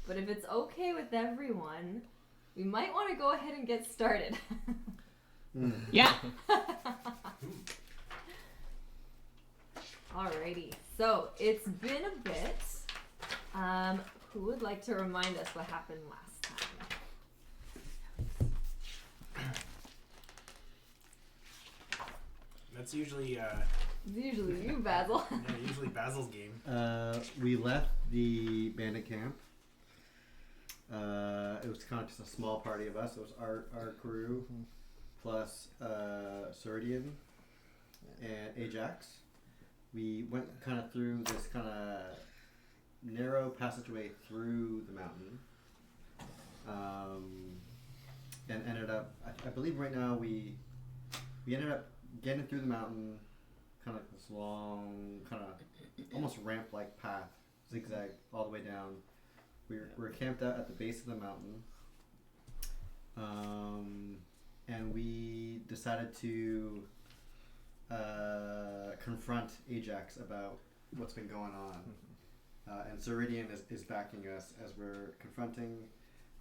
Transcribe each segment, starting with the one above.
but if it's okay with everyone, we might want to go ahead and get started. Yeah. Alrighty, so it's been a bit. Who would like to remind us what happened last time? That's usually You, Basil. usually Basil's game. We left the bandit camp. It was kind of just a small party of us. It was our crew plus Ceridian and Ajax. We went kind of through this kind of narrow passageway through the mountain, and ended up. I believe right now we ended up getting through the mountain, kind of like this long, kind of almost ramp-like path, zigzag all the way down. We're camped out at the base of the mountain, and we decided to confront Ajax about what's been going on. And Ceridian is backing us as we're confronting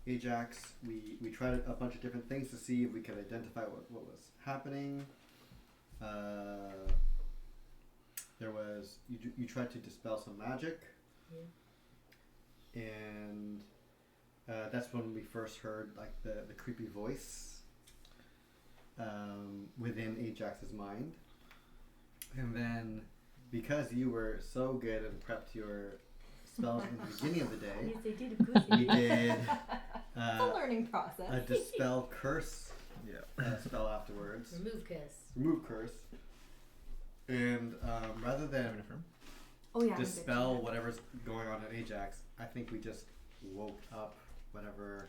Ajax. We tried a bunch of different things to see if we could identify what was happening. There was you tried to dispel some magic, and that's when we first heard like the creepy voice within Ajax's mind. And then because you were so good and prepped your spells in the beginning of the day, Yes, I did, of course. we did It's a learning process. a dispel curse spell afterwards. Remove curse. And rather than dispel whatever's going on in Ajax, I think we just woke up whatever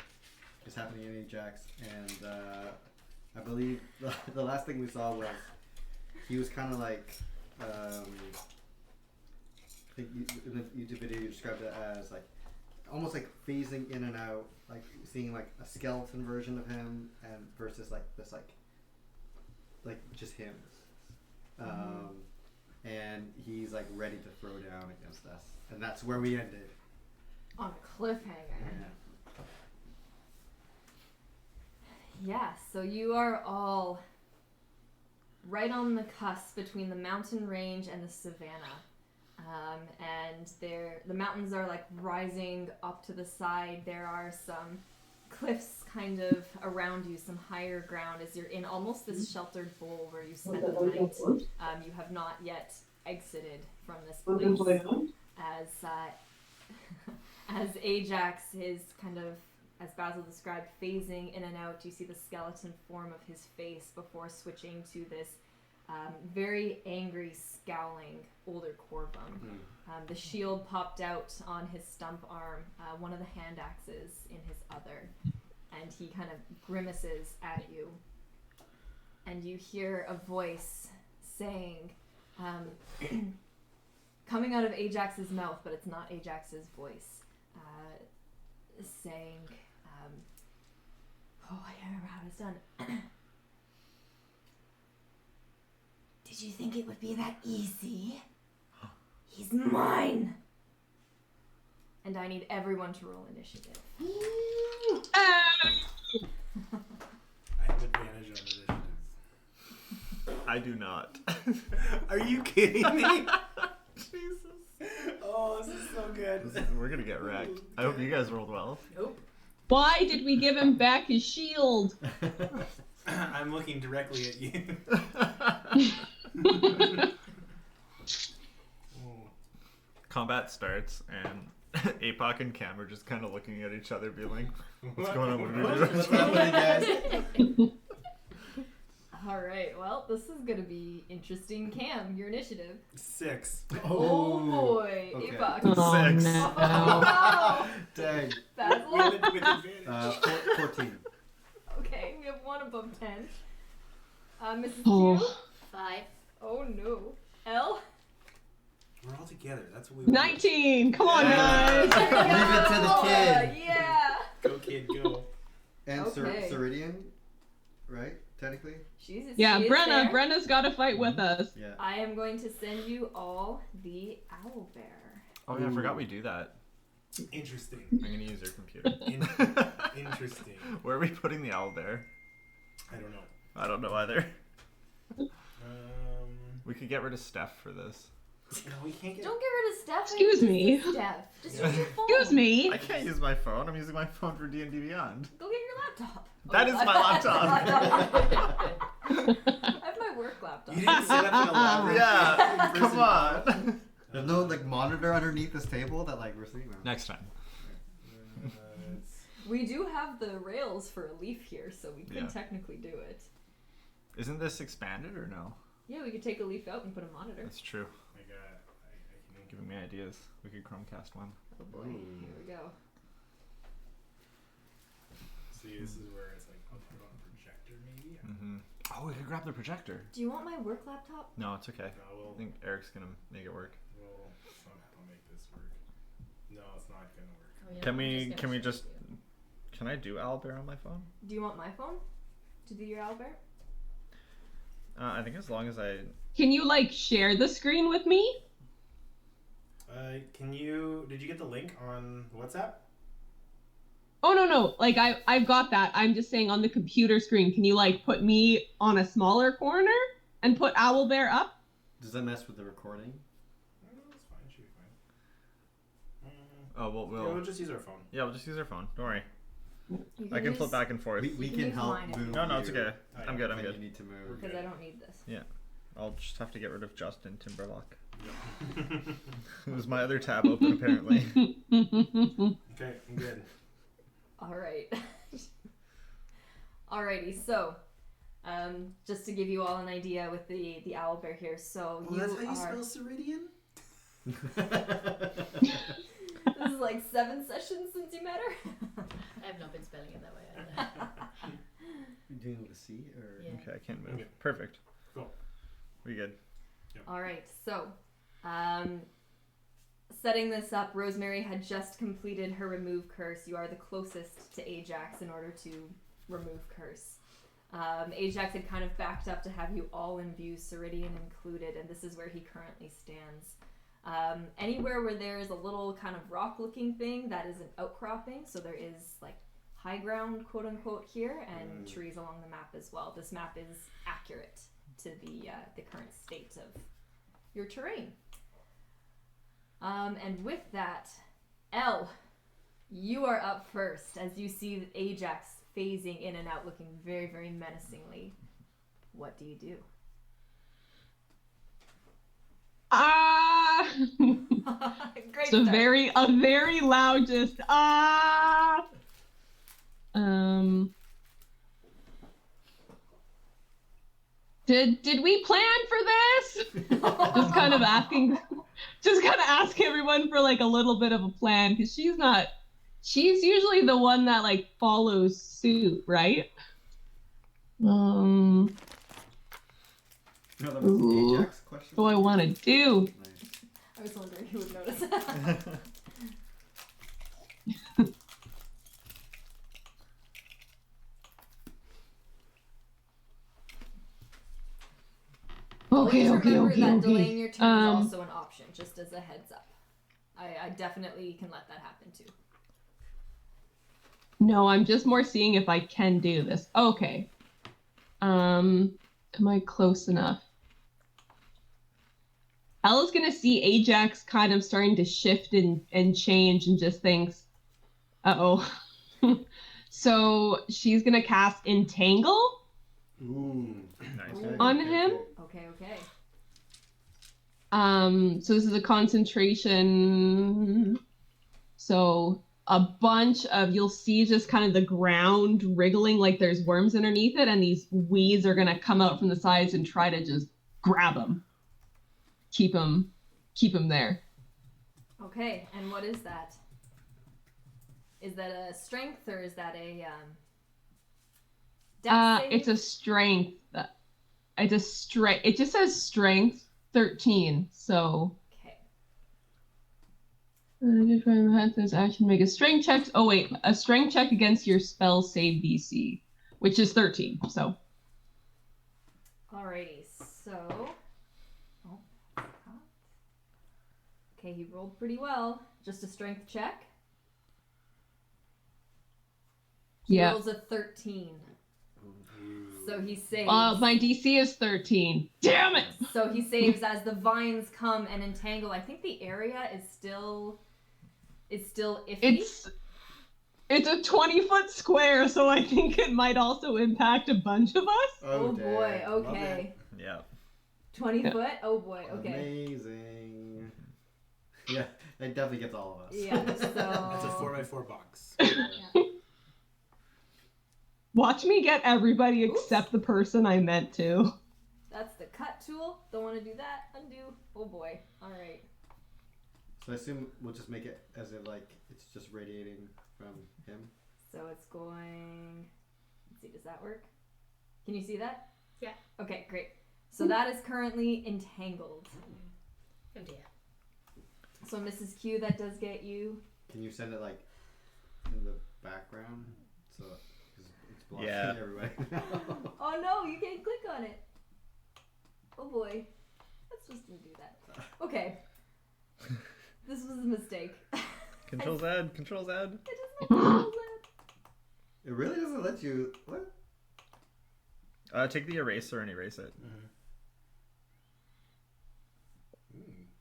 is happening in Ajax. And I believe the last thing we saw was he was kind of like, I think in the YouTube video you described it as like almost like phasing in and out, like seeing like a skeleton version of him and versus like this like just him. And he's like ready to throw down against us, and that's where we ended. On a cliffhanger. Yeah, so you are all right on the cusp between the mountain range and the savannah. And the mountains are like rising up to the side. There are some cliffs kind of around you, some higher ground as you're in almost this sheltered bowl where you spent the night. You have not yet exited from this place as Ajax is kind of, as Basil described, phasing in and out. You see the skeleton form of his face before switching to this very angry, scowling older Corvum. The shield popped out on his stump arm, one of the hand axes in his other, and he kind of grimaces at you. And you hear a voice saying, coming out of Ajax's mouth, but it's not Ajax's voice, saying, I can't remember how it's done. Did you think it would be that easy? He's mine! And I need everyone to roll initiative. I have advantage on initiative. I do not. Are you kidding me? Jesus. Oh, this is so good. We're gonna get wrecked. I hope you guys rolled well. Nope. Why did we give him back his shield? I'm looking directly at you. Combat starts and Apoc and Cam are just kind of looking at each other, being like, "What's going on? What are we doing?" What's happening, guys? Alright, well, this is gonna be interesting. Cam, your initiative. 6. Oh boy, okay. Apoc. Oh, 6. no. Oh, Dang. Basil? With advantage. 14. Okay, we have one above 10. Mrs. Oh. Q? 5. Oh no. Elle? We're all together. That's what we want. 19! Come on, guys! Leave it to the kid. Yeah! Go, kid, go. And Okay. Ceridian, right? Technically? She is Yeah, there. Brenna's got to fight with us. Yeah. I am going to send you all the owl bear. Oh yeah, I forgot we do that. Interesting. I'm gonna use your computer. Interesting. Where are we putting the owlbear? I don't know. I don't know either. We could get rid of Steph for this. No, we can't get. Don't get rid of Steph. Excuse me. Steph, just use your phone. Excuse me. I can't use my phone. I'm using my phone for D&D Beyond. Go get your laptop. That is my laptop. I have my work laptop. You didn't set up an elaborate. Yeah, come on. There's no like monitor underneath this table that like we're sitting on. Next time. We do have the rails for a leaf here, so we could technically do it. Isn't this expanded or no? Yeah, we could take a leaf out and put a monitor. That's true. I can Giving me ideas. We could Chromecast one. Oh boy, here we go. See, this is where it's like, I'll put on a projector maybe. Oh, we could grab the projector. Do you want my work laptop? No, it's okay. No, I think Eric's gonna make it work. We'll somehow make this work. No, it's not gonna work. Oh, yeah, Can we just? Can I do Owlbear on my phone? Do you want my phone to do your owlbear? I think as long as I. Can you like share the screen with me? Did you get the link on WhatsApp? Oh no, like I've got that. I'm just saying on the computer screen, can you like put me on a smaller corner and put Owlbear up? Does that mess with the recording? No, it's fine. Should be fine. Oh well, We'll just use our phone. Yeah, we'll just use our phone. Don't worry. You I can use- flip back and forth. We can can use help mine if move. you No, it's you okay. I'm good. I'm when good. You need to move. Because I don't need this. I'll just have to get rid of Justin Timberlock. It was my other tab open apparently. Okay, I'm good. Alright. Alrighty, so just to give you all an idea with the owlbear here, so Oh, you that's how you are spell Ceridian? this is like 7 sessions since you met her. I have not been spelling it that way either. You doing it with a C or? Yeah. Okay, I can't move. Okay. Perfect. Cool. We good. Alright, so setting this up, Rosemary had just completed her remove curse. You are the closest to Ajax in order to remove curse. Ajax had kind of backed up to have you all in view, Ceridian included, and this is where he currently stands. Anywhere where there is a little kind of rock looking thing, that is an outcropping, so there is like high ground quote unquote here, and trees along the map as well. This map is accurate to the current state of your terrain. And with that, Elle, you are up first as you see Ajax phasing in and out, looking very, very menacingly. What do you do? Great It's a start. very loud just Did we plan for this? just kind of asking everyone for like a little bit of a plan, because she's usually the one that like follows suit, right? No, that was Ooh. the Ajax question. What do I want to do? Nice. I was wondering who would notice. Okay. Always remember that delaying your turn is also an option, just as a heads up. I definitely can let that happen too. No, I'm just more seeing if I can do this. Okay. Am I close enough? Ella's gonna see Ajax kind of starting to shift and change and just thinks, uh-oh. So she's gonna cast Entangle Ooh. Nice. Okay, on okay, him. Okay, okay. So this is a concentration. So a bunch of, you'll see just kind of the ground wriggling like there's worms underneath it, and these weeds are gonna come out from the sides and try to just grab him. Keep him there. Okay, and what is that? Is that a strength or is that a dex save? It's a strength. It just says strength 13. So Okay. if I had this action, make a strength check. Oh wait, a strength check against your spell save DC, which is 13. So Alrighty, so okay, he rolled pretty well. Just a strength check. He Yeah. rolls a 13. So he saves. My DC is 13. Damn it! So he saves as the vines come and entangle. I think the area is still iffy. It's a 20-foot square, so I think it might also impact a bunch of us. Oh boy, okay. Yeah. 20 foot? Oh boy, okay. Amazing. Yeah, it definitely gets all of us. Yeah, so... That's a 4x4 box. Yeah. Watch me get everybody except the person I meant to. That's the cut tool. Don't want to do that. Undo. Oh boy. Alright. So I assume we'll just make it as if like it's just radiating from him. So it's going... Let's see, does that work? Can you see that? Yeah. Okay, great. So that is currently entangled. Oh dear. So Mrs. Q, that does get you. Can you send it like in the background? So it's blocking everybody. Oh no, you can't click on it. Oh boy. Let's just do that. Okay. This was a mistake. Control Z. Control Z. It doesn't have control Z. It really doesn't let you. What? Take the eraser and erase it.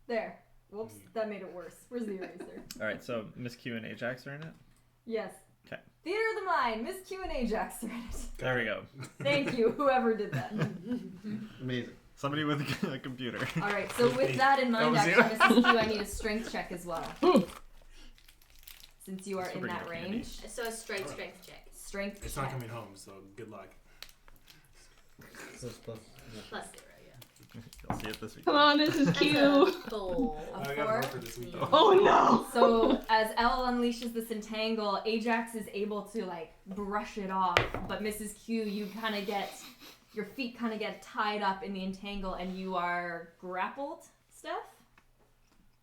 There. Whoops, that made it worse. Where's the eraser? All right, so Miss Q and Ajax are in it. Yes. Okay. Theater of the Mind, Miss Q and Ajax are in it. There we go. Thank you, whoever did that. Amazing. Somebody with a computer. Alright, so with that in mind, That was actually, you. Mrs. Q, I need a strength check as well. Since you are That's in pretty that good range. So a strength check. Strength It's check. not coming home, so good luck. So it's plus. Plus 0, yeah. You'll see it this week. Come on, Mrs. That's Q. a 4. A I got 4. more for this week. Oh no! So as Elle unleashes this entangle, Ajax is able to like brush it off, but Mrs. Q, you kind of get your feet kind of get tied up in the entangle, and you are grappled. Steph,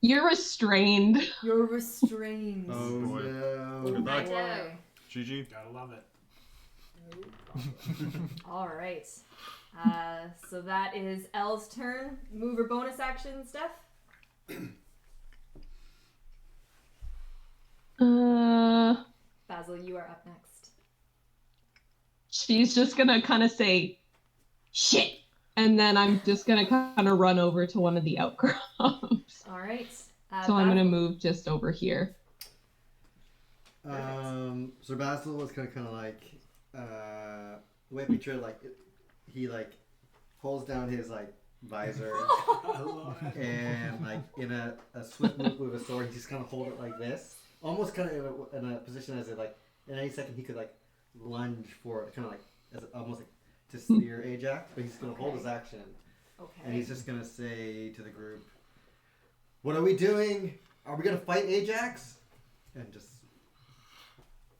You're restrained. you're restrained. Oh boy. no. Good luck. Boy. GG. Gotta love it. All right. So that is Elle's turn. Move her bonus action, Steph. Basil, you are up next. She's just gonna kind of say, shit! And then I'm just gonna kind of run over to one of the outcrops. All right. So I'm gonna Basil. move just over here. So Basil was kind of like, the way I picture it, like, he like pulls down his like visor and like in a swift move with a sword, he just kind of hold it like this, almost kind of in a position as if like in any second he could like lunge for it, kind of like as almost like to spear Ajax, but he's gonna hold his action, Okay. and he's just gonna say to the group, "What are we doing? Are we gonna fight Ajax?" And just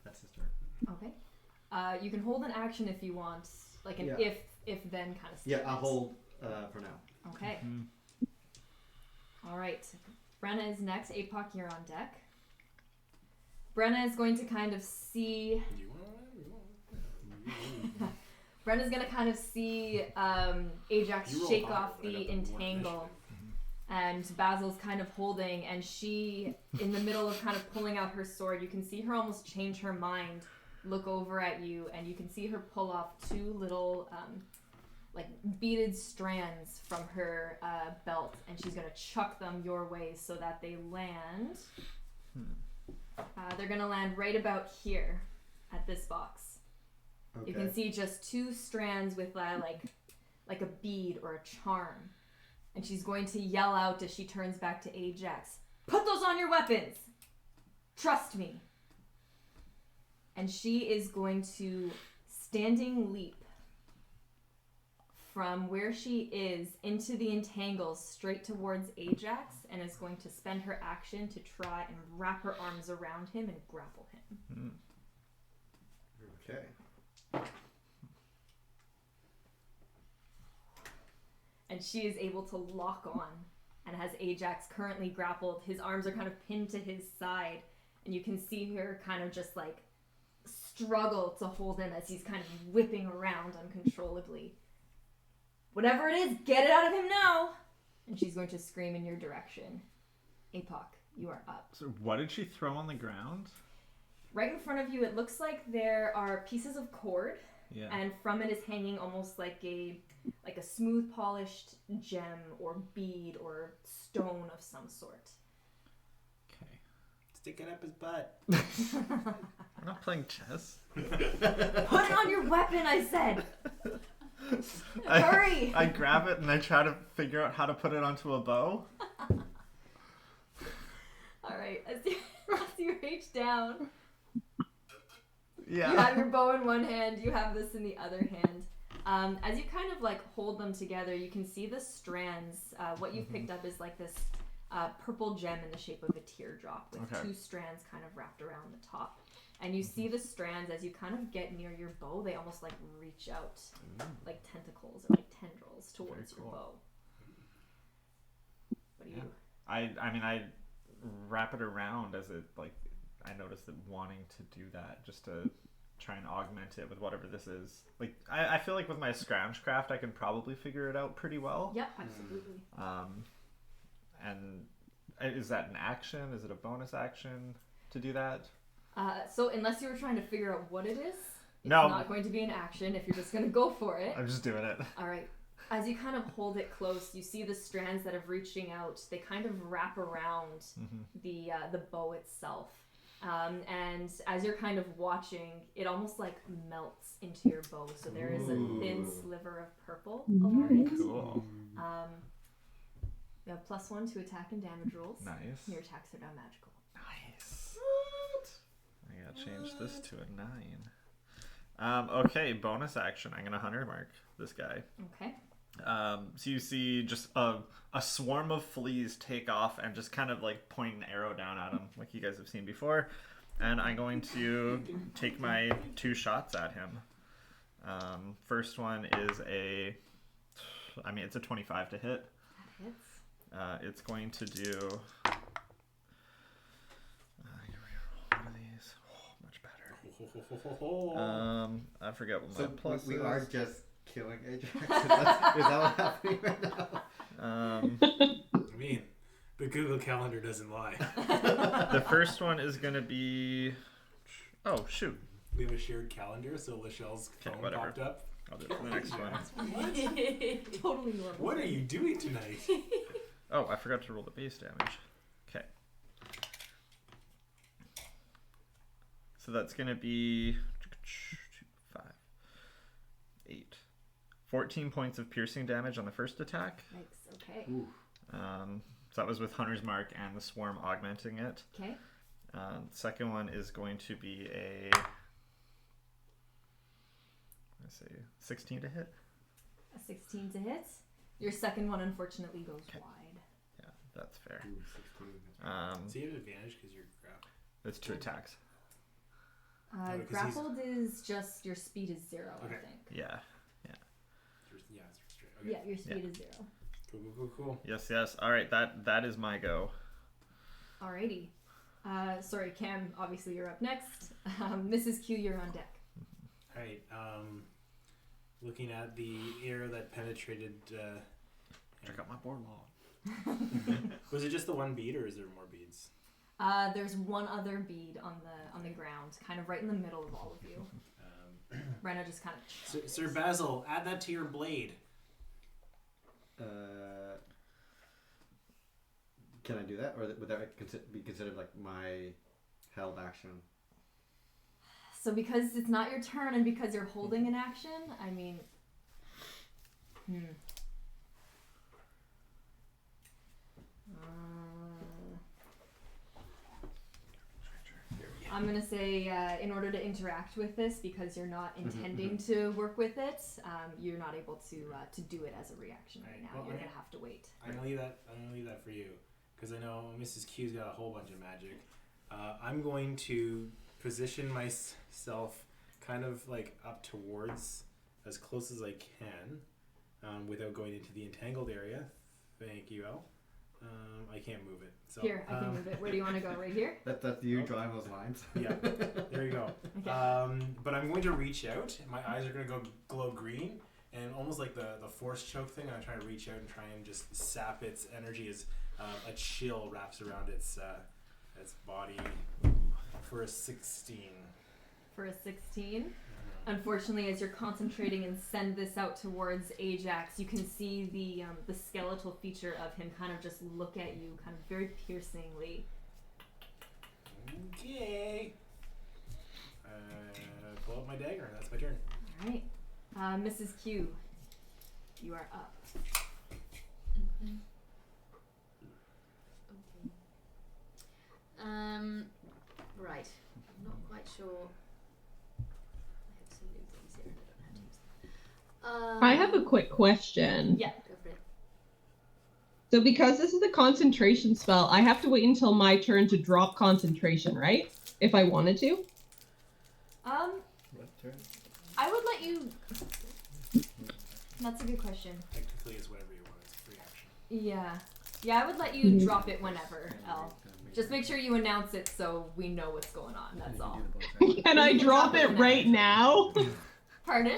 that's his turn. Okay. You can hold an action if you want, like an Yeah. if then kind of Yeah, statement. I'll hold for now. Okay. All right. Brenna is next. Apoc, you're on deck. Brenna is going to kind of see. You want Brenna's going to kind of see Ajax You roll shake higher, off but I the got the more entangle. And Basil's kind of holding, and she, in the middle of kind of pulling out her sword, you can see her almost change her mind, look over at you, and you can see her pull off two little, like, beaded strands from her belt, and she's going to chuck them your way so that they land. They're going to land right about here at this box. Okay. You can see just two strands with, like a bead or a charm. And she's going to yell out as she turns back to Ajax, "Put those on your weapons! Trust me!" And she is going to standing leap from where she is into the entangle straight towards Ajax, and is going to spend her action to try and wrap her arms around him and grapple him. Okay. And she is able to lock on, and has Ajax currently grappled. His arms are kind of pinned to his side, and you can see her kind of just like struggle to hold him as he's kind of whipping around uncontrollably. "Whatever it is, get it out of him now!" And she's going to scream in your direction. Apoc, you are up. So what did she throw on the ground? right in front of you, it looks like there are pieces of cord, and from it is hanging almost like a smooth polished gem or bead or stone of some sort. Okay. Stick it up his butt. We're not playing chess. Put it on your weapon, I said. Hurry! I grab it and I try to figure out how to put it onto a bow. Alright, as you reach down, Yeah. you have your bow in one hand, you have this in the other hand. As you kind of like hold them together, you can see the strands. What you've picked up is like this purple gem in the shape of a teardrop with two strands kind of wrapped around the top. And you see the strands as you kind of get near your bow, they almost like reach out like tentacles or like tendrils towards your bow. What do you do? I wrap it around as it like I noticed it wanting to do that just to try and augment it with whatever this is. Like I feel like with my scroungecraft I can probably figure it out pretty well. Yep, absolutely. And is that an action? Is it a bonus action to do that? So unless you were trying to figure out what it is, it's No. not going to be an action if you're just going to go for it. I'm just doing it. All right. As you kind of hold it close, you see the strands that are reaching out. They kind of wrap around the bow itself. And as you're kind of watching, it almost like melts into your bow. So there is a thin sliver of purple along it. Cool. You have +1 to attack and damage rolls. Nice. Your attacks are now magical. Nice. I gotta change this to a 9. Okay, bonus action. I'm gonna hunter mark this guy. Okay. So you see just a swarm of fleas take off and just kind of like point an arrow down at him, like you guys have seen before. And I'm going to take my 2 shots at him. First one is it's a 25 to hit. That hits. It's going to do. One of these. Oh, much better. I forget what my plus we is. are just killing Ajax. Is that what's happening right now? I mean, the Google Calendar doesn't lie. The first one is going to be. Oh, shoot. We have a shared calendar, so Lachelle's phone popped up. I'll do it for the next one. Totally normal. What are you doing tonight? Oh, I forgot to roll the base damage. Okay. So that's going to be 5, 8, 14 points of piercing damage on the first attack. Yikes, okay. So that was with Hunter's Mark and the Swarm augmenting it. Okay. Second one is going to be a 16 to hit. A 16 to hit. Your second one unfortunately goes wide. Yeah, that's fair. Ooh, 16. So you have advantage because you're grappled. It's 2 attacks. Grappled is just your speed is 0, Okay. I think. Yeah. Yeah, it's straight. Okay. Yeah, your speed is 0. Cool. Yes. All right, that is my go. Alrighty. Sorry, Cam, obviously you're up next. Mrs. Q, you're on deck. Alright, looking at the air that penetrated... Check out my board log. Was it just the one bead, or is there more beads? There's one other bead on the ground, kind of right in the middle of all of you. Rena just kind of... Sir Basil, add that to your blade. Can I do that, or would that be considered like my held action? So because it's not your turn and because you're holding an action, I mean... I'm going to say in order to interact with this, because you're not intending to work with it, you're not able to do it as a reaction right now. Well, you're going to have to wait. I'm gonna leave that for you, because I know Mrs. Q's got a whole bunch of magic. I'm going to position myself kind of like up towards as close as I can, without going into the entangled area. Thank you, Elle. I can't move it. So, Here, I can move it. Where do you want to go? Right here? That's you drawing those lines. Yeah, there you go. Okay. But I'm going to reach out. My eyes are going to glow green, and almost like the force choke thing, I'm trying to reach out and try and just sap its energy as a chill wraps around its body. For a 16. For a 16? Unfortunately, as you're concentrating and send this out towards Ajax, you can see the skeletal feature of him kind of just look at you, kind of very piercingly. Okay. Pull out my dagger, and that's my turn. All right. Mrs. Q, you are up. Okay. Right. I'm not quite sure. I have some new things here. I don't know how to use them. I have a quick question. Yeah. Go for it. So because this is a concentration spell, I have to wait until my turn to drop concentration, right? If I wanted to? What turn? I would let you... That's a good question. Technically, it's whatever you want. It's a free action. Yeah. Yeah, I would let you drop it whenever, Elle. Just make sure you announce it so we know what's going on, that's all. Can I drop it right now? Pardon?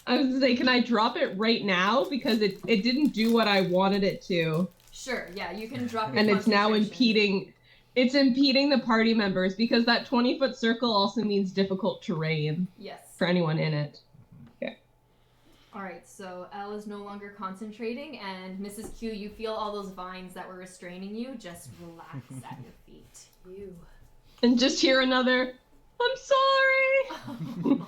I was gonna say, can I drop it right now? Because it didn't do what I wanted it to. Sure, yeah, you can drop your And it's now concentration. impeding the party members because that 20-foot circle also means difficult terrain Yes. for anyone in it. Alright, so Elle is no longer concentrating, and Mrs. Q, you feel all those vines that were restraining you just relax at your feet. You. And just hear another, I'm sorry!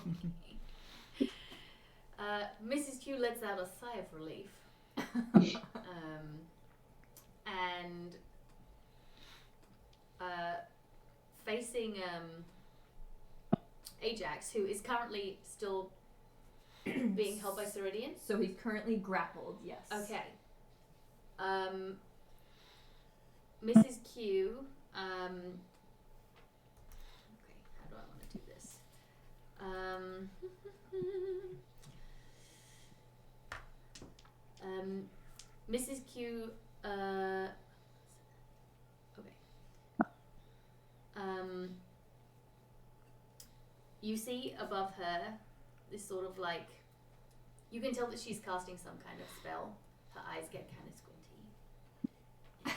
Mrs. Q lets out a sigh of relief. And facing Ajax, who is currently still being held by Ceridian. So he's currently grappled, yes. Okay. Mrs. Q. Okay, how do I want to do this? Mrs. Q. Okay. You see above her this sort of like, you can tell that she's casting some kind of spell. Her eyes get kind of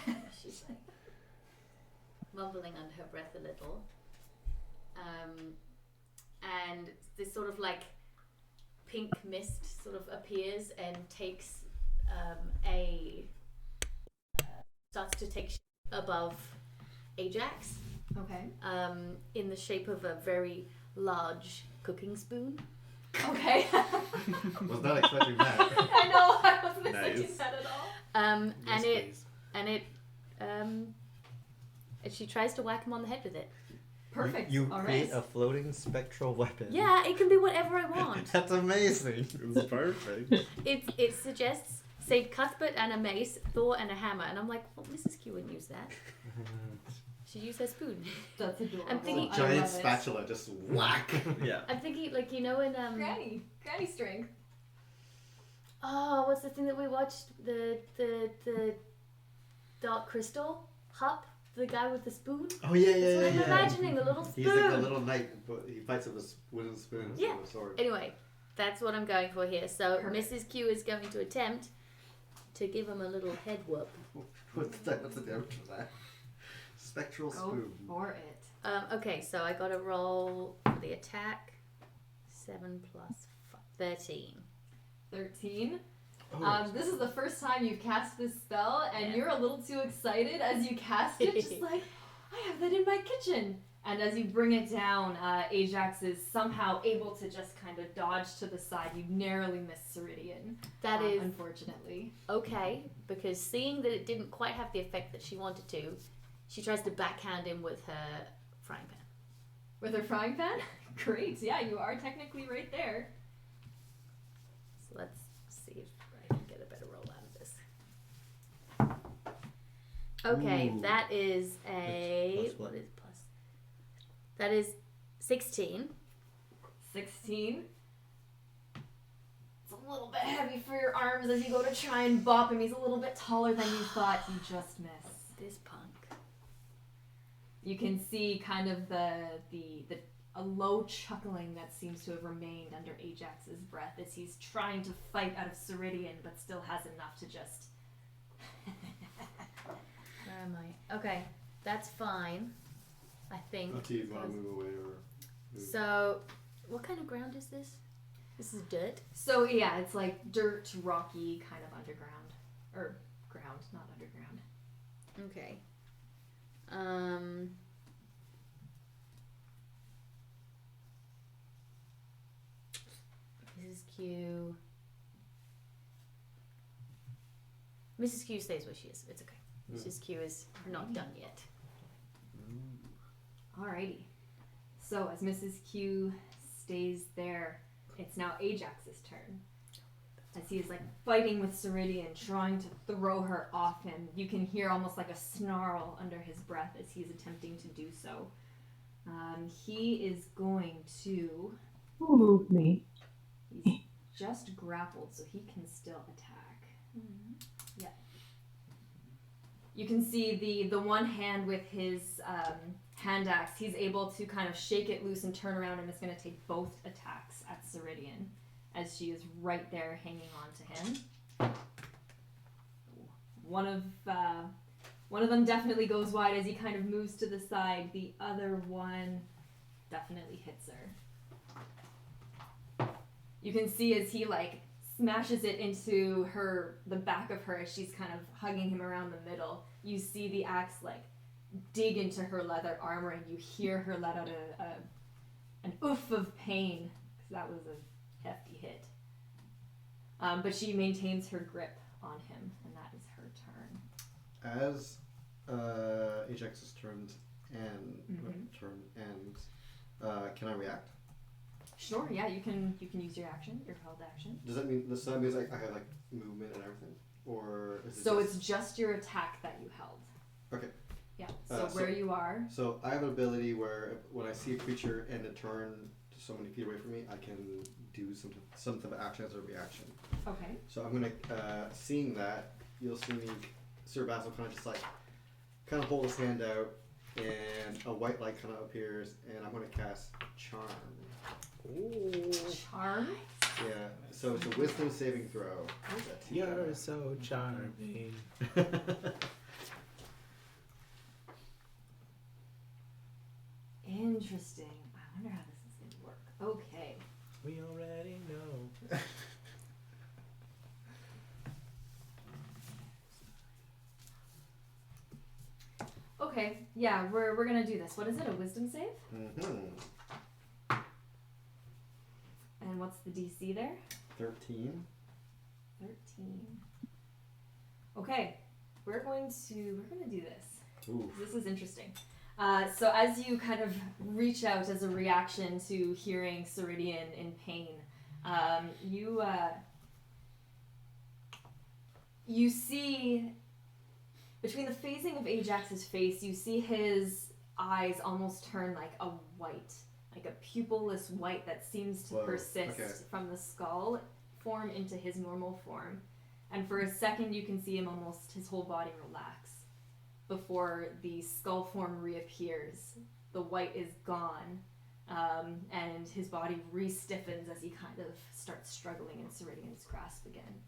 squinty. She's like mumbling under her breath a little. And this sort of like pink mist sort of appears and takes starts to take shape above Ajax. Okay. In the shape of a very large cooking spoon. Okay. Was not expecting that. I know, I wasn't expecting Nice. that at all. Yes, please. And she tries to whack him on the head with it. Perfect. You all create right. a floating spectral weapon. Yeah, it can be whatever I want. That's amazing. It's perfect. It suggests save Cuthbert and a mace, Thor and a hammer, and I'm like, well, Mrs. Q wouldn't use that. She'd use her spoon. That's adorable. I'm thinking- I Giant love it. spatula, just whack. Yeah. I'm thinking, like, you know, in Granny strength. oh, what's the thing that we watched? The Dark Crystal Hup, the guy with the spoon. Oh yeah, That's what I'm yeah. imagining, a little spoon. He's like a little knight, but he fights with a wooden spoon instead Yeah. of a sword. Anyway, that's what I'm going for here. So Perfect. Mrs. Q is going to attempt to give him a little head whoop. What's the damage for that? Spectral Go spoon. for it. Okay, so I got to roll for the attack. 7 plus 13. 13. Oh, This is the first time you've cast this spell, and Yeah. you're a little too excited as you cast it, just like, I have that in my kitchen. And as you bring it down, Ajax is somehow able to just kind of dodge to the side. You narrowly miss Ceridian. That is unfortunately. okay, because seeing that it didn't quite have the effect that she wanted to, she tries to backhand him with her frying pan. With her frying pan? Great, yeah, you are technically right there. So let's see if I can get a better roll out of this. Okay, Ooh. that is a... Plus what? What is plus? That is 16. 16. It's a little bit heavy for your arms as you go to try and bop him. He's a little bit taller than you thought. You just miss. This punk. You can see kind of a low chuckling that seems to have remained under Ajax's breath as he's trying to fight out of Ceridian, but still has enough to just... Where am I? Okay, that's fine. I think. Up to you if you want to move away or move. So, what kind of ground is this? This is dirt? So yeah, it's like dirt, rocky, kind of underground. Or ground, not underground. Okay. Mrs. Q. Mrs. Q stays where she is. It's okay. Mrs. Q is not done yet. Alrighty. So as Mrs. Q stays there, it's now Ajax's turn. As he is like fighting with Ceridian, trying to throw her off him. You can hear almost like a snarl under his breath as he's attempting to do so. He is going to... Who moved me? He's just grappled, so he can still attack. Yeah. You can see the one hand with his hand axe. He's able to kind of shake it loose and turn around, and is going to take both attacks at Ceridian, as she is right there hanging on to him. One of them definitely goes wide as he kind of moves to the side. The other one definitely hits her. You can see as he like smashes it into the back of her as she's kind of hugging him around the middle. You see the axe like dig into her leather armor, and you hear her let out an oof of pain, because that was a hefty hit. But she maintains her grip on him, and that is her turn. As Ajax's turn ends, can I react? Sure, yeah, you can use your action, your held action. Does that mean I have like movement and everything, or is it So it's just your attack that you held. Okay. Yeah. So where you are. So I have an ability where when I see a creature and it turn to so many feet away from me, I can do some type of action as a reaction. Okay. So I'm gonna seeing that, you'll see me, Sir Basil kind of just like hold his hand out, and a white light kind of appears, and I'm gonna cast Charm. Ooh. Charm? Yeah. So it's a Wisdom saving throw. You're so charming. Interesting. I wonder how this is going to work. Okay. We already know. Okay. Yeah, we're going to do this. What is it? A wisdom save? Mm-hmm. And what's the DC there? 13. 13. Okay. We're going to do this. Ooh. This is interesting. So as you kind of reach out as a reaction to hearing Ceridian in pain, you see, between the phasing of Ajax's face, you see his eyes almost turn like a white, like a pupilless white that seems to persist from the skull form into his normal form. And for a second you can see him his whole body relax. Before the skull form reappears, the white is gone, and his body re-stiffens as he kind of starts struggling in Ceridian's grasp again.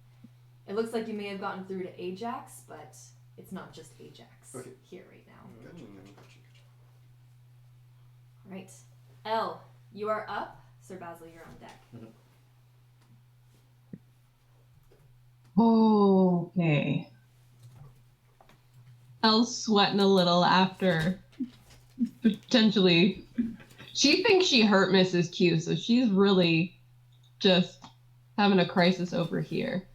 It looks like you may have gotten through to Ajax, but it's not just Ajax here right now. Gotcha. Right. Elle, you are up. Sir Basil, you're on deck. Mm-hmm. Okay. Elle's sweating a little after potentially. She thinks she hurt Mrs. Q, so she's really just having a crisis over here.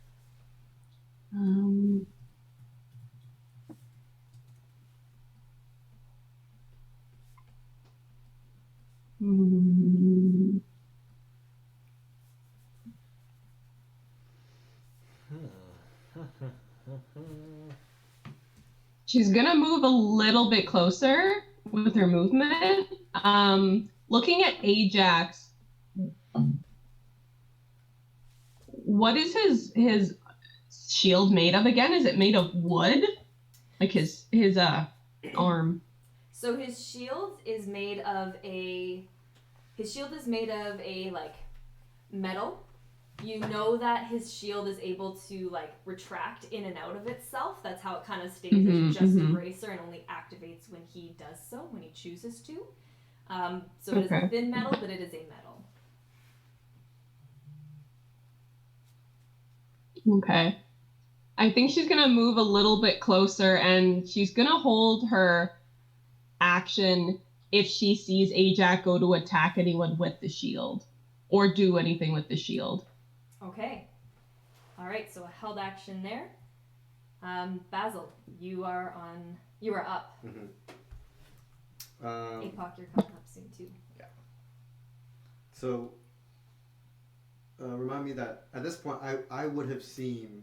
She's gonna move a little bit closer with her movement. Looking at Ajax, what is his shield made of again? Is it made of wood? Like his arm. So his shield is made of a like metal, You know that his shield is able to like retract in and out of itself. That's how it kind of stays as just a bracer and only activates when he does so, when he chooses to. So it is a thin metal, but it is a metal. Okay. I think she's going to move a little bit closer, and she's going to hold her action if she sees Ajax go to attack anyone with the shield or do anything with the shield. Okay. All right, so a held action there. Basil, you are up. Mm-hmm. Apoc, you're coming up soon too. Yeah. So, remind me that at this point I would have seen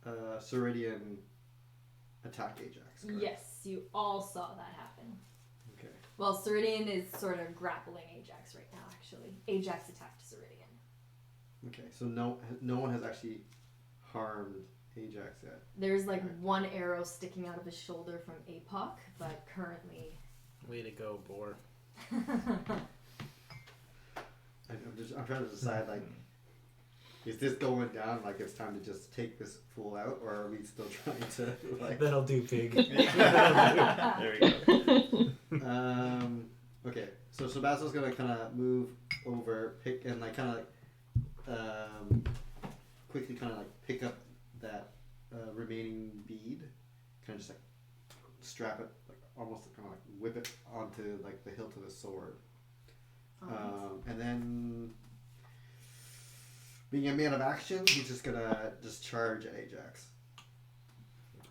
Ceridian attack Ajax. Correct? Yes, you all saw that happen. Okay. Well, Ceridian is sort of grappling Ajax right now, actually. Ajax attacked Ceridian. Okay, so no one has actually harmed Ajax yet. There's like one arrow sticking out of his shoulder from Apoc, but currently... Way to go, Boar. I'm trying to decide, like, is this going down, like it's time to just take this fool out, or are we still trying to, like... That'll do, pig. There we go. Okay, so Basil's gonna kind of move over, pick, and like kind of like quickly kind of like pick up that remaining bead, kind of just like strap it, like almost kind of like whip it onto like the hilt of his sword, and then being a man of action, he's just gonna just charge at Ajax.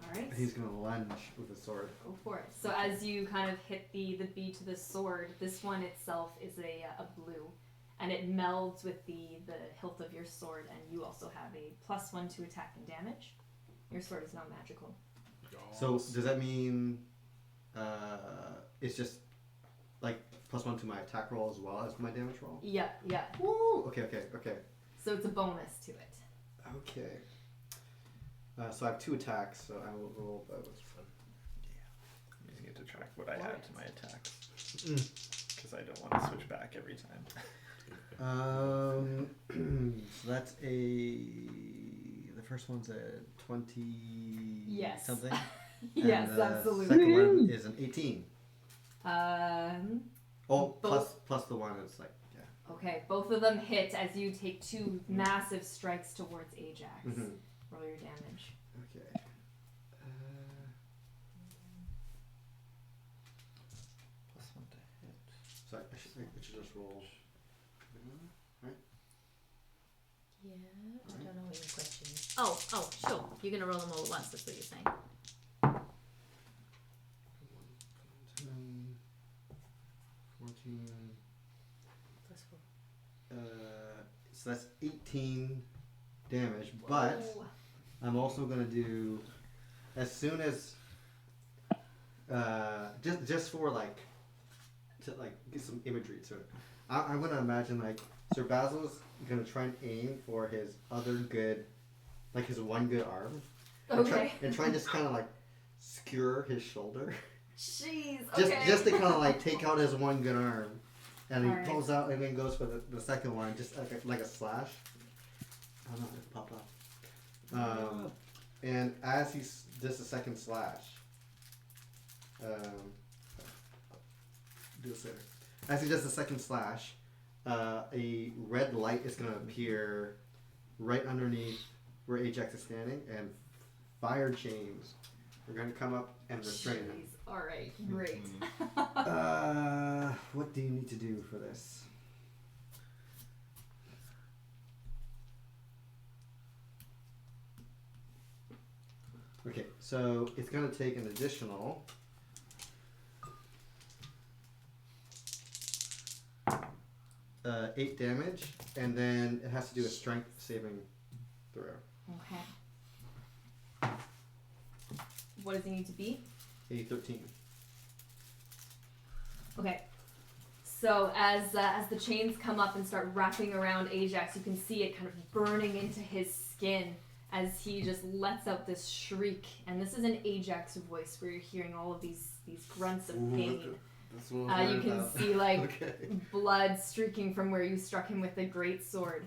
Alright. He's gonna lunge with his sword. Go for it. So as you kind of hit the bead to the sword, this one itself is a blue. And it melds with the hilt of your sword, and you also have a +1 to attack and damage. Your sword is not magical. So does that mean it's just like +1 to my attack roll as well as my damage roll? Yeah. Woo! Okay. So it's a bonus to it. Okay. So I have 2 attacks, so I will roll those. I'm using it to track what I add to my attacks. Because I don't want to switch back every time. So that's the first one's a 20 Yes. something. Yes, and the absolutely. second one is an 18. Plus the one is like, yeah. Okay, both of them hit as you take 2 massive strikes towards Ajax. Mm-hmm. Roll your damage. Okay. +1 to hit. So I should just roll. Right? Yeah, I don't know what your question is. Oh, sure. You're going to roll them all at once, that's what you're saying. 10, 14. +4. So that's 18 damage, but I'm also gonna do as soon as just for like to like get some imagery to it. I'm gonna imagine like Sir Basil's gonna try and aim for his other good, like his one good arm, and try and just kind of like skewer his shoulder. Jeez. Okay. Just to kind of like take out his one good arm, and he All right. pulls out and then goes for the second one, just like a slash. I don't know if it popped off. And as he does the second slash, do this later. As he does the second slash, a red light is going to appear right underneath where Ajax is standing, and fire chains are going to come up and restrain him. All right, great. What do you need to do for this? Okay, so it's going to take an additional 8 damage, and then it has to do a strength saving throw. Okay. What does he need to beat? A 13. Okay. So as the chains come up and start wrapping around Ajax, you can see it kind of burning into his skin as he just lets out this shriek. And this is an Ajax voice where you're hearing all of these grunts of pain. You can see blood streaking from where you struck him with the great sword.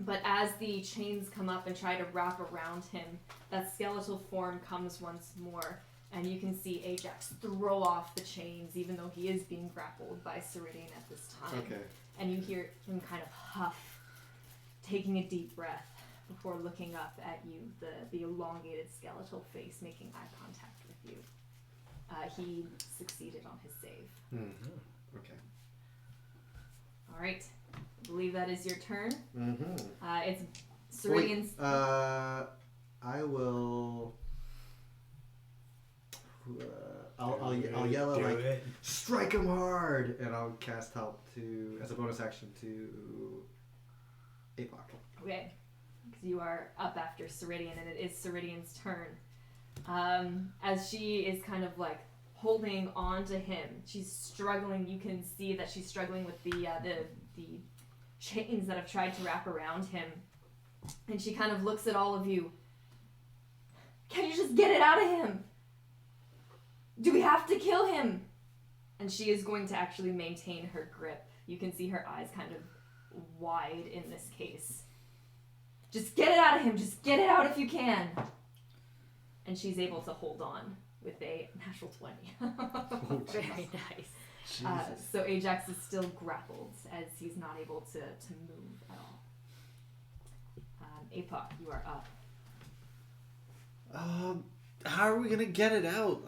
But as the chains come up and try to wrap around him, that skeletal form comes once more, and you can see Ajax throw off the chains, even though he is being grappled by Ceridian at this time. Okay. And you hear him kind of huff, taking a deep breath before looking up at you, the elongated skeletal face making eye contact with you. He succeeded on his save. Mm-hmm. Okay. All right. I believe that is your turn. Mm-hmm. It's Ceridian's... I will... I'll yell at like, strike him hard! And I'll cast help as a bonus action to Apoc. Okay. Because you are up after Ceridian, and it is Ceridian's turn. As she is kind of like holding on to him, she's struggling. You can see that she's struggling with the chains that have tried to wrap around him. And she kind of looks at all of you. Can you just get it out of him? Do we have to kill him? And she is going to actually maintain her grip. You can see her eyes kind of wide in this case. Just get it out of him. Just get it out if you can. And she's able to hold on with a natural 20. Very nice. So Ajax is still grappled as he's not able to move at all. Apoc, you are up. How are we gonna get it out?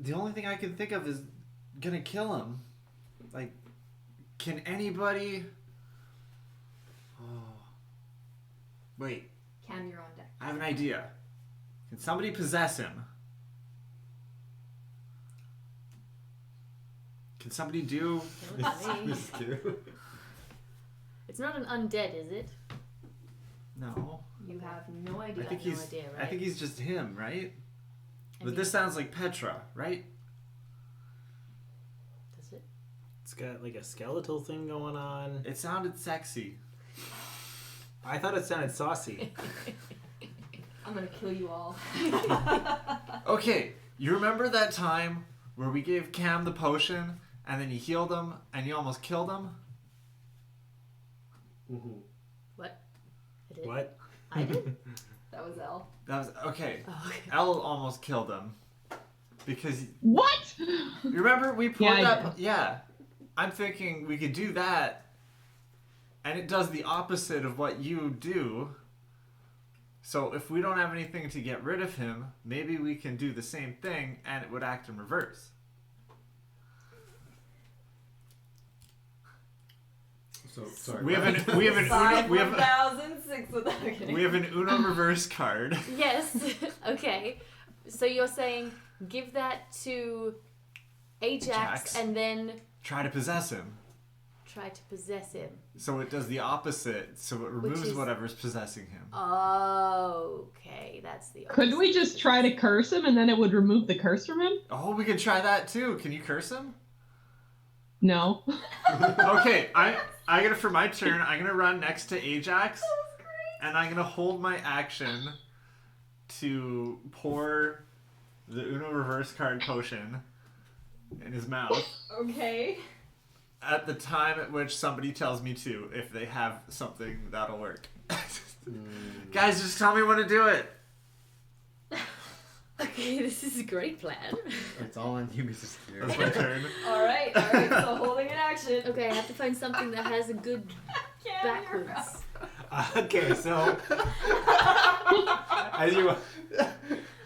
The only thing I can think of is gonna kill him. Like, can anybody? Oh, wait. Cam, you're on deck. I have an idea. Can somebody possess him? Can somebody do? It's not an undead, is it? No. You have no idea. I think he's just him, right? But this sounds like Petra, right? Does it? It's got like a skeletal thing going on. It sounded sexy. I thought it sounded saucy. I'm gonna kill you all. Okay, you remember that time where we gave Cam the potion and then you healed him and you almost killed him? Mm-hmm. What? I did. What? I did? That was Elle. That was okay. Oh, okay. Elle almost killed him because What? you remember we poured Yeah, that. Yeah, I'm thinking we could do that, and it does the opposite of what you do. So if we don't have anything to get rid of him, maybe we can do the same thing, and it would act in reverse. So sorry. We have an Uno reverse card. Yes. Okay. So you're saying give that to Ajax and then try to possess him. Try to possess him. So it does the opposite. So it removes whatever's possessing him. Okay, that's the opposite. Couldn't we just try to curse him and then it would remove the curse from him? Oh, we could try that too. Can you curse him? No. Okay, I gotta for my turn. I'm gonna run next to Ajax, and I'm gonna hold my action to pour the Uno reverse card potion in his mouth. Okay. At the time at which somebody tells me to, if they have something that'll work. Guys, just tell me when to do it. Okay, this is a great plan. It's all on you, Mrs. Gear. That's my turn. Alright, so holding an action. Okay, I have to find something that has a good backwards. Okay, so as you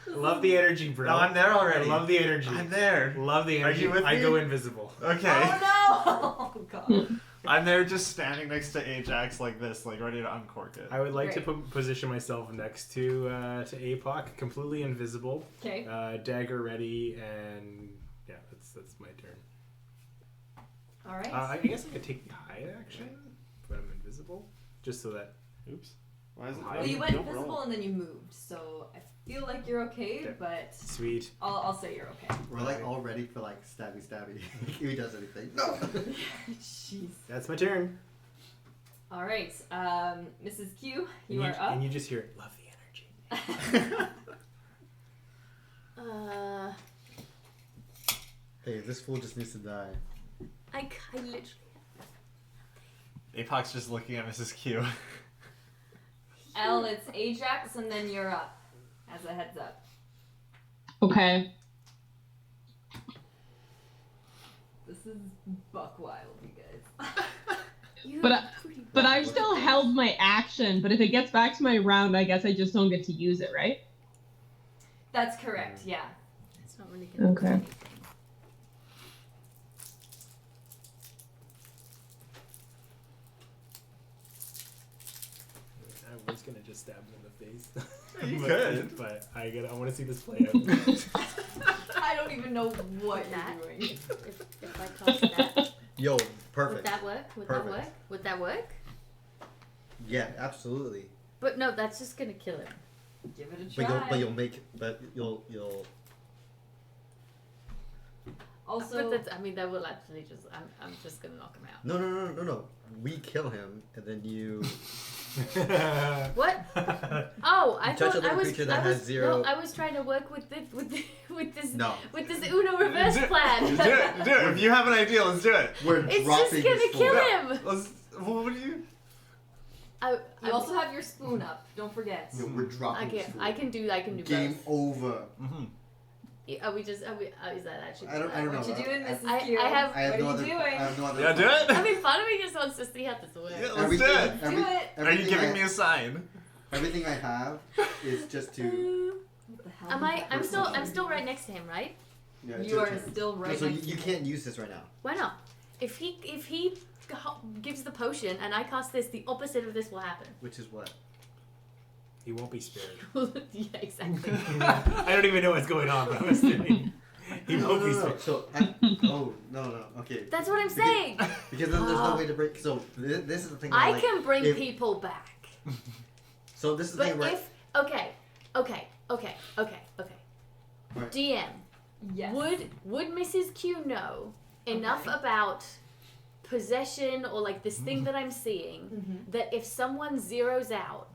love the energy, bro. No, I'm there already. I love the energy. I'm there. Love the energy. Are you with I me? go invisible. Okay. Oh no! Oh god. I'm there just standing next to Ajax like this, like ready to uncork it. I would like Great. to position myself next to Apoc, completely invisible. Okay. Dagger ready, and yeah, that's my turn. Alright. I guess I could take the hide action, but I'm invisible, just so that. Oops. Why is it? Well, you went invisible and then you moved, so I feel like you're okay, but Sweet. I'll say you're okay. We're like all ready for like stabby. If he does anything. No! Jeez. That's my turn. Alright, Mrs. Q, you are up. And you just hear, love the energy. Hey, this fool just needs to die. I literally. Apoc's just looking at Mrs. Q. Elle, it's Ajax, and then you're up. As a heads up. Okay. This is buck wild, you guys. But I've still held my action. But if it gets back to my round, I guess I just don't get to use it, right? That's correct. Yeah. It's not really gonna do Okay. anything. I was gonna just stab him in the face. You could. But I want to see this play out. I don't even know what That? you're doing. If I cast that, Yo, perfect. would that work? Would Perfect. that work? Would that work? Yeah, absolutely. But no, that's just gonna kill him. Give it a try. You'll. Also, But that's, I mean, that will actually just. I'm just gonna knock him out. No. We kill him, and then you. What? Oh, I You touch thought a I little was. creature that I has was. zero- No, I was trying to work with this No. with this Uno reverse Do plan. it. If you have an idea, let's do it. We're It's dropping just gonna this kill fool. him. Let's. What do you? you also have your spoon up. Don't forget. No, we're dropping this fool. I can do Game both. over. Mm-hmm. Are we? Is that actually? I don't know. What you doing, Mrs. I Q? have- I have what no are other. you doing? I have no other. Yeah, do it. I mean, part of me just wants to see how this works. Yeah, let's do it. Do it. Are you giving me a sign? Everything I have is just to. What the hell Am does I? that I'm person still. do? I'm still right next to him, right? Yeah, You are still right. So next you to can't use this right now. Why not? If he gives the potion and I cast this, the opposite of this will happen. Which is what? He won't be spared. Yeah, exactly. I don't even know what's going on, but I'm assuming he won't be spared. So, no. Okay. That's what I'm saying. Because then there's no way to break. So this is the thing. I like, can bring if- people back. So this is the But thing where. if okay. Right. DM, Yes. would Mrs. Q know enough Okay. about possession or like this thing that I'm seeing Mhm. that if someone zeroes out,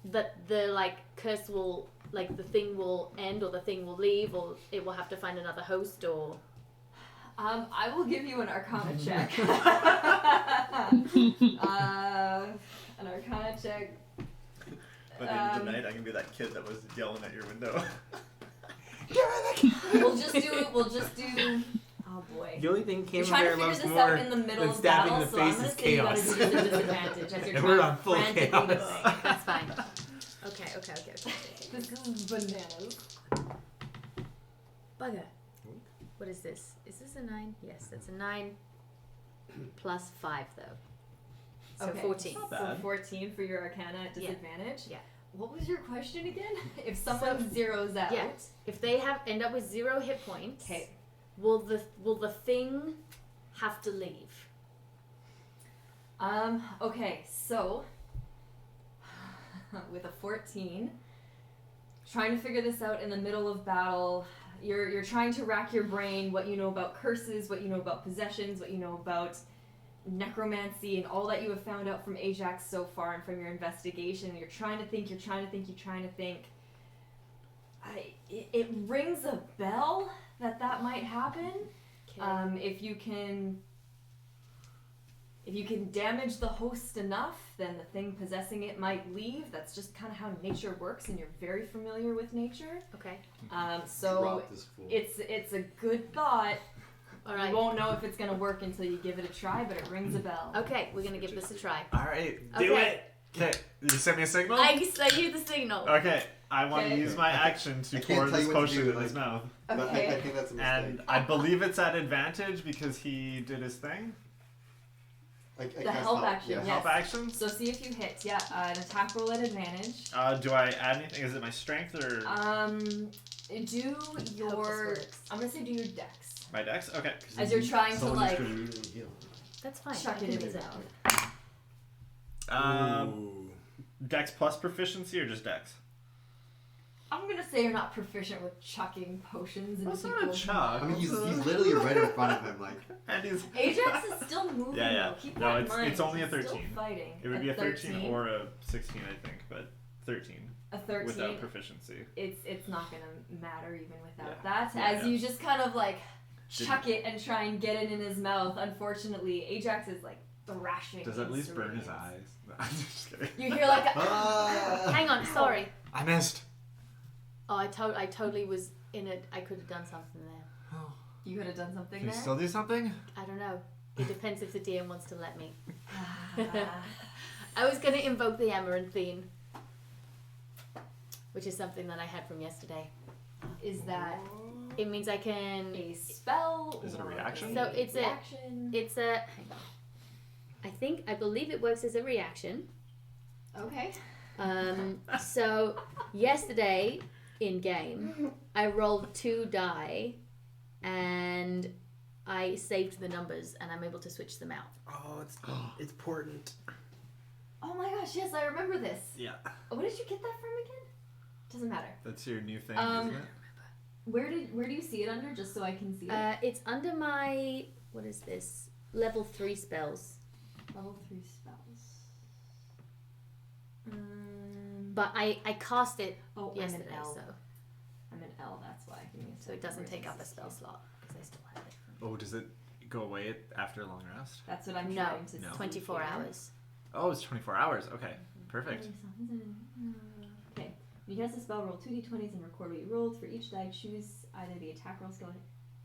that the like curse will like the thing will end or the thing will leave or it will have to find another host or I will give you an Arcana check. An Arcana check. By the end of the night, I can be that kid that was yelling at your window. We'll just do. Oh boy. The only thing You're trying to Camembert figure loves this more out in the middle than of stabbing battle, in the so I'm face gonna is say you gotta chaos. do this at disadvantage as you're And trying we're to on full frantically chaos. think. that's fine. Okay. This is bananas. Bugger. What is this? Is this a 9? Yes, it's a 9 plus 5 though. So Okay. 14. Not So bad. 14 for your Arcana at Yeah. disadvantage. Yeah. What was your question again? If someone zeroes out. Yeah. If they end up with 0 hit points, Okay. will the thing have to leave? Okay, so with a 14, trying to figure this out in the middle of battle. You're trying to rack your brain what you know about curses, what you know about possessions, what you know about necromancy, and all that you have found out from Ajax so far and from your investigation. You're trying to think. It rings a bell that might happen. Okay. If you can damage the host enough, then the thing possessing it might leave. That's just kind of how nature works, and you're very familiar with nature. Okay. So Drop this fool. it's a good thought. All right. You won't know if it's gonna work until you give it a try, but it rings a bell. Okay, we're gonna give this a try. All right, do Okay. it. Okay, you send me a signal. I hear the signal. Okay, I want to Okay. use my action to I can't pour tell this you what to potion do, in his like- mouth. But I Okay. think that's a mistake. And I believe it's at advantage because he did his thing. I The cast help action, yeah. yes. Help action. So see if you hit. Yeah, an attack roll at advantage. Do I add anything? Is it my strength or Do your. works. I'm gonna say do your dex my dex? Okay. as you're trying to Someone like who's gonna really heal. That's fine. chuck I it can in do his that. mouth. Ooh. Dex plus proficiency or just dex? I'm gonna say you're not proficient with chucking potions into That's not a people's chuck. mouths. I mean, he's literally right in front of him, like. And he's Ajax is still moving. Yeah. Though. Keep No, that in it's mind. only a He's still 13. fighting. It would be a 13 13 or a 16, I think, but 13. A 13. Without proficiency. It's not gonna matter even without Yeah. that. As you just kind of like chuck it and try and get it in his mouth. Unfortunately, Ajax is like thrashing. Does it at least burn his eyes? No, I'm just kidding. You hear like Hang on, sorry. I missed. Oh, I totally was in it. I could have done something there. You could have done something Can you there. still do something? I don't know. It depends if the DM wants to let me. I was going to invoke the Amaranthine, which is something that I had from yesterday. Is that It means I can... a spell? Is it a or reaction? So it's reaction. It's a... Hang on. I believe it works as a reaction. Okay. So yesterday in game, I rolled 2 die, and I saved the numbers, and I'm able to switch them out. Oh, it's important. Oh my gosh! Yes, I remember this. Yeah. Where did you get that from again? Doesn't matter. That's your new thing, isn't it? Where do you see it under? Just so I can see it. It's under my... What is this? Level 3 spells. Level 3 spells. But I cast it yesterday, I'm an L. so I'm an L. That's why. Give me a so it second. doesn't Where's take this up a spell here? slot because I still have it. Oh, does it go away after a long rest? That's what I'm No, trying to see 24 here. hours. Oh, it's 24 hours. Okay, perfect. Okay. When you cast a spell, roll 2d20s and record what you rolled. For each die, choose either the attack roll skill.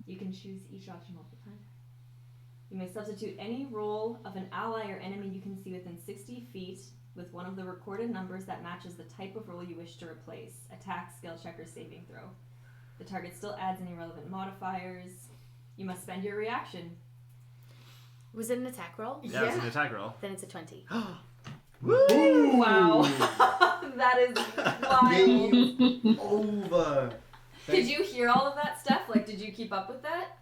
You can choose each option multiple times. You may substitute any roll of an ally or enemy you can see within 60 feet with one of the recorded numbers that matches the type of roll you wish to replace. Attack, skill check, or saving throw. The target still adds any relevant modifiers. You must spend your reaction. Was it an attack roll? Yeah, it's an attack roll. Then it's a 20. Woo! Wow. That is wild. Game over. Did you hear all of that stuff? Like, did you keep up with that?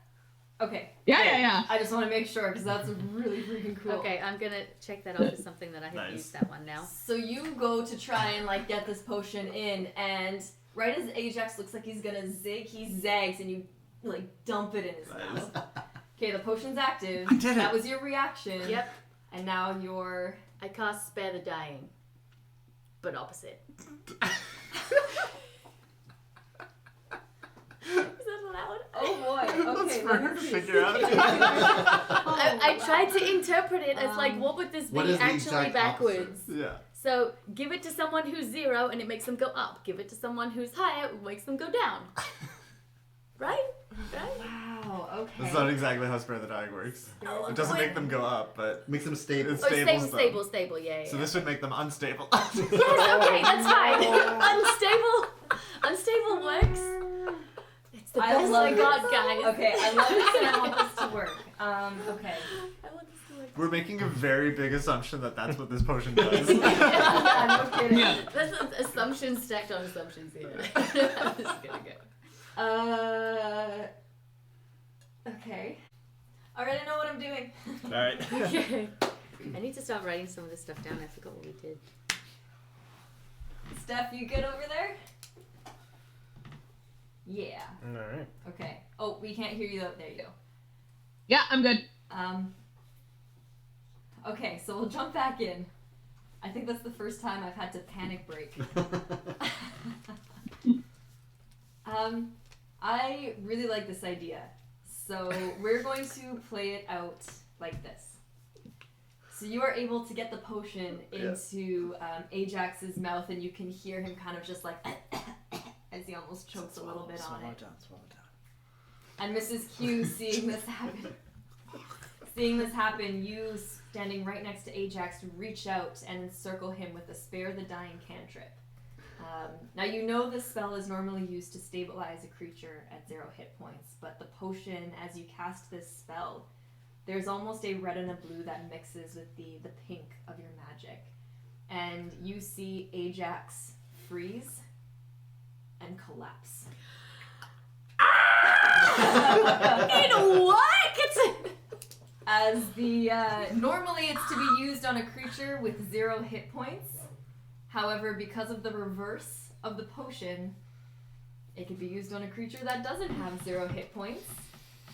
Okay. Yeah. I just want to make sure because that's really freaking cool. Okay, I'm gonna check that off as something that I have Nice. used that one now. So you go to try and like get this potion in, and right as Ajax looks like he's gonna zig, he zags, and you like dump it in his mouth. Okay, the potion's active. I did it. That was your reaction. Yep, And now you're. I cast Spare the Dying, but opposite. Is that allowed? Oh boy. Okay. Let's let me see. figure out. I tried to interpret it as like, what would this be what is the actually exact backwards? Yeah. So give it to someone who's 0 and it makes them go up. Give it to someone who's higher, it makes them go down. Right? Wow. Okay. That's not exactly how Spare the Dying works. It doesn't make them go up, but Makes them stable. it's Oh, stable. stable, yeah. So this would make them unstable. Yes, okay, that's fine. Unstable works. It's the best I got, guys. Okay, I love this and I want this to work. Okay. I want this to work. We're making a very big assumption that that's what this potion does. Yeah, no kidding. Yeah. That's assumptions stacked on assumptions here. This is gonna go. Okay. Alright, I know what I'm doing. Alright. Okay. I need to start writing some of this stuff down. I forgot what we did. Steph, you good over there? Yeah. Alright. Okay. Oh, we can't hear you though. There you go. Yeah, I'm good. Okay, so we'll jump back in. I think that's the first time I've had to panic break. I really like this idea. So we're going to play it out like this. So you are able to get the potion into Ajax's mouth, and you can hear him kind of just like as he almost chokes a little bit on it. Swallow down. And Mrs. Q, seeing this happen, you standing right next to Ajax, reach out and encircle him with a Spare the Dying cantrip. Now you know this spell is normally used to stabilize a creature at 0 hit points, but the potion, as you cast this spell, there's almost a red and a blue that mixes with the pink of your magic. And you see Ajax freeze and collapse. In what? As the normally it's to be used on a creature with 0 hit points. However, because of the reverse of the potion, it can be used on a creature that doesn't have 0 hit points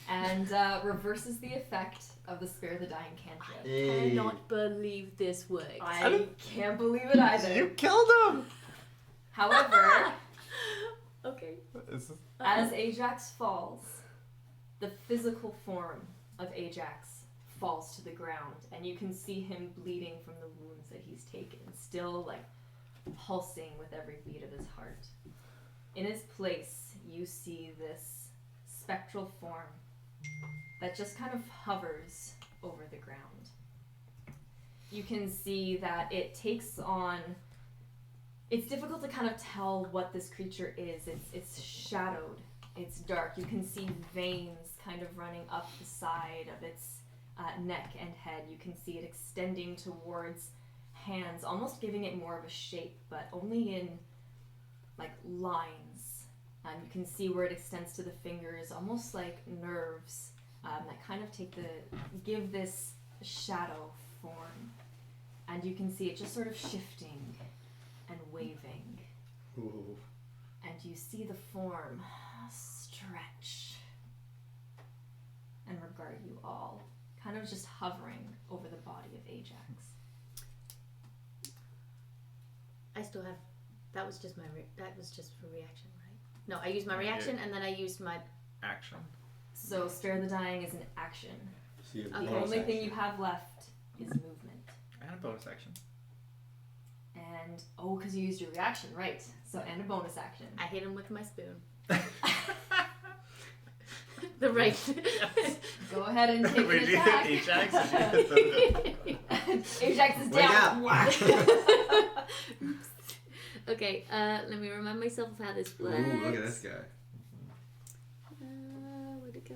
and reverses the effect of the Spare the Dying cantrip. I cannot believe this works. I can't believe it either. You killed him! However, okay. As Ajax falls, the physical form of Ajax falls to the ground, and you can see him bleeding from the wounds that he's taken, still like pulsing with every beat of his heart. In his place, you see this spectral form that just kind of hovers over the ground. You can see that it takes on... It's difficult to kind of tell what this creature is. It's shadowed. It's dark. You can see veins kind of running up the side of its neck and head. You can see it extending towards hands, almost giving it more of a shape, but only in like lines. You can see where it extends to the fingers, almost like nerves that kind of give this shadow form. And you can see it just sort of shifting and waving. Ooh. And you see the form stretch and regard you all, kind of just hovering over the body of Ajax. I still have... That was just that was just for reaction, right? No, I used my reaction and then I used my... Action. So Spare the Dying is an action. So you have The bonus only thing action. you have left is movement. And a bonus action. And, because you used your reaction, right. So, and a bonus action. I hit him with my spoon. The right. Go ahead and take Wait, an did you attack. hit Ajax or did you hit the... Ajax is down. Okay, let me remind myself of how this works. Ooh, look at this guy. Where'd it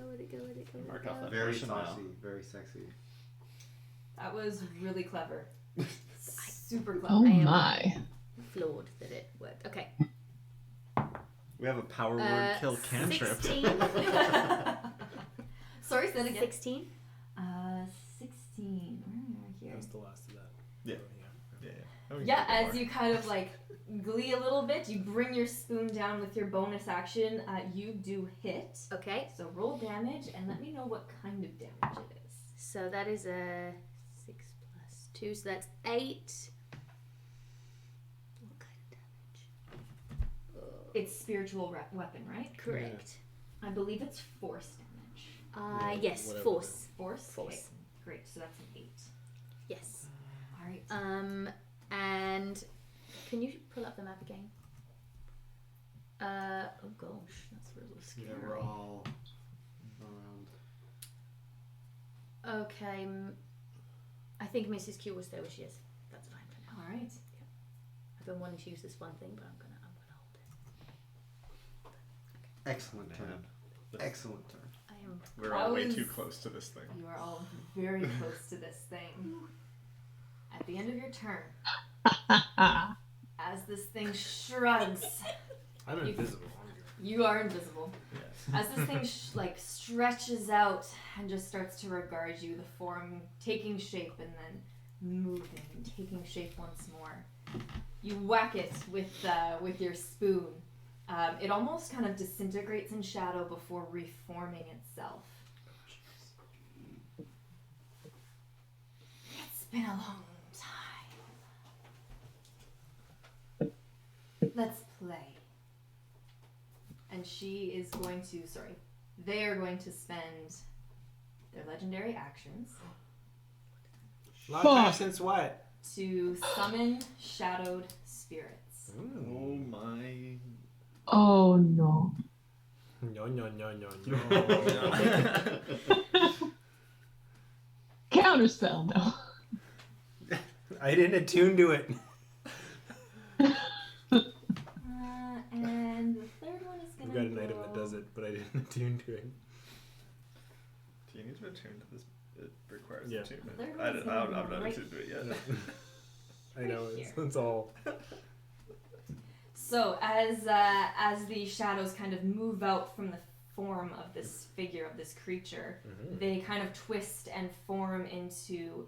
go? Mark off that Very portion now. saucy, very sexy. That was really clever. Super clever. Oh I am- my. Flawed that it worked. Okay. We have a power word kill cantrip. 16. Sorry, say it again. 16. 16. Where are we here? That was the last of that. Yeah. Yeah. Oh, Yeah, as you kind of like glee a little bit, you bring your spoon down with your bonus action. You do hit. Okay. So roll damage and let me know what kind of damage it is. So that is a 6 plus 2, so that's 8. What kind of damage? It's spiritual weapon, right? Correct. I believe it's force damage. Yes, whatever. force. Force? Force. Okay, great. So that's an 8. Yes. All right. And can you pull up the map again? Oh gosh, that's really scary. Yeah, we're all around. Okay, I think Mrs. Q will stay where she is. That's fine for now. All right. I've been wanting to use this one thing, but I'm gonna hold it. Excellent turn. Excellent turn. I am. We're all way too close to this thing. You are all very close to this thing. At the end of your turn, as this thing shrugs, I'm invisible. you are invisible. Yes. As this thing stretches out and just starts to regard you, the form taking shape and then moving and taking shape once more. You whack it with your spoon. It almost kind of disintegrates in shadow before reforming itself. It's been a long time. Let's play. And she is going to, they are going to spend their legendary actions Long time since what? to summon shadowed spirits. Oh my. Oh no. No. Counterspell, no. I didn't attune to it. And the third one is I've going to got an item that does it, but I didn't attune to it. Do you need to attune to this? It requires Yeah. attunement. Third I'm one's not gonna go right attuned to it yet. I know, here. it's all. So as the shadows kind of move out from the form of this figure, of this creature, they kind of twist and form into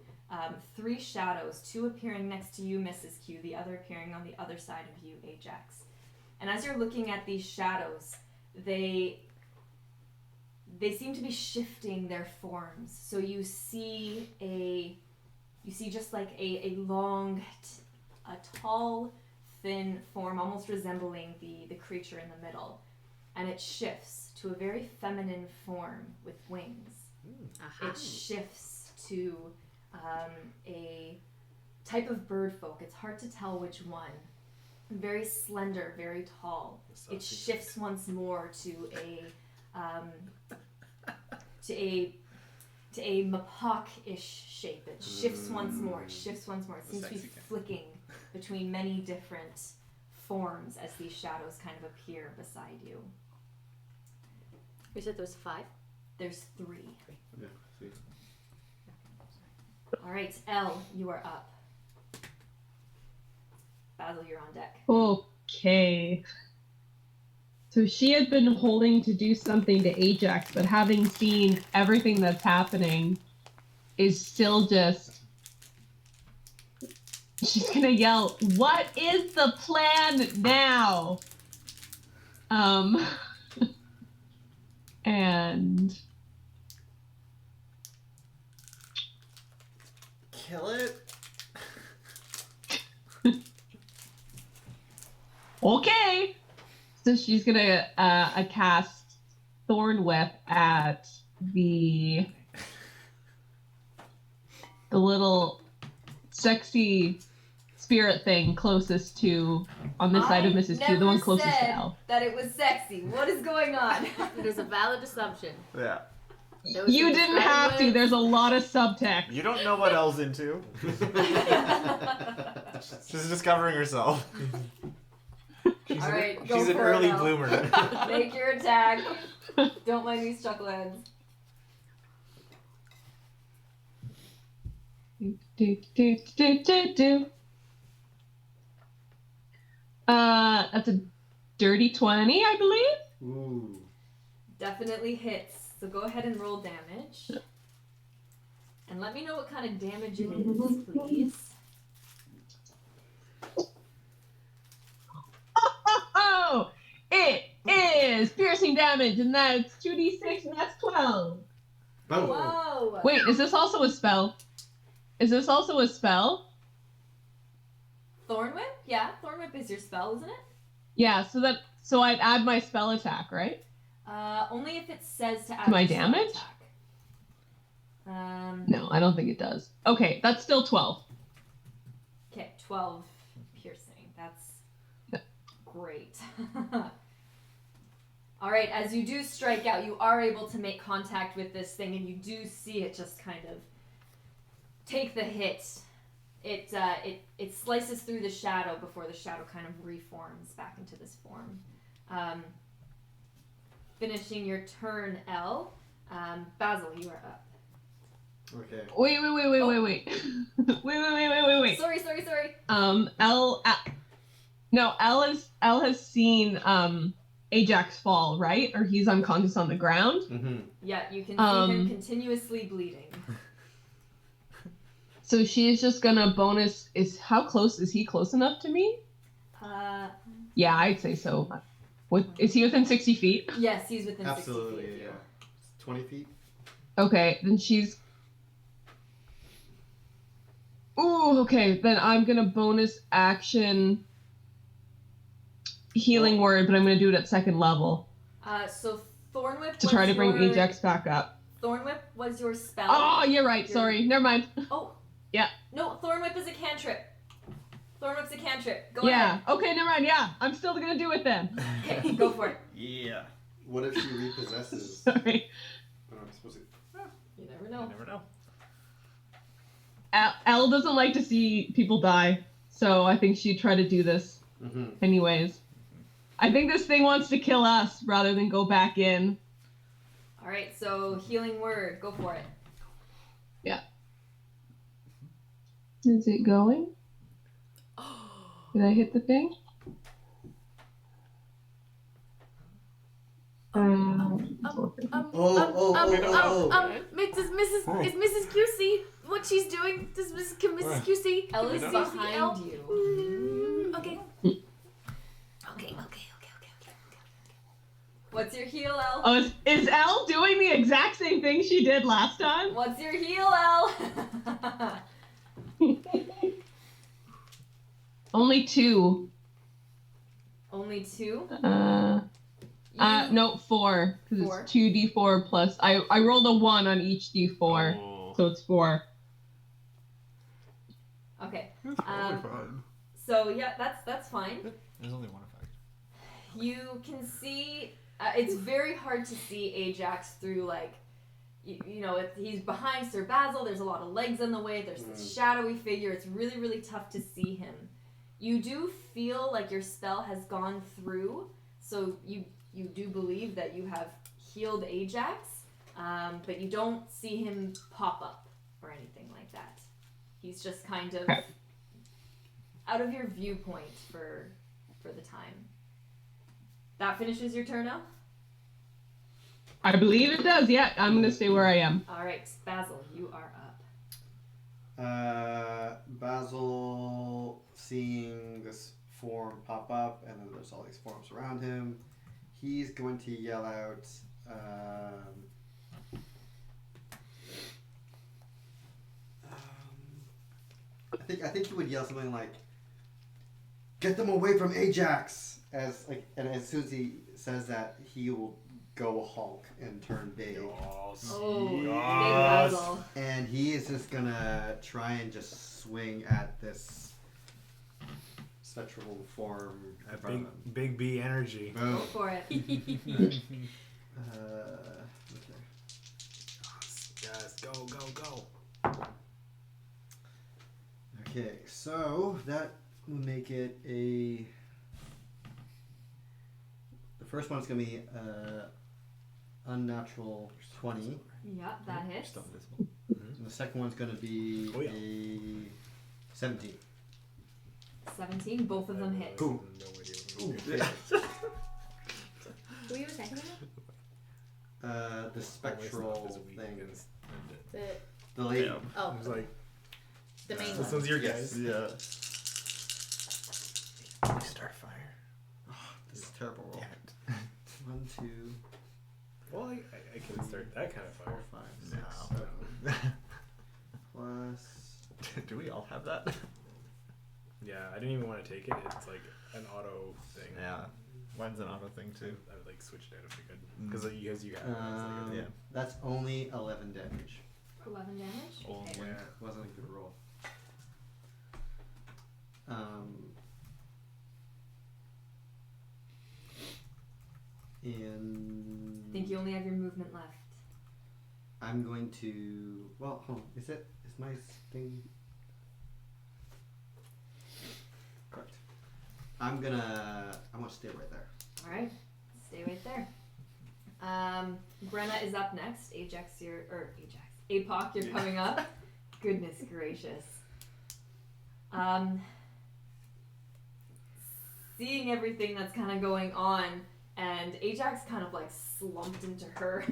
3 shadows, 2 appearing next to you, Mrs. Q, the other appearing on the other side of you, Ajax. And as you're looking at these shadows, they seem to be shifting their forms. So you see just like a long, a tall, thin form, almost resembling the creature in the middle. And it shifts to a very feminine form with wings. It shifts to a type of bird folk. It's hard to tell which one. Very slender, very tall. It shifts once more to a Apoc-ish shape. It shifts once more. It shifts once more. It seems to be flicking between many different forms as these shadows kind of appear beside you. You said there was 5? There's 3. Yeah, see. All right, Elle, you are up. Basil, you're on deck. Okay. So she had been holding to do something to Ajax, but having seen everything that's happening, is still just... She's gonna yell, "What is the plan now?" And... Kill it? Okay! So she's gonna cast Thorn Whip at the little sexy spirit thing closest to, on this side of Mrs. Q, the one closest to Elle. That it was sexy. What is going on? It is a valid assumption. Yeah. You didn't have to. There's a lot of subtext. You don't know what Elle's into. She's discovering herself. Alright, go She's for an early it, Elle. bloomer. Make your attack. Don't mind these chuckleheads. That's a dirty 20, I believe. Ooh. Definitely hits. So go ahead and roll damage. And let me know what kind of damage it is, please. Oh, it is piercing damage, and that's 2d6, and that's 12. Oh. Whoa! Wait, is this also a spell? Is this also a spell? Thorn Whip? Yeah, Thorn Whip is your spell, isn't it? Yeah, so I'd add my spell attack, right? Only if it says to add To my your spell damage? attack. No, I don't think it does. Okay, that's still 12. Okay, 12 piercing. That's great. All right, as you do strike out, you are able to make contact with this thing, and you do see it just kind of take the hit. It slices through the shadow before the shadow kind of reforms back into this form. Finishing your turn, Elle. Basil, you are up. Okay. Wait. wait. Sorry. Elle has seen Ajax fall, right? Or he's unconscious on the ground. Mm-hmm. Yeah, you can see him continuously bleeding. So she's just gonna bonus. How close is he? Close enough to me? Yeah, I'd say so. Is he within 60 feet? Yes, he's within 60 Absolutely, feet. yeah. 20 feet? Okay, then she's... Ooh, okay, then I'm gonna bonus action healing word, but I'm gonna do it at 2nd level. So Thorn Whip to try to bring Ajax back up. Thorn Whip was your spell. Oh, you're right, sorry, never mind. Oh. Yeah. No, Thorn Whip is a cantrip. Thorn Whip's a cantrip. Go ahead. Yeah, okay, never mind, yeah. I'm still gonna do it then. Okay, go for it. Yeah. What if she repossesses? Sorry. Oh, I'm supposed to... You never know. You never know. Elle doesn't like to see people die, so I think she'd try to do this anyways. I think this thing wants to kill us rather than go back in. Alright, so healing word. Go for it. Yeah. Is it going? Did I hit the thing? Is Mrs. QC what she's doing? Does Mrs. QC? Elle is behind you. Okay. Okay. What's your heal, Elle? Oh, is Elle doing the exact same thing she did last time? What's your heal, Elle? Only 2. Only 2? No, 4. Because it's 2d4 plus... I rolled a 1 on each d4, so it's 4. Okay. It's probably fine. So, yeah, that's fine. There's only one effect. You can see... it's very hard to see Ajax through, like... You know, he's behind Sir Basil. There's a lot of legs in the way. There's this shadowy figure. It's really, really tough to see him. You do feel like your spell has gone through, so you do believe that you have healed Ajax, but you don't see him pop up or anything like that. He's just kind of out of your viewpoint for the time. That finishes your turn now? I believe it does, yeah. I'm going to stay where I am. All right, Basil, you are up. Basil, seeing this form pop up, and then there's all these forms around him, he's going to yell out, I think he would yell something like, "Get them away from Ajax!" And as soon as he says that, he will go Hulk and turn big. Big Basil. And he is just gonna try and just swing at this spectral form. Big B energy. Boom. Go for it. Okay. Yes, go. Okay, so that will make it a... The first one's gonna be unnatural 20. Yeah, that hits. And the second one's gonna be a 17. 17, both of them hit. Boom. No idea. Who you were second again? The spectral thing. The lady. Yeah. Oh, I was like, the main this one. one's your guys. Yeah. Starfire. Oh, this is a terrible roll. Damn it. 1, 2, Well, I can start that kind of 4, fire. 5, 6, No. 7. Plus... Do we all have that? Yeah, I didn't even want to take it. It's like an auto thing. Yeah. Mine's an auto thing too. I would like switch it out if we could. Because you have it. It's yeah. That's only 11 damage. 11 damage? Only. Okay. Yeah, it wasn't a good roll. And I think you only have your movement left. I'm going to... Well, hold on. Is my thing... Correct. I'm gonna stay right there. Alright, stay right there. Brenna is up next. Apoc, you're coming up. Goodness gracious. Seeing everything that's kind of going on, and Ajax kind of like slumped into her,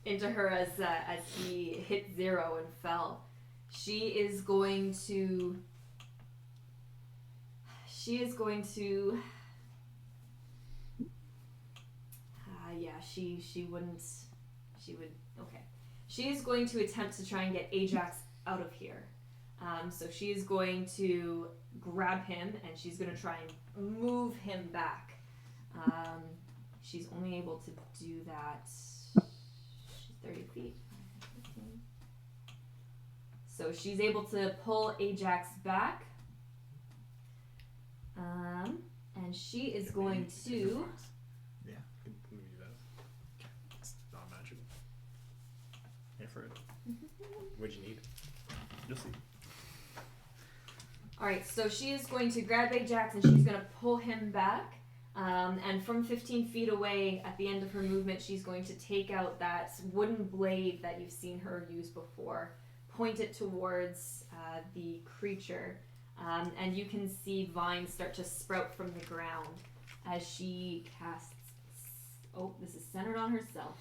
as he hit 0 and fell. She is going to. She is going to attempt to try and get Ajax out of here. So she is going to grab him and she's going to try and move him back. She's only able to do that. She's 30 feet. So she's able to pull Ajax back. And she is going to... Yeah. Let me do that. It's not magical. Here for it. What'd you need? You'll see. Alright, so she is going to grab Ajax and she's going to pull him back. And from 15 feet away, at the end of her movement, she's going to take out that wooden blade that you've seen her use before, point it towards the creature, and you can see vines start to sprout from the ground as she casts... Oh, this is centered on herself.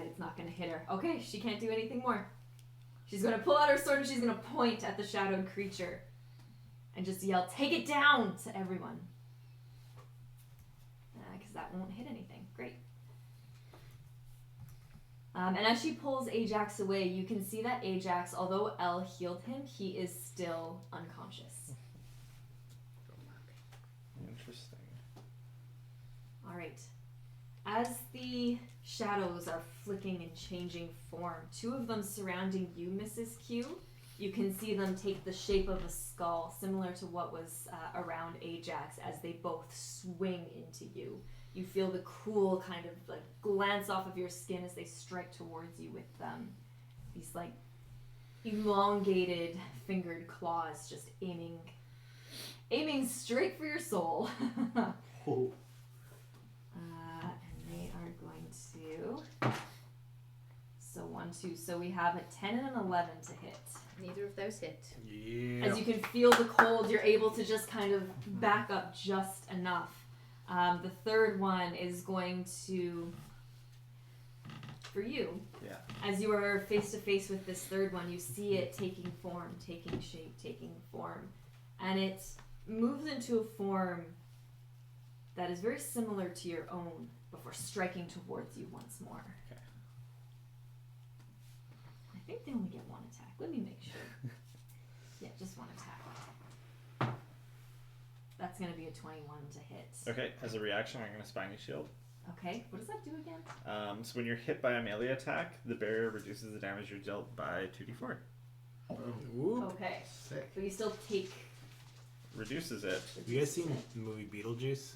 It's not going to hit her. Okay, she can't do anything more. She's going to pull out her sword and she's going to point at the shadowed creature and just yell, "Take it down!" to everyone. Because that won't hit anything. Great. And as she pulls Ajax away, you can see that Ajax, although Elle healed him, he is still unconscious. right. As the shadows are flicking and changing form, two of them surrounding you, Mrs. Q, you can see them take the shape of a skull, similar to what was around Ajax, as they both swing into you. You feel the cool kind of like glance off of your skin as they strike towards you with these like elongated fingered claws, just aiming straight for your soul. Oh. And they are going to. So 1, 2. So we have a 10 and an 11 to hit. Neither of those hit. Yeah. As you can feel the cold, you're able to just kind of back up just enough. The third one is going to, for you, as you are face to face with this third one, you see it taking form, taking shape, taking form. And it moves into a form that is very similar to your own before striking towards you once more. Okay. I think they only get one attack. Let me make sure. Yeah, just one attack. That's going to be a 21 to hit. Okay, as a reaction, I'm going to Spiny Shield. Okay, what does that do again? So when you're hit by a melee attack, the barrier reduces the damage you're dealt by 2d4. Whoop. Okay, Sick. but you still take... Reduces it. Have you guys seen the movie Beetlejuice?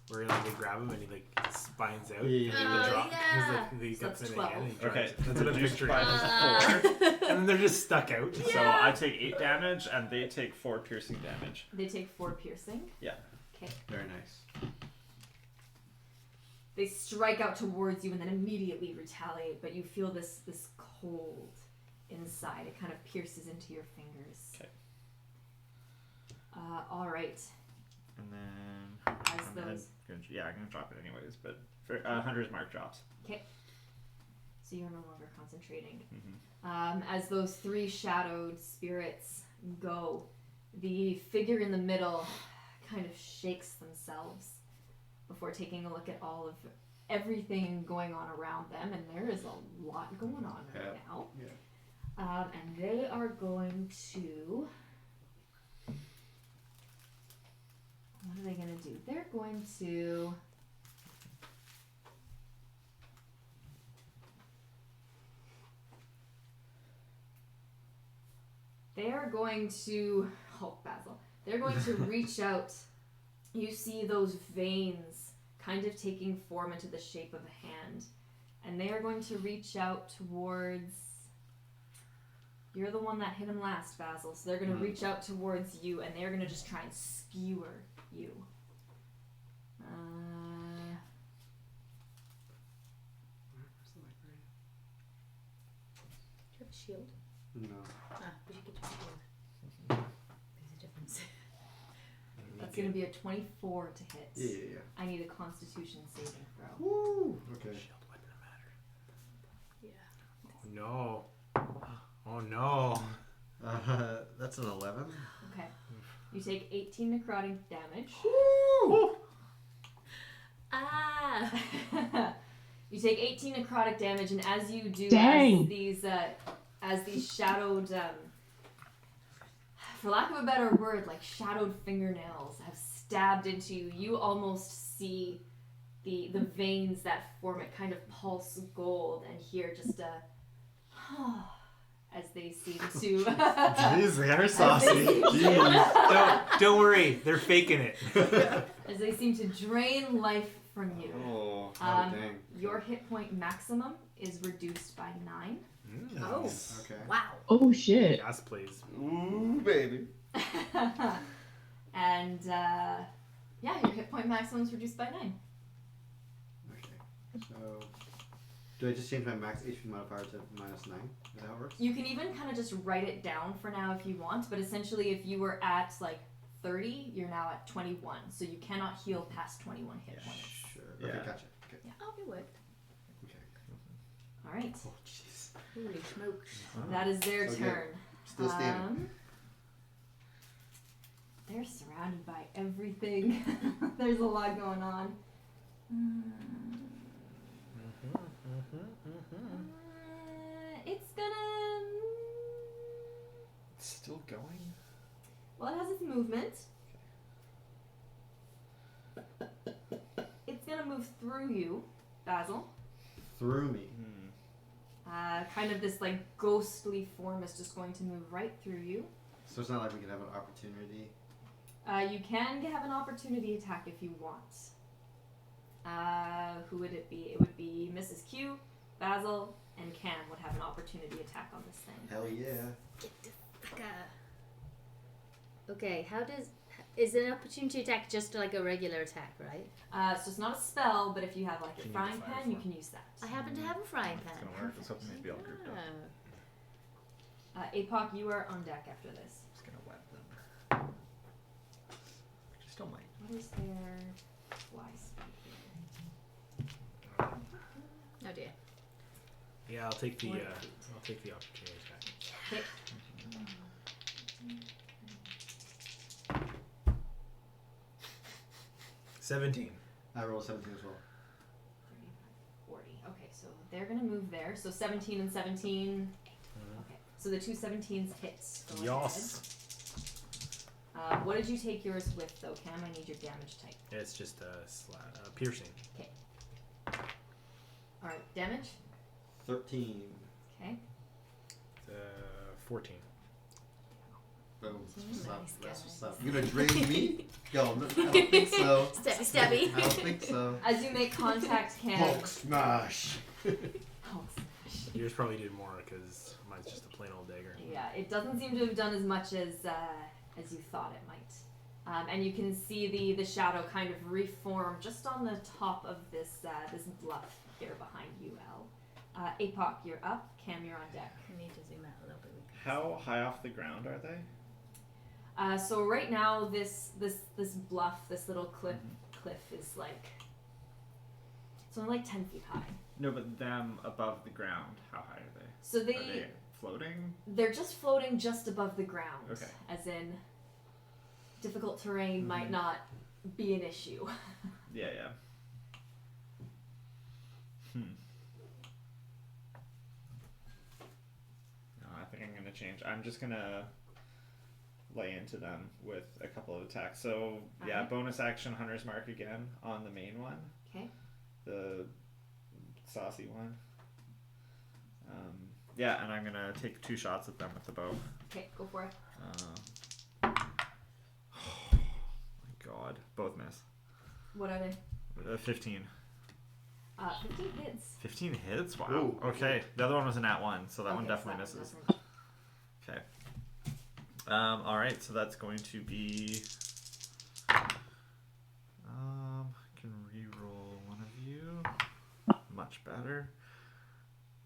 Where like they grab him and he like spines out. Yeah. And they drop. Yeah. He's like he So gets that's in 12. again. And he Okay, drives. That's what I'm reduced picturing. by 4. And then they're just stuck out. So I take 8 damage and they take 4 piercing damage. They take 4 piercing. Yeah. Okay. Very nice. They strike out towards you and then immediately retaliate, but you feel this cold inside. It kind of pierces into your fingers. Okay. All right. And then I'm gonna drop it anyways. But for Hunter's Mark drops. Okay. So you're no longer concentrating. Mm-hmm. As those 3 shadowed spirits go, the figure in the middle kind of shakes themselves before taking a look at all of everything going on around them, and there is a lot going on right now. Yeah. And they are going to... What are they going to do? They're going to... They are going to... Oh, Basil. They're going to reach out. You see those veins kind of taking form into the shape of a hand. And they are going to reach out towards... You're the one that hit him last, Basil. So they're going to reach out towards you, and they're going to just try and skewer you. Do you have a shield? No. We should get your shield. There's a difference. That's going to be a 24 to hit. Yeah. I need a Constitution saving throw. Woo! Okay. Shield wouldn't matter. Yeah. Oh no. Oh no. That's an 11. Okay. You take 18 necrotic damage. Woo! You take 18 necrotic damage, and as you do, Dang. as these shadowed, for lack of a better word, like shadowed fingernails have stabbed into you, you almost see the veins that form it kind of pulse gold, and hear just a as they seem to. Jeez, they are saucy. Don't worry, they're faking it. As they seem to drain life from you. Oh, Um, dang. Your hit point maximum is reduced by 9. Oh. Okay. Wow. Oh shit. Yes, please. Ooh, baby. And your hit point maximum is reduced by 9. Okay. So, do I just change my max HP modifier to -9? Is that how it works? You can even kind of just write it down for now if you want, but essentially if you were at like 30, you're now at 21, so you cannot heal past 21 hit points. Sure. Yeah. Okay, gotcha. Okay. Oh, it worked. Okay. All right, Oh, jeez. Holy smokes. that is their So good. turn. Still standing. They're surrounded by everything. There's a lot going on. It's gonna... It's still going? Well, it has its movement. move through you, Basil. Through me. Kind of this like ghostly form is just going to move right through you. So it's not like we can have an opportunity. You can have an opportunity attack if you want. Who would it be? It would be Mrs. Q, Basil, and Cam would have an opportunity attack on this thing. Hell yeah. Get the fuck out. Okay, is an opportunity attack just like a regular attack, right? So it's not a spell, but if you have like a Can you frying use fire pan, for you it? can use that. I happen to have a frying It's pan. gonna work. Let's hope they'd be all grouped up. Apoc, you are on deck after this. Just gonna web them. Actually, still might. What is their fly speed here? Oh dear. Yeah, I'll take the 40 feet. opportunity attack. Okay. 17. I rolled 17 as well. 35, 40. Okay, so they're gonna move there. So 17 and 17. Okay, so the two 17s hits. Go Yes. ahead. What did you take yours with, though, Cam? I need your damage type. It's just piercing. Okay. All right, damage. 13. Okay. 14. Boom. That's what's up. Nice That's guy. what's up. You gonna drain me? Yo, I don't think so. Stabby stabby. I don't think so. As you make contact, Cam. Hulk smash. Oh, Yours probably did more because mine's just a plain old dagger. yeah, it doesn't seem to have done as much as you thought it might. And you can see the shadow kind of reform just on the top of this this bluff here behind you, Elle. Apoc, you're up. Cam, you're on deck. I need to zoom out a little bit. How high off the ground are they? So right now, this bluff, this little cliff is like it's only like 10 feet high. No, but them above the ground, how high are they? So Are they floating? they're just floating just above the ground. Okay. As in, difficult terrain might not be an issue. Yeah, yeah. No, I think I'm gonna change. I'm just gonna lay into them with a couple of attacks. So yeah, Alright. bonus action Hunter's Mark again on the main one. Okay. The saucy one. Yeah, and I'm gonna take 2 shots at them with the bow. Okay, go for it. Oh my god, both miss. What are they? 15. 15 hits. 15 hits? Wow. Ooh. Okay, the other one was a nat 1, so that one Okay, so definitely that one misses. doesn't. Okay. Alright, so that's going to be... can re-roll one of you. Much better.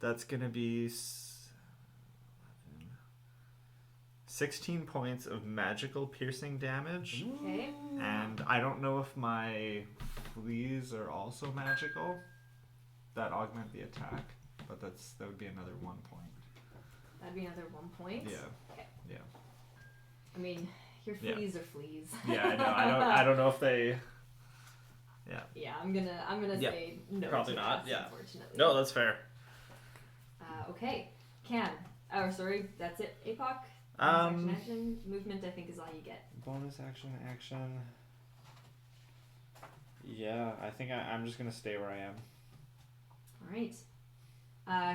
That's going to be 16 points of magical piercing damage. Okay. And I don't know if my fleas are also magical that augment the attack, but that would be another 1 point. That'd be another 1 point. Yeah. Okay. Yeah. I mean, your Yeah. fleas are fleas. Yeah, I know. I don't know if they. Yeah. Yeah, I'm gonna Yeah, say no. probably to not, that, yeah. Unfortunately. No, that's fair. Okay. Sorry, that's it. Apoc. Action, movement. I think is all you get. Bonus action. Yeah, I think I'm just gonna stay where I am. All right.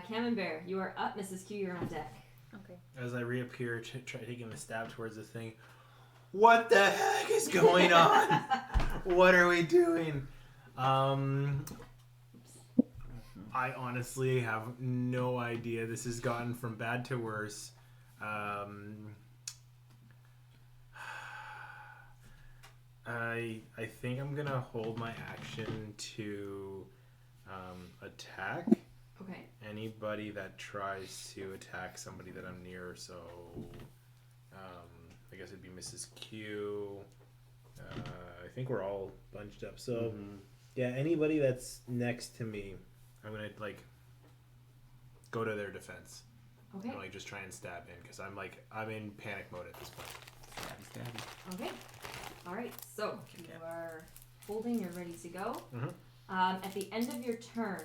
Camembert, you are up. Mrs. Q, you're on deck. Okay. As I reappear, try taking a stab towards this thing. What the heck is going on? What are we doing? I honestly have no idea. This has gotten from bad to worse. I think I'm gonna hold my action to attack Okay. anybody that tries to attack somebody that I'm near. So I guess it'd be Mrs. Q. I think we're all bunched up. So yeah, anybody that's next to me, I'm gonna go to their defense. Okay. And, just try and stab in because I'm in panic mode at this point. Okay. All right. So you are holding. You're ready to go. Mhm. At the end of your turn.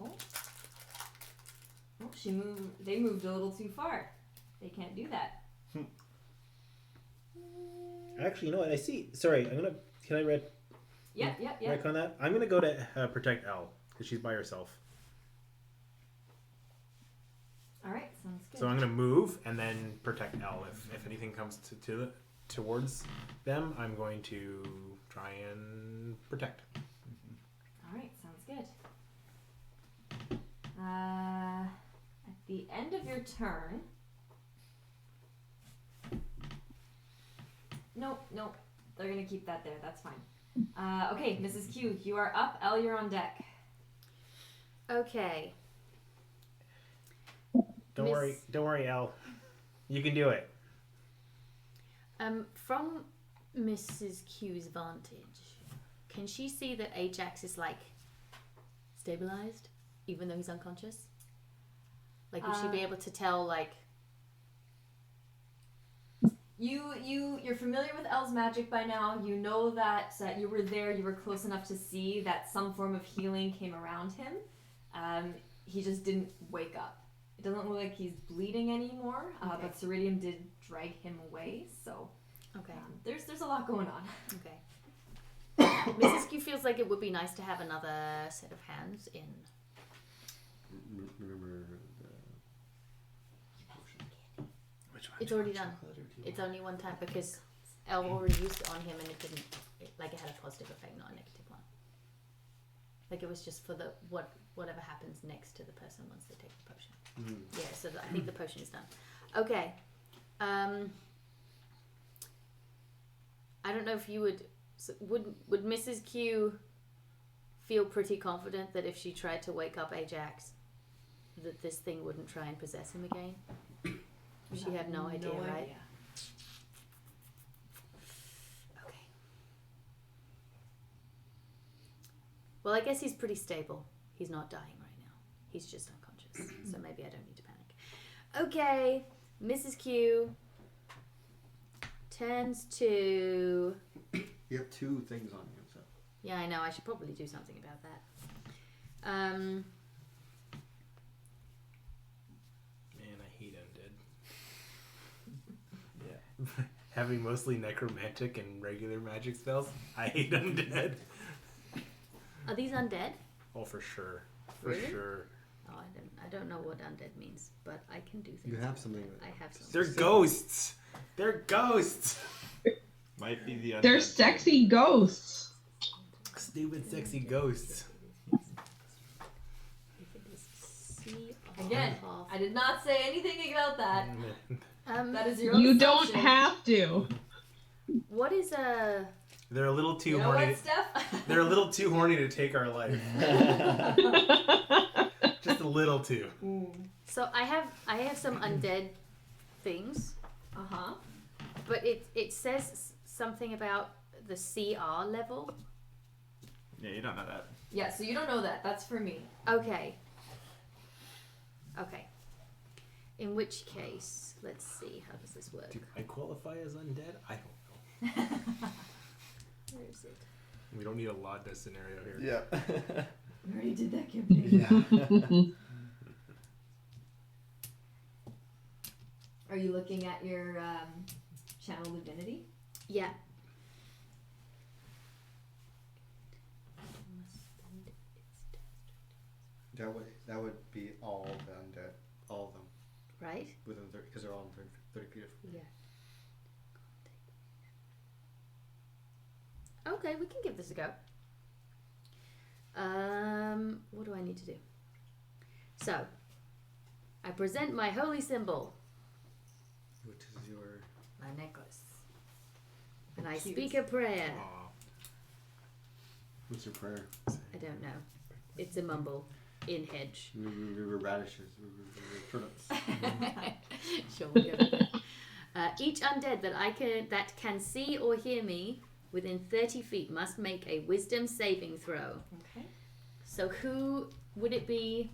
Oh, she moved. They moved a little too far. They can't do that. Actually, you know what? I see. Sorry, can I read? Yeah. Right on that. I'm gonna go to protect Elle because she's by herself. All right, sounds good. So I'm gonna move and then protect Elle. If anything comes towards them, I'm going to try and protect. All right, sounds good. At the end of your turn. Nope. They're gonna keep that there. That's fine. Okay, Mrs. Q, you are up. Elle, you're on deck. Okay. Don't worry, Elle. You can do it. From Mrs. Q's vantage, can she see that Ajax is like stabilized, even though he's unconscious? Like, would she be able to tell, like? You're familiar with Elle's magic by now. You know that you were there. You were close enough to see that some form of healing came around him. He just didn't wake up. It doesn't look like he's bleeding anymore, but Ceridium did drag him away, so there's a lot going on. Okay. Mrs. Q feels like it would be nice to have another set of hands in. Remember the potion. Which one? It's already done. It's only one time because Elle already used it on him and it didn't, it had a positive effect, not a negative one. Like, it was just for the whatever happens next to the person once they take the potion. Yeah, so I think the potion is done. Okay. I don't know if you would Mrs. Q feel pretty confident that if she tried to wake up Ajax, that this thing wouldn't try and possess him again? She had no idea, right? Okay. Well, I guess he's pretty stable. He's not dying right now. He's just unconscious. So maybe I don't need to panic. Okay, Mrs. Q turns to... You have 2 things on you, so... Yeah, I know. I should probably do something about that. Man, I hate undead. Yeah. Having mostly necromantic and regular magic spells, I hate undead. Are these undead? Oh, for sure. Really? Sure. Oh, I don't know what undead means, but I can do things. You have something. I have something. They're ghosts. They're ghosts. Might be the undead. They're sexy ghosts. Stupid, sexy ghosts. Again, I did not say anything about that. That is your own You assumption. don't have to. What is a... They're a little too You know horny. what, Steph? They're a little too horny to take our life. Just a little too. So I have some undead things. Uh-huh. But it says something about the CR level. Yeah, you don't know that. Yeah, so you don't know that. That's for me. Okay. In which case, let's see, how does this work? Do I qualify as undead? I don't know. Where is it? We don't need a Lodda scenario here. Yeah. We already did that campaign. Are you looking at your channel divinity? Yeah. That would be all the undead, all of them. Right? Within 30, because they're all in 30 feet of. Yeah. Okay, we can give this a go. What do I need to do? So, I present my holy symbol, Which is your... my necklace, and I speak a prayer. Aw. What's your prayer? I don't know. It's a mumble in hedge. Radishes. Turnips. Sure, we'll go with it. Each undead that can see or hear me within 30 feet must make a wisdom saving throw. Okay. So who would it be?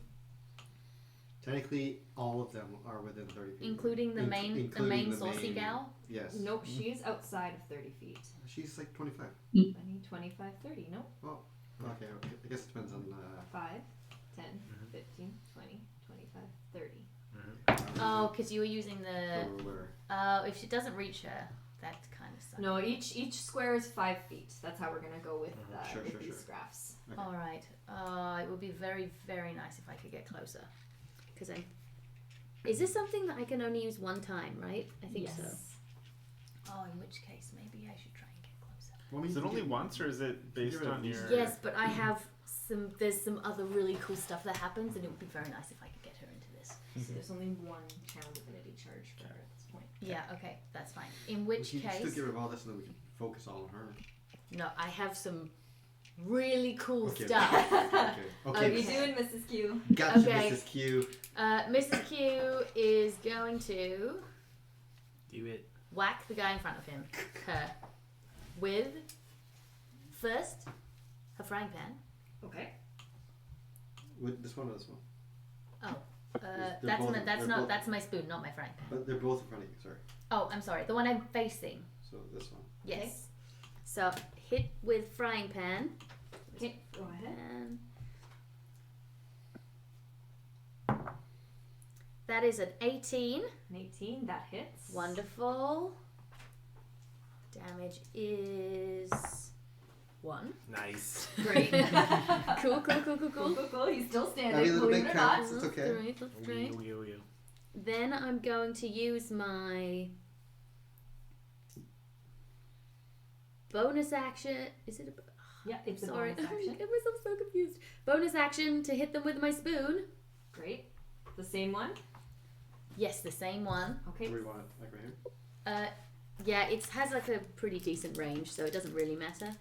Technically, all of them are within 30 feet. Including the main saucy gal? Yes. Nope, she is outside of 30 feet. She's like 25. 20, 25, 30. Nope. Oh, okay. I guess it depends on... 5, 10, 15, 20, 25, 30. Oh, because you were using the... ruler. If she doesn't reach her, that kind of side? No, each square is 5 feet. That's how we're gonna go with these graphs. Okay. All right. It would be very, very nice if I could get closer. Because I'm... Is this something that I can only use one time, right? I think so. Oh, in which case, maybe I should try and get closer. Well, is it only once, or is it based on your... Yes, but I have there's some other really cool stuff that happens, and it would be very nice if I could get her into this. So there's only one channel divinity charge for her at this point. Yeah, okay, that's fine. In which we can case... still get rid of all this so that we can focus all on her. No, I have some really cool stuff. Okay. You doing, Mrs. Q? Gotcha, okay. Mrs. Q. Mrs. Q is going to... Do it. Whack the guy in front of him. Her. With... First, her frying pan. Okay. With this one or this one? Oh. That's my spoon, not my frying pan. But they're both in front of you, sorry. Oh, I'm sorry. The one I'm facing. So this one. Yes. Okay. So hit with frying pan. Okay, go ahead. That is an 18. An 18, that hits. Wonderful. Damage is 1. Nice. Great. Cool. He's still standing. Every little believe bit it or not. counts. It's okay. Great. Then I'm going to use my bonus action. Is it a... Yeah, it's Sorry. a bonus action. I get myself so confused. Bonus action to hit them with my spoon. Great. The same one? Yes, the same one. Okay. Where do you want it? Like right here? Yeah, it has like a pretty decent range, so it doesn't really matter.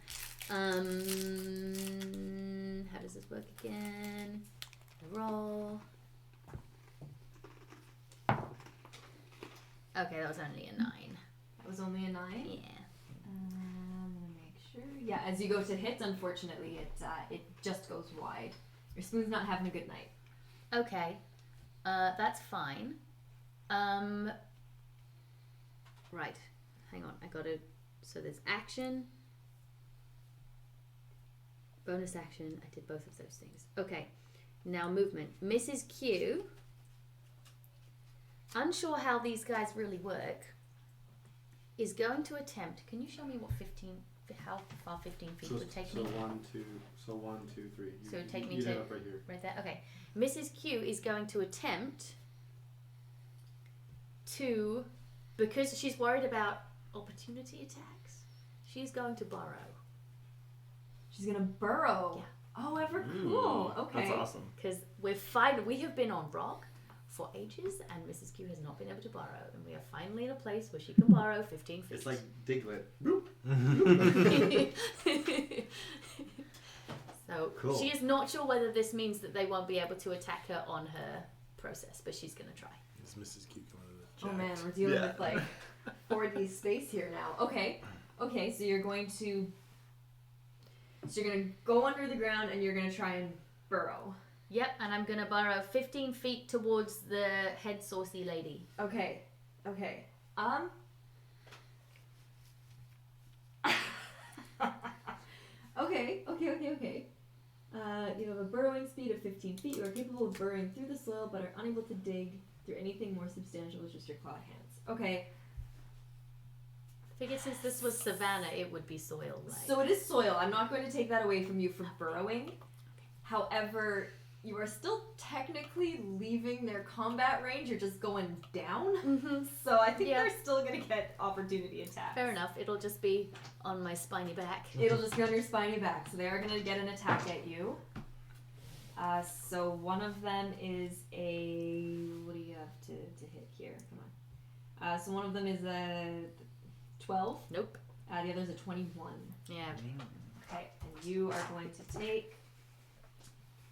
How does this work again? I roll. Okay, that was only a 9. That was only a 9? Yeah. I'm gonna make sure. Yeah, as you go to hit, unfortunately, it just goes wide. Your spoon's not having a good night. Okay. That's fine. Right. Hang on. I gotta... So there's action. Bonus action. I did both of those things. Okay. Now movement. Mrs. Q. Unsure how these guys really work. Is going to attempt... Can you show me what 15... How far 15 feet would take me? So 1, 2, 3. So take me to... to... Up right here. Right there? Okay. Mrs. Q is going to attempt to... Because she's worried about opportunity attacks, she's going to burrow. She's gonna burrow? Yeah. Oh, ever cool. Okay. That's awesome. Because we have been on rock for ages, and Mrs. Q has not been able to burrow, and we are finally in a place where she can burrow 15 feet. It's like Diglett. Boop. So cool. She is not sure whether this means that they won't be able to attack her on her process, but she's going to try. Is Mrs. Q coming to the Oh man, we're dealing with like 4D space here now. Okay, so you're going to go under the ground and you're going to try and burrow. Yep, and I'm going to burrow 15 feet towards the head saucy lady. Okay. Okay. You have a burrowing speed of 15 feet. You are capable of burrowing through the soil, but are unable to dig through anything more substantial with just your clawed hands. Okay. I figured since this was savannah, it would be soil, right? So it is soil. I'm not going to take that away from you for burrowing. However, you are still technically leaving their combat range. You're just going down. Mm-hmm. So I think they're still going to get opportunity attacks. Fair enough. It'll just be on my spiny back. It'll just be on your spiny back. So they are going to get an attack at you. So one of them is a... What do you have to hit here? Come on. So one of them is a 12. Nope. The other is a 21. Yeah. Okay. And you are going to take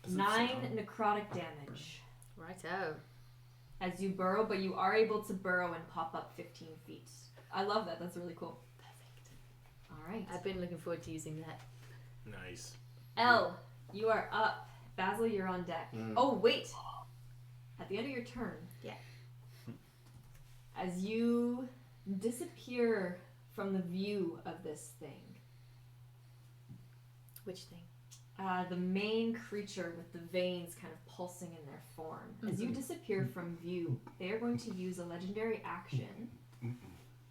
9 necrotic damage. Righto. As you burrow, but you are able to burrow and pop up 15 feet. I love that. That's really cool. Perfect. All right. I've been looking forward to using that. Nice. Elle, you are up. Basil, you're on deck. Oh, wait. At the end of your turn. Yeah. As you disappear from the view of this thing. Which thing? The main creature with the veins kind of pulsing in their form. As you disappear from view, they are going to use a legendary action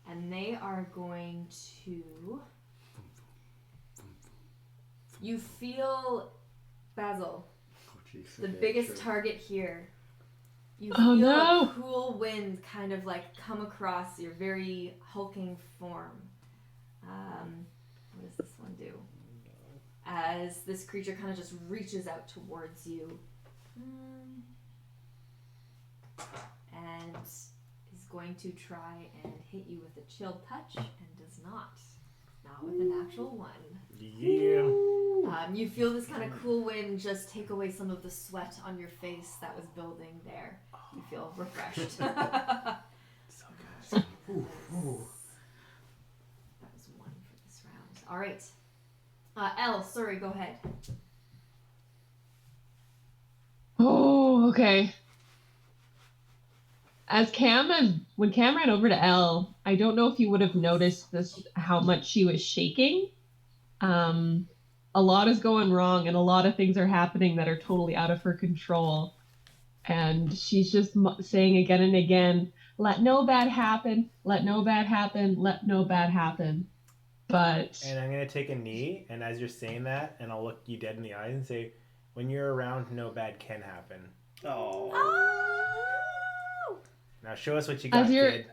and they are going to... You feel, Basil, the biggest target here. You feel a cool wind kind of like come across your very hulking form. What does this one do? As this creature kind of just reaches out towards you. And is going to try and hit you with a chill touch and does not. Not with an actual one. Yeah. You feel this kind of cool wind just take away some of the sweat on your face that was building there. You feel refreshed. So good. That was one for this round. All right. Elle, sorry, go ahead. Oh, okay. When Cam ran over to Elle, I don't know if you would have noticed this, how much she was shaking. A lot is going wrong and a lot of things are happening that are totally out of her control. And she's just saying again and again, let no bad happen, let no bad happen, let no bad happen. But... And I'm going to take a knee, and as you're saying that, and I'll look you dead in the eyes and say, when you're around, no bad can happen. Oh. Now show us what you got, kid.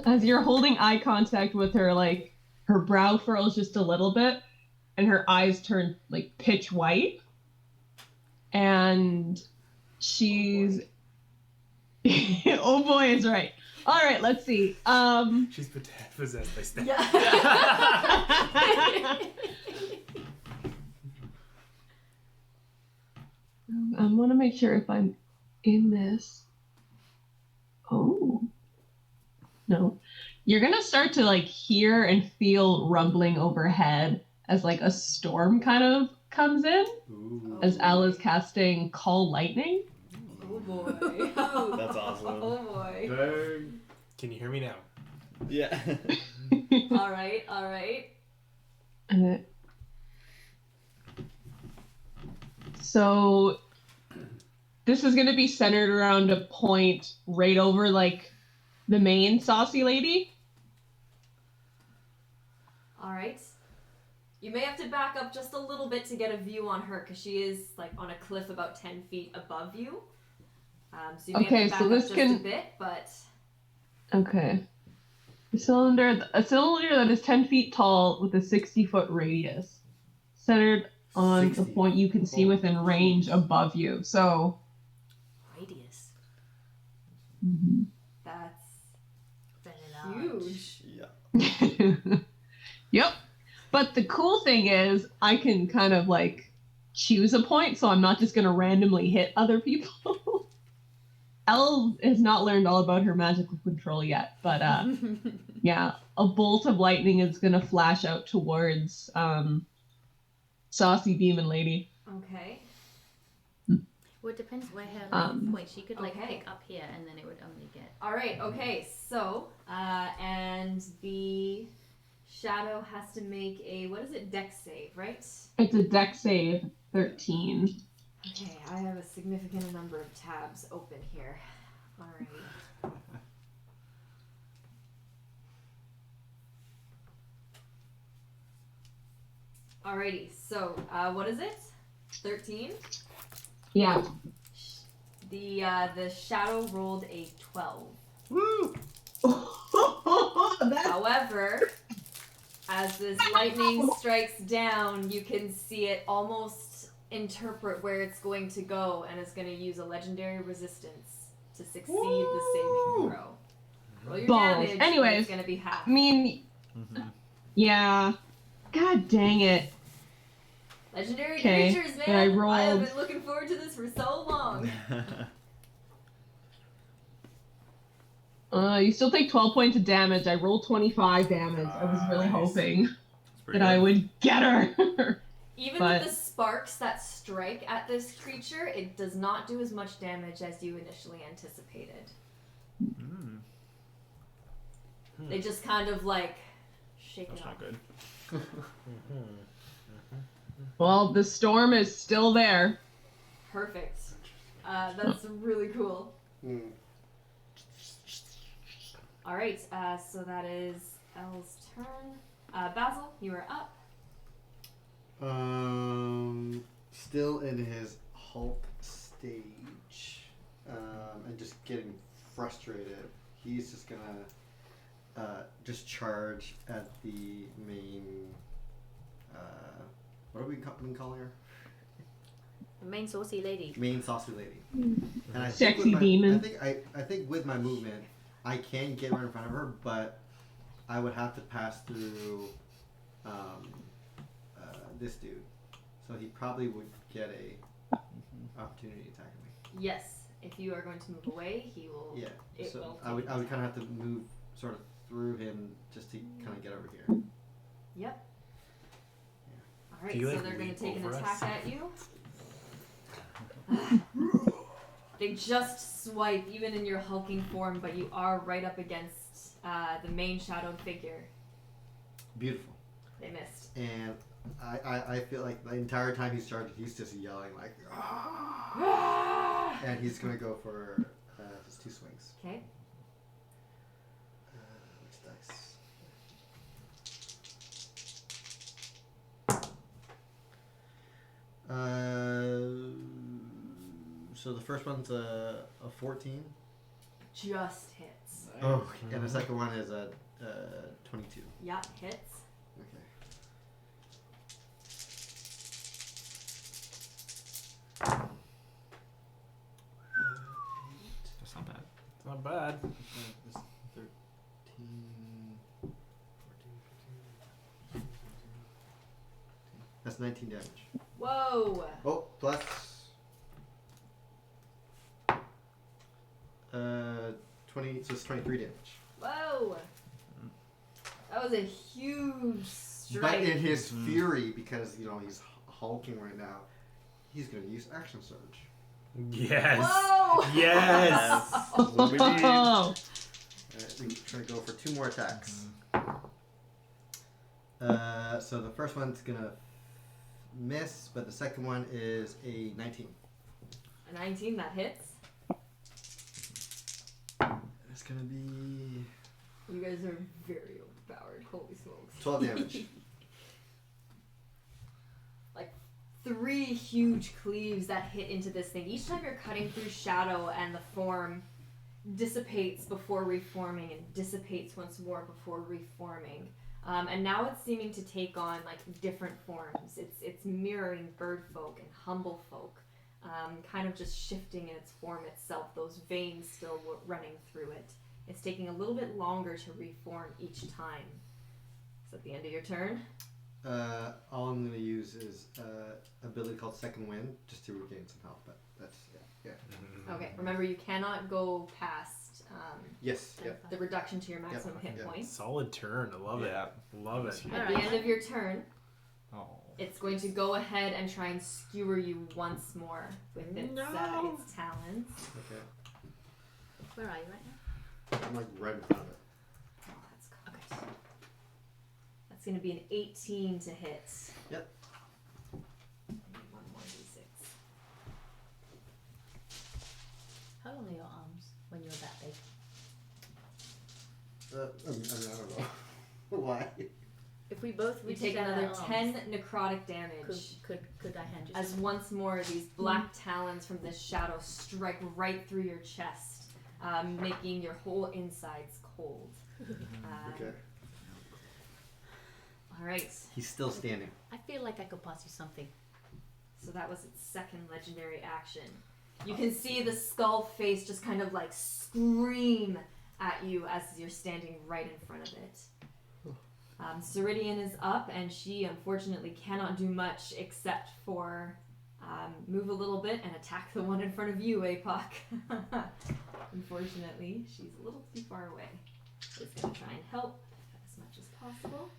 As you're holding eye contact with her, like, her brow furrows just a little bit, and her eyes turn, like, pitch white. And she's... Oh boy is right. All right, let's see. She's possessed by Steph. Yeah. I want to make sure if I'm in this. Oh. No. You're going to start to like hear and feel rumbling overhead as like a storm kind of comes in. Ooh. As Elle is casting Call Lightning. Oh boy. That's awesome. Oh boy. Dang. Can you hear me now? Yeah. All right. So this is going to be centered around a point right over like the main saucy lady. All right. You may have to back up just a little bit to get a view on her because she is like on a cliff about 10 feet above you. So you may have to back up just a bit, but... Okay. A cylinder that is 10 feet tall with a 60-foot radius. Centered on the point you can see within range above you. So... Radius. Mm-hmm. That's huge. Yeah. Yep. But the cool thing is, I can kind of like choose a point, so I'm not just going to randomly hit other people. Elle has not learned all about her magical control yet, but yeah, a bolt of lightning is going to flash out towards Saucy Demon Lady. Okay. Well, it depends where her point. She could like okay. pick up here, and then it would only get. All right. Okay. So, and the shadow has to make a Dex save, right? It's a Dex save, 13. Okay, I have a significant number of tabs open here. Alrighty. Alrighty, so what is it? 13? Yeah. The shadow rolled a 12. Woo! However, as this lightning strikes down, you can see it almost interpret where it's going to go, and it's going to use a legendary resistance to succeed the saving throw. Roll your damage. Anyways, it's going to be half. I mean, yeah. God dang it. Legendary creatures, man. I have been looking forward to this for so long. You still take 12 points of damage. I rolled 25 damage. I was really hoping that I would get her. Even with the sparks that strike at this creature, it does not do as much damage as you initially anticipated. They just kind of like shake it off. That's not good. Well, the storm is still there. Perfect. That's really cool. All right. So that is Elle's turn. Basil, you are up. Still in his Hulk stage, and just getting frustrated. He's just gonna just charge at the main. What are we calling her? The main saucy lady. Main saucy lady. And I Sexy think demon. I think with my movement, I can get right in front of her, but I would have to pass through this dude. So he probably would get a opportunity attacking me. Yes. If you are going to move away, he will. Yeah. It So will I would kind of have to move sort of through him just to kind of get over here. Yep. All right. Do you, So like, they're going to take an leap over attack us? at you. They just swipe, even in your hulking form, but you are right up against the main shadowed figure. Beautiful. They missed. And I feel like the entire time he's charging, he's just yelling like, "Ah!" And he's gonna go for his 2 swings. Okay. Which dice? So the first one's a 14. Just hits. Oh, and the second one is a 22. Yeah, hits. Okay. That's not bad. It's not bad. 13, 14, 15. That's 19 damage. Whoa. Oh, plus 20, so it's 23 damage. Whoa. That was a huge strike. But in his fury, because he's hulking right now, he's gonna use action surge. Yes. Whoa. Yes. What we need. We try to go for 2 more attacks. So the first one's gonna miss, but the second one is a 19. A 19, that hits. It's gonna be You guys are very overpowered. Holy smokes. 12 damage. Like 3 huge cleaves that hit into this thing. Each time you're cutting through shadow and the form dissipates before reforming and dissipates once more before reforming. And now it's seeming to take on like different forms. It's mirroring bird folk and humble folk, kind of just shifting in its form itself. Those veins still running through it. It's taking a little bit longer to reform each time. So at the end of your turn. All I'm gonna use is ability called Second Wind, just to regain some health. But that's yeah. Okay. Remember, you cannot go past Yes. Yeah. the reduction to your maximum hit yeah. points. Solid turn. I love it. Love it. At the end of your turn, Oh. it's going to go ahead and try and skewer you once more with its talons. Okay. Where are you right now? I'm like right in front of it. Oh, that's cocked. That's going to be an 18 to hit. Yep. And 1 more d6. How long are your arms when you're that big? I don't know. Why? If we both You reach take out another our 10 arms, necrotic damage. could I hand you As some? once more these black talons from this shadow strike right through your chest, making your whole insides cold. Okay. Alright, He's still standing. I feel like I could pass you something. so that was its second legendary action. You can see the skull face just kind of like scream at you as you're standing right in front of it. Ceridian is up, and she unfortunately cannot do much except for move a little bit and attack the one in front of you, Apoc. Unfortunately, she's a little too far away. She's going to try and help as much as possible.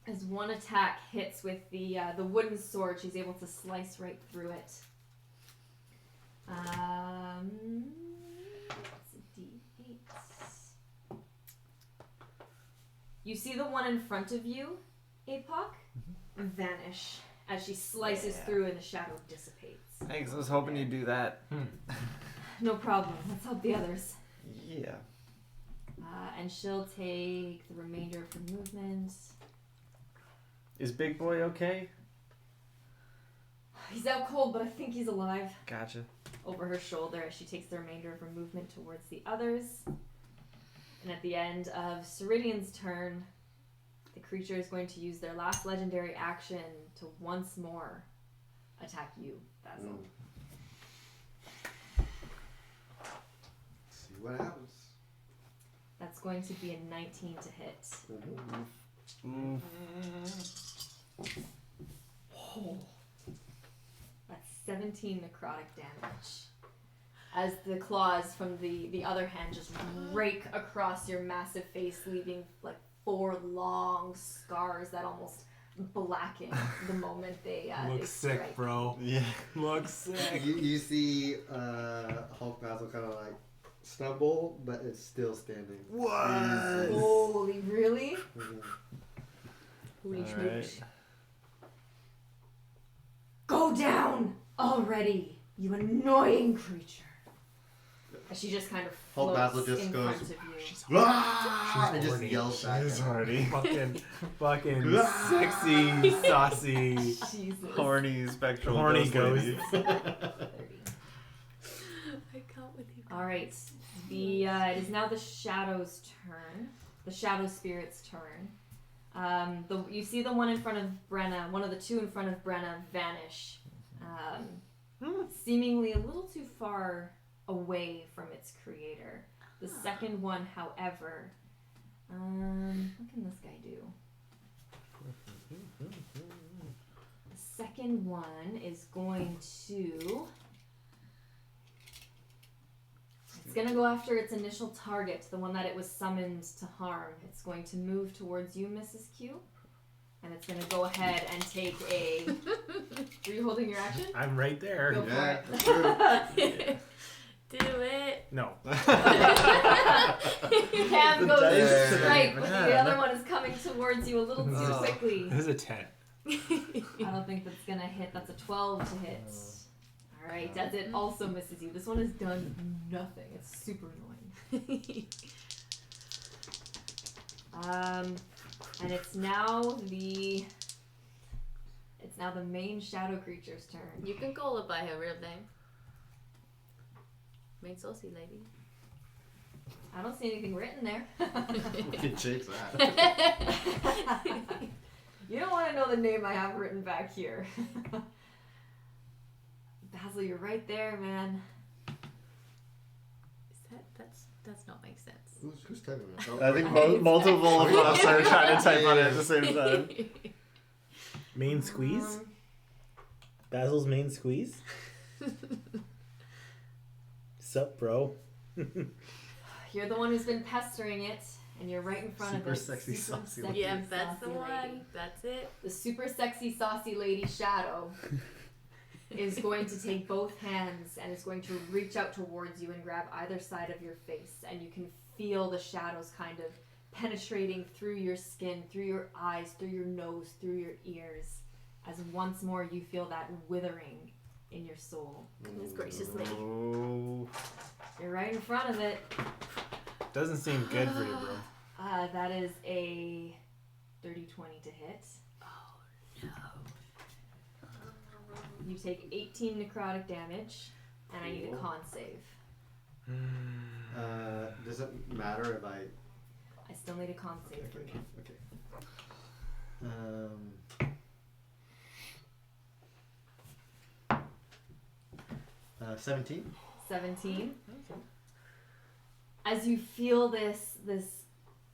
As one attack hits with the wooden sword, she's able to slice right through it. It's a D8. You see the one in front of you, Apoc, vanish as she slices through and the shadow dissipates. Thanks, I was hoping you'd do that. No problem. Let's help the others. Yeah. And she'll take the remainder of her movement. Is Big Boy okay? He's out cold, but I think he's alive. Gotcha. Over her shoulder as she takes the remainder of her movement towards the others. And at the end of Ceridian's turn, the creature is going to use their last legendary action to once more attack you, Basil. See what happens. That's going to be a 19 to hit. Oh. That's 17 necrotic damage. As the claws from the other hand just rake across your massive face, leaving like 4 long scars that almost blacken the moment they Looks strike. sick, bro. Yeah. Looks sick. You see Hulk Basil kind of like stumble, but it's still standing. What? Holy, really? Mhm. Holy All schmooch. right. Go down already, you annoying creature. As she just kind of Hulk floats Basil just in goes, front of you. "Ah!" and just horny. yells back. She's at him. horny. Fucking sexy, saucy, Jesus. Horny spectral horny ghost lady. ghost. 30. I can't with you. All right. It is now the Shadow's turn. The Shadow Spirit's turn. You see the one in front of Brenna, one of the 2 in front of Brenna vanish, seemingly a little too far away from its creator. The second one, however, what can this guy do? The second one is going to... It's going to go after its initial target, the one that it was summoned to harm. It's going to move towards you, Mrs. Q. And it's going to go ahead and take a... Are you holding your action? I'm right there. Go Yeah, for it. Do it. No. Cam The goes dice to today, strike, but the man. other one is coming towards you a little too quickly. This is a 10. I don't think that's going to hit. That's a 12 to hit. Alright, as it also misses you. This one has done nothing. It's super annoying. And it's now the main shadow creature's turn. You can call her by her real name. Main saucy lady. I don't see anything written there. We can change that. You don't want to know the name I have written back here. Basil, you're right there, man. That's not make sense. Who's typing it? I think multiple of us are trying to type on it at the same time. Main squeeze? Basil's main squeeze? Sup, bro? You're the one who's been pestering it, and you're right in front Super of it. sexy, saucy sexy, Yeah, that's the saucy one. lady. That's it. The super sexy, saucy lady Shadow is going to take both hands and is going to reach out towards you and grab either side of your face, and you can feel the shadows kind of penetrating through your skin, through your eyes, through your nose, through your ears, as once more you feel that withering in your soul. Goodness gracious lady. Oh. You're right in front of it. Doesn't seem good for you, bro. That is a 30-20 to hit. Oh no. You take 18 necrotic damage, and I need a con save. Does it matter if I... I still need a con save for you. Okay. 17. 17. As you feel this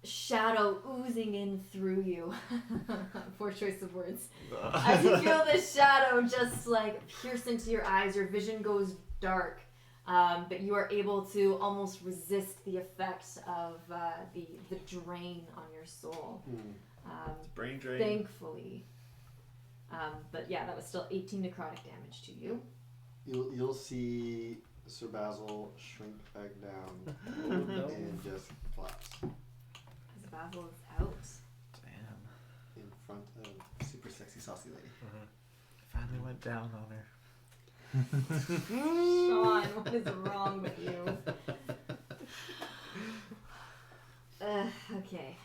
shadow oozing in through you, poor choice of words. As you feel this shadow just like pierce into your eyes, your vision goes dark, but you are able to almost resist the effect of the drain on your soul. Brain drain. Thankfully. But yeah, that was still 18 necrotic damage to you. You'll see Sir Basil shrink back down and just collapse As Basil is out. Damn. in front of super sexy saucy lady. Finally went down on her. Sean, what is wrong with you? Okay.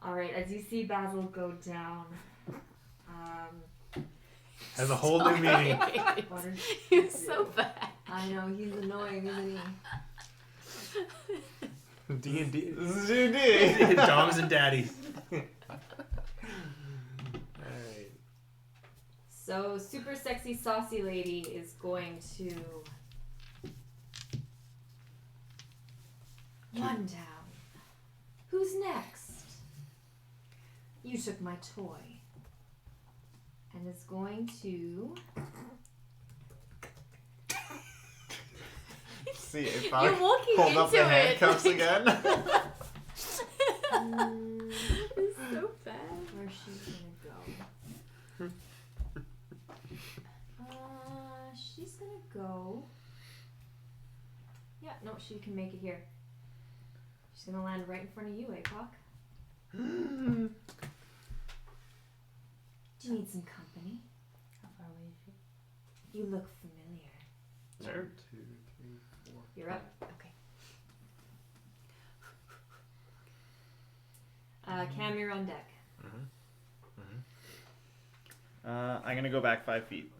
Alright, as you see Basil go down, Has a whole new meaning. You're so bad. I know, he's annoying, isn't he? D&D. This is D&D. Doms and daddies. Alright. So, super sexy, saucy lady is going to... One down. Who's next? You took my toy. And is going to... See, if You're I walking hold into up the it. handcuffs again. It's so bad. Where's she gonna go? She's gonna go... Yeah, no, she can make it here. She's gonna land right in front of you, Apoc. Do you need some company? How far away is she? You look familiar. Sure. 1, 2, 3, 4. You're up. Okay. Cam, you're on deck. I'm gonna go back 5 feet.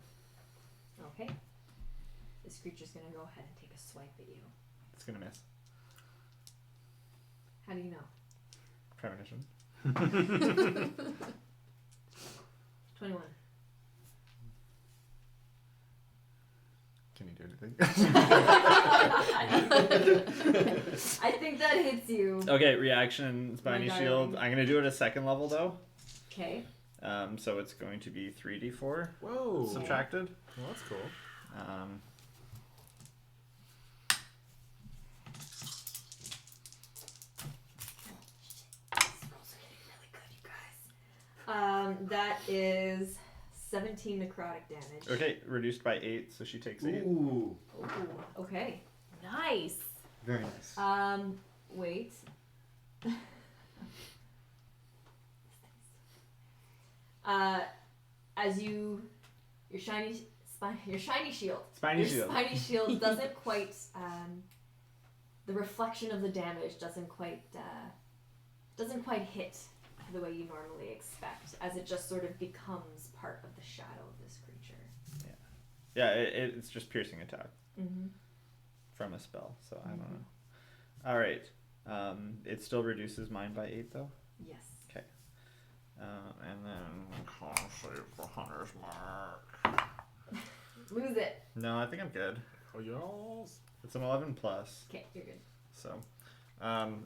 Okay. This creature's gonna go ahead and take a swipe at you. It's gonna miss. How do you know? Premonition. 21. Can you do anything? I think that hits you. Okay, reaction, spiny My shield. darling. I'm gonna do it a second level though. Okay. So it's going to be 3d4 Whoa. subtracted. Well, that's cool. That is 17 necrotic damage. Okay, reduced by 8, so she takes 8. Ooh. Ooh, okay. Nice. Very nice. Wait. As your shiny shield. Spiny Your shield. spiny shield doesn't quite. The reflection of the damage doesn't quite hit the way you normally expect, as it just sort of becomes part of the shadow of this creature. Yeah, it's just piercing attack Mm-hmm. from a spell, so I don't know. Alright. It still reduces mine by 8 though. Yes. Okay. And then save for Hunter's Mark. Lose it. No, I think I'm good. Oh, yes. It's an 11 plus. Okay, you're good. So,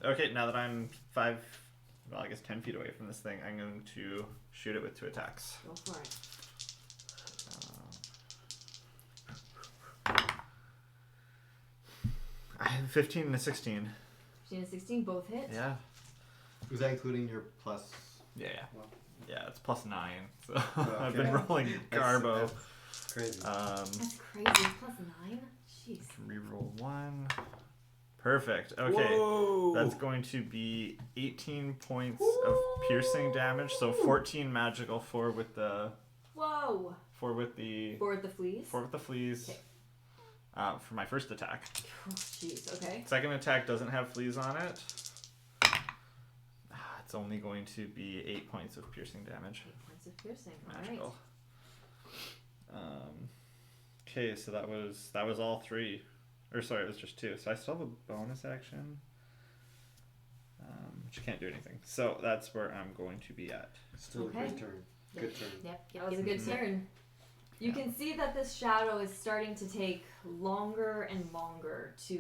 okay, now that I'm 10 feet away from this thing, I'm going to shoot it with 2 attacks. Go for it. I have 15 and a 16. 15 and 16 both hit. Yeah. Was that including your plus? Yeah. Well, Yeah, it's plus 9. So okay. I've been rolling Garbo. That's crazy. That's crazy. It's plus 9? Jeez. Reroll 1. Perfect. Okay. Whoa. That's going to be 18 points of piercing damage. So 14 magical, 4 with the Whoa. 4 with the 4 with the fleas? 4 with the fleas. Okay. For my first attack. Oh, jeez. Okay. Second attack doesn't have fleas on it. It's only going to be 8 points of piercing damage. 8 points of piercing. All right. Magical. Okay, so that was all 3. Or sorry, it was just 2. So I still have a bonus action. Which can't do anything. So that's where I'm going to be at. Still Okay. a good turn. Good turn. Yep. That was a good turn. You can see that this shadow is starting to take longer and longer to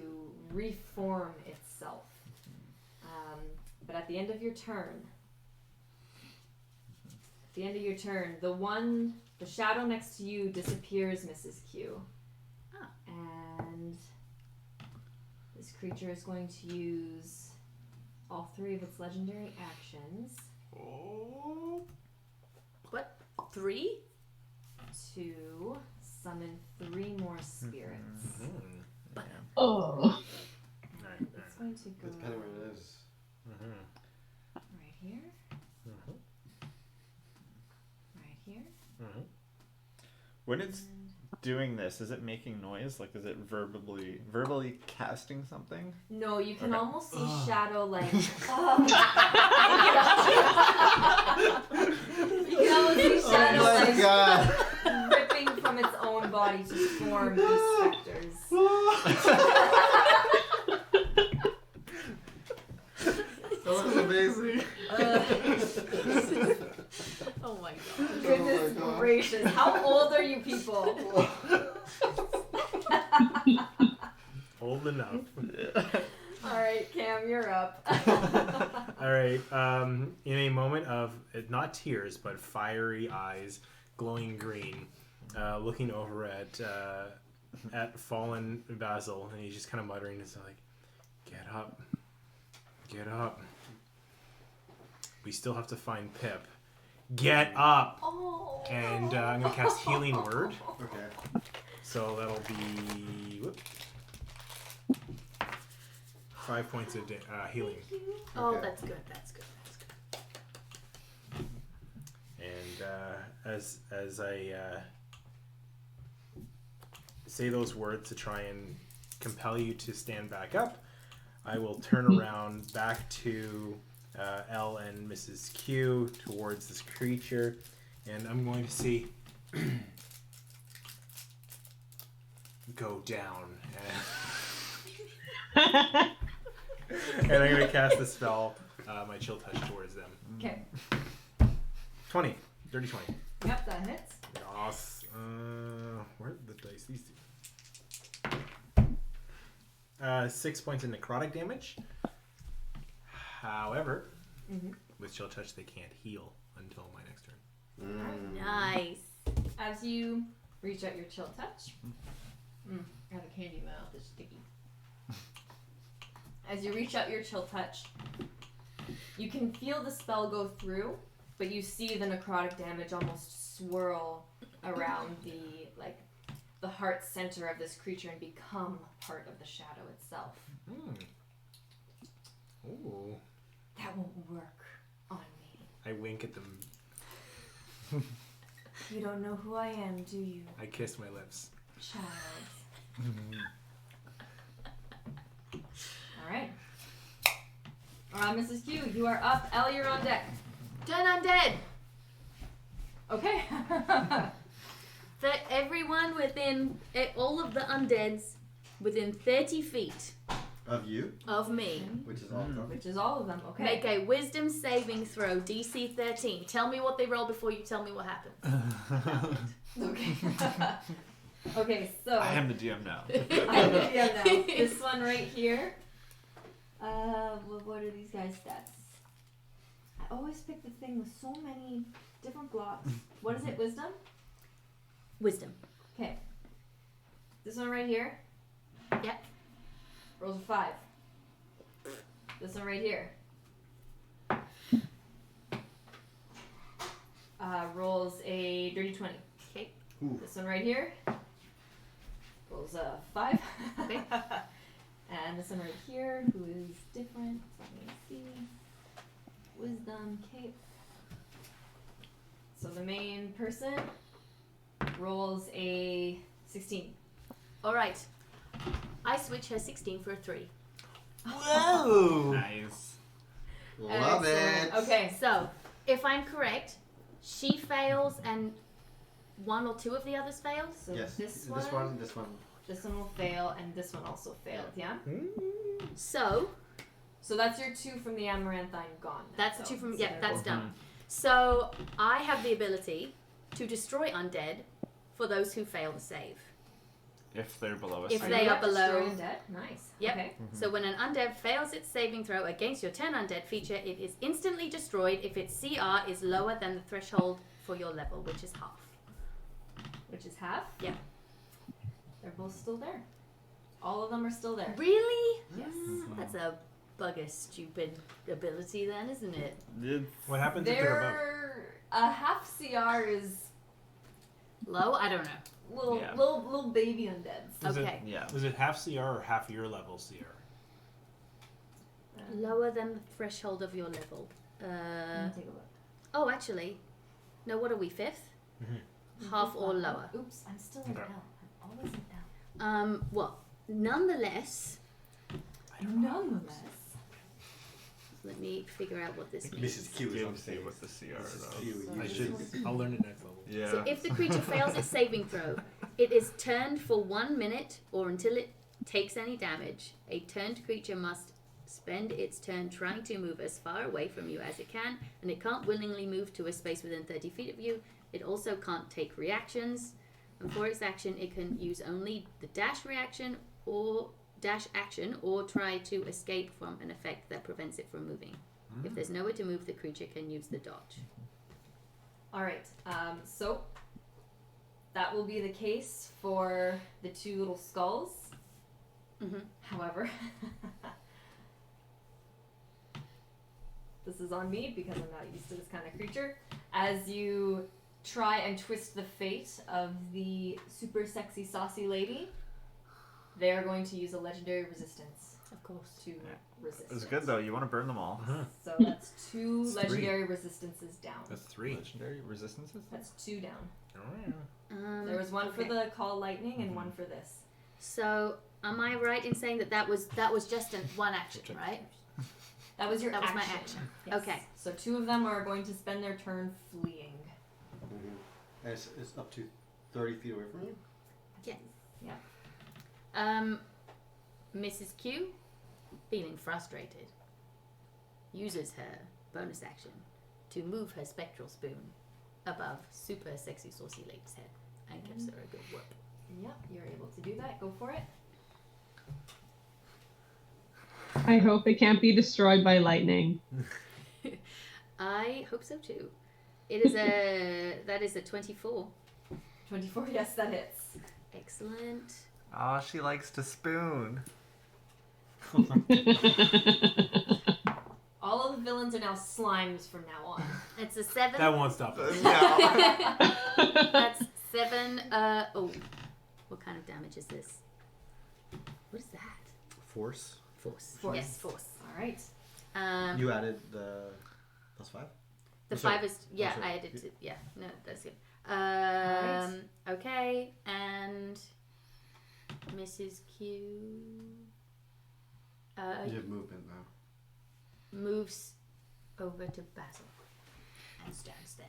reform itself. But at the end of your turn, the shadow next to you disappears, Mrs. Q. Oh. And this creature is going to use all 3 of its legendary actions What? 3? to summon 3 more spirits. Oh. And it's going to go Depending where it is. right here, right here. When it's doing this, is it making noise? Like, is it verbally casting something? No, you can Okay. almost see shadow like. You can almost see shadow like ripping from its own body to form these specters. That was amazing. Oh my god. Goodness gracious! How old are you people? Old enough. All right, Cam, you're up. All right. In a moment of not tears but fiery eyes, glowing green, looking over at fallen Basil, and he's just kind of muttering, "It's like, get up, get up. We still have to find Pip. Get up." Oh. And I'm gonna cast Healing Word. Okay. So that'll be 5 points of healing. Oh, Okay. that's good. That's good. And as I say those words to try and compel you to stand back up, I will turn around back to Elle and Mrs. Q towards this creature, and I'm going to see go down. And I'm going to cast the spell, my chill touch towards them. Okay. 20. Dirty 20. Yep, that hits. Yes. Where are the dice? These two. 6 points of necrotic damage. However, with chill touch, they can't heal until my next turn. Nice. As you reach out your chill touch, I have a candy in my mouth. It's sticky. As you reach out your chill touch, you can feel the spell go through, but you see the necrotic damage almost swirl around the heart center of this creature and become part of the shadow itself. Ooh. That won't work on me. I wink at them. You don't know who I am, do you, I kiss my lips. child? Alright. Mrs. Q, you are up. Elle, you're on deck. Turn undead. Okay. For everyone within, all of the undeads within 30 feet Of you, of me, which is all of them. Which is all of them. Okay. make a wisdom saving throw, DC 13. Tell me what they roll before you tell me what happened. Okay. Okay, so I am the DM now. I'm the DM now. This one right here. What are these guys' stats? I always pick the thing with so many different blocks. What is it? Wisdom? Wisdom. Okay. This one right here. Yep. Rolls a 5. This one right here. Rolls a dirty 20. Okay. Ooh. This one right here. Rolls a 5. Okay. And this one right here, who is different. Let me see. Wisdom, cape. So the main person rolls a 16. All right. I switch her 16 for a 3. Whoa! Nice. Love Excellent. it. Okay. So, if I'm correct, she fails and one or two of the others fails? So Yes. this This one will fail, and this one also failed, yeah? So, that's your 2 from the Amaranthine gone. now, that's the so- 2 from, so yeah, they're that's both- done. So, I have the ability to destroy undead for those who fail the save. If they're below a If certain- they are below- Destroy undead? Nice. Yep. Okay. So when an undead fails its saving throw against your 10 undead feature, it is instantly destroyed if its CR is lower than the threshold for your level, which is half. Which is half? Yeah. They're both still there. All of them are still there. Really? Yes. That's a bugger stupid ability then, isn't it? What happens if they're above? A half CR is Low? I don't know. Yeah. little baby undeads. Was Okay. Yeah. Was it half CR or half your level CR? Lower than the threshold of your level. Let me take a look. Oh, actually. No, what are we, 5th? half or lower. Oops, I'm still in Okay. L. I'm always in L. Well, nonetheless, let me figure out what this means. Mrs. Q is on See what the CR though. I'll learn it next level. Yeah. So if the creature fails its saving throw, it is turned for 1 minute or until it takes any damage. A turned creature must spend its turn trying to move as far away from you as it can, and it can't willingly move to a space within 30 feet of you. It also can't take reactions, and for its action, it can use only the dash action or try to escape from an effect that prevents it from moving. If there's nowhere to move, the creature can use the dodge. Alright, so that will be the case for the two little skulls. Mm-hmm. However, this is on me because I'm not used to this kind of creature. As you try and twist the fate of the super sexy saucy lady, they are going to use a legendary resistance, Of course. to resist. It's it. good though. You want to burn them all. So that's two It's legendary resistances down. That's 3. Legendary resistances. That's 2 down. Oh, There was one for okay. the call lightning and one for this. So, am I right in saying that was just one action, right? That was your That was action. my action. Yes. Okay. So 2 of them are going to spend their turn fleeing. And it's up to 30 feet away from you? Yes. Yeah. Mrs. Q, feeling frustrated, uses her bonus action to move her spectral spoon above super sexy saucy lady's head and gives her a good whoop. Yep, you're able to do that. Go for it. I hope it can't be destroyed by lightning. I hope so too. That is a 24. 24, yes, that hits. Excellent. Oh, she likes to spoon. All of the villains are now slimes from now on. It's a 7. that won't stop us. Yeah. That's 7. What kind of damage is this? What is that? Force. Force. Force. Yes, force. All right. You added the +5? The I'm sorry. 5 is, yeah, I'm sorry. I added to, yeah, no, that's good. Alright. Okay, and Mrs. Q You have movement now. moves over to Basil and stands there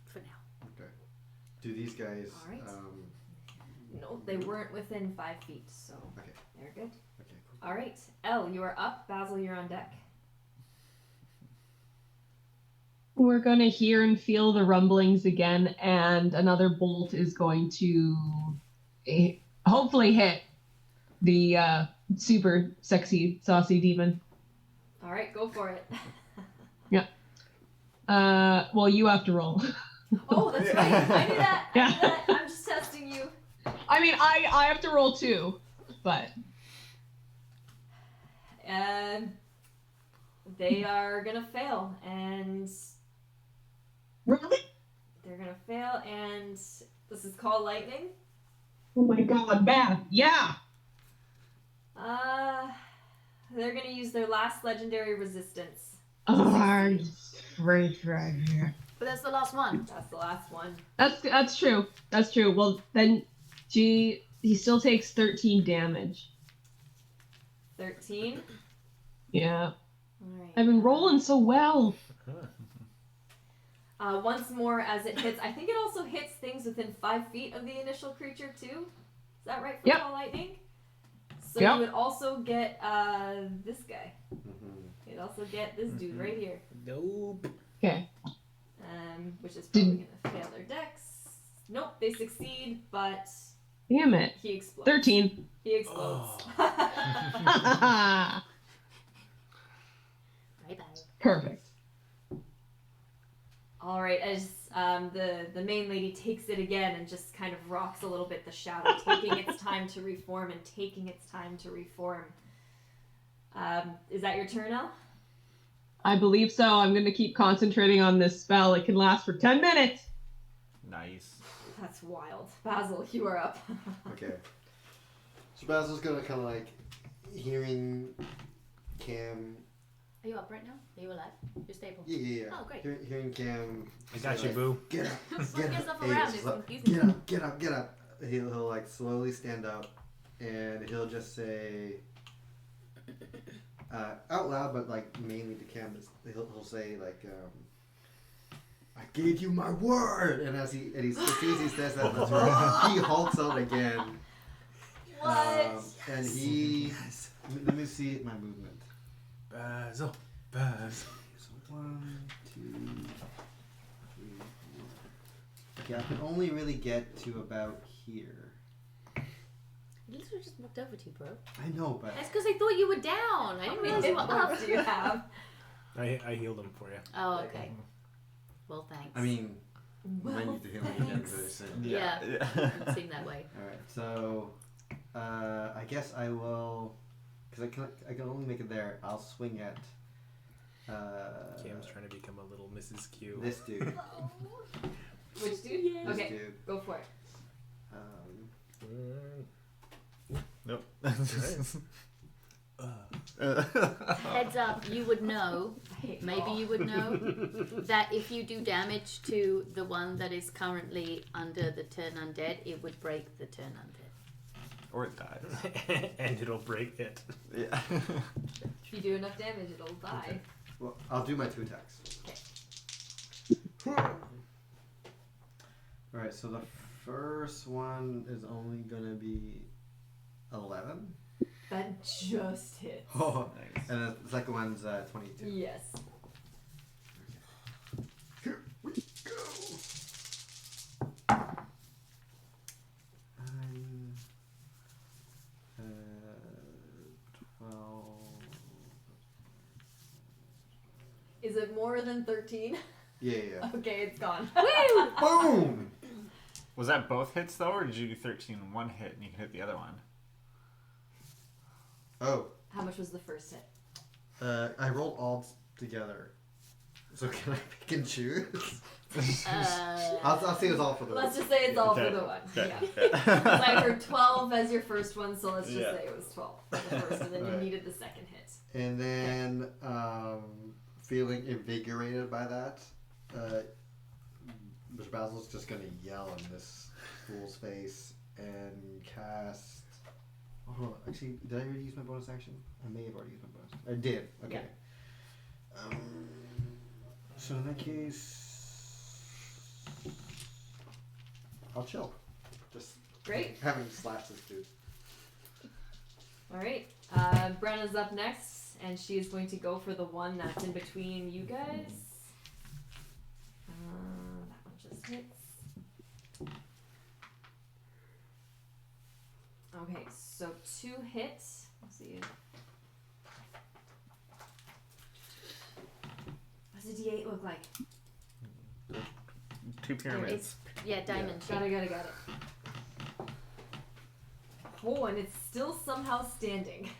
for now. Okay. Do these guys... Alright. No, they weren't within 5 feet, so Okay. they're good. Okay, cool. All right, Elle, you are up. Basil, you're on deck. We're going to hear and feel the rumblings again, and another bolt is going to hopefully hit the super sexy, saucy demon. All right, go for it. Well, you have to roll. Oh, that's right. I knew that. I knew that. I'm just testing you. I mean, I have to roll too, but... They are gonna fail, and Really? they're gonna fail, and this is called lightning. Oh my god, bad. Yeah! They're gonna use their last legendary resistance. Right. But that's the last one. That's the last one. That's true. That's true. Well, then he still takes 13 damage. 13. Yeah. All right. I've been rolling so well. Once more as it hits. I think it also hits things within 5 feet of the initial creature too. Is that right for Yep. call lightning? So Yep. you would also get this guy. Mm-hmm. You'd also get this dude right here. Nope. Okay. Which is probably gonna fail their dex. Nope, they succeed, but Damn it. he explodes. 13. He explodes. Bye-bye. Perfect. All right, as the main lady takes it again and just kind of rocks a little bit the shadow, taking its time to reform and taking its time to reform. Is that your turn, Elle? I believe so. I'm going to keep concentrating on this spell. It can last for 10 minutes. Nice. That's wild. Basil, you are up. Okay. So Basil's gonna kind of like hearing Cam Are you up right now? Are you alive? You're stable? Yeah. Oh, great. Hearing Cam. I got you, boo. Get up. Swing Get yourself up. around. It's confusing. Get up. He'll like slowly stand up, and he'll just say, out loud, but like mainly to Cam. He'll say like, "I gave you my word," and as soon as he says that, he hulks out again. What? And he. Let me see my movement. Basil. So 1, 2, 3, 4. Okay, I can only really get to about here. At least we just walked over to you, bro. I know, but That's because I thought you were down. I didn't realize you were up. do you have? I healed him for you. Oh, okay. Well, thanks. I mean, might need to heal him again very soon. Yeah. It seemed that way. All right, so I guess I will, because I can only make it there. I'll swing at. Cam's trying to become a little Mrs. Q. This dude. Which dude? Yeah. This Okay, dude. go for it. Nope. Heads up, you would know, maybe you would know, that if you do damage to the one that is currently under the turn undead, it would break the turn undead. Or it dies. And it'll break it. Yeah. If you do enough damage, it'll die. Well, I'll do my 2 attacks. Okay. Alright, so the first one is only gonna be 11. That just hits. Oh, Nice. and the second one's 22. Yes. Here we go. I'm 12. Is it more than 13? Yeah. Okay, it's gone. Woo! Boom! Was that both hits though, or did you do 13 in one hit and you can hit the other one? Oh, How much was the first hit? I rolled all together. So can I pick and choose? I'll say it's all for the Let's just say it's all for the one. Yeah. Because I heard 12 as your first one, so let's just say it was 12 for the first, and then you needed the second hit. And then, feeling invigorated by that, Mr. Basil's just gonna yell in this fool's face and cast. Oh, actually, did I already use my bonus action? I may have already used my bonus. I did. Okay. Yeah. So in that case, I'll chill. Just Great. having slashed this dude. All right. Brenna's up next, and she is going to go for the one that's in between you guys. That one just hits. Okay, so 2 hits. Let's see. What does a D8 look like? 2 pyramids. It's, diamond shape. Got it. Oh, and it's still somehow standing.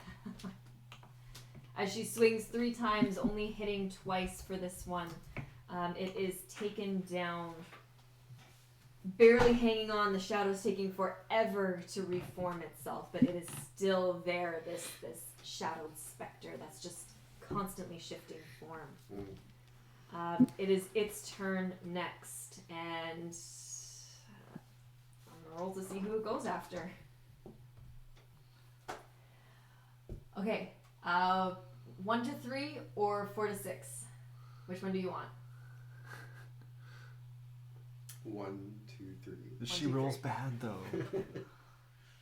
As she swings 3 times, only hitting twice for this one. It is taken down. Barely hanging on, the shadow's taking forever to reform itself, but it is still there, this shadowed specter that's just constantly shifting form. It is its turn next, and I'm gonna roll to see who it goes after. Okay, 1 to 3 or 4 to 6? Which one do you want? 1, 2, 3. She rolls bad though.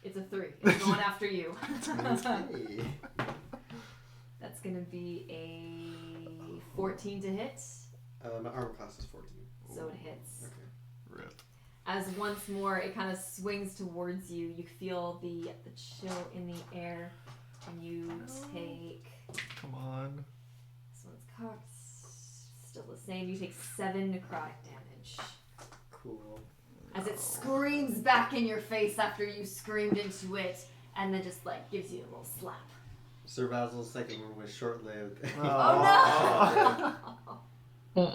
It's a 3. It's going after you. Okay. That's gonna be a 14 to hit. My armor class is 14. So it hits. Okay. Rip. As once more it kind of swings towards you, you feel the chill in the air, and you take. Come on. This one's cocked. Still the same. You take 7 necrotic damage. Cool. As it screams back in your face after you screamed into it, and then just like gives you a little slap. Sir Basil's second one was short-lived. Oh no!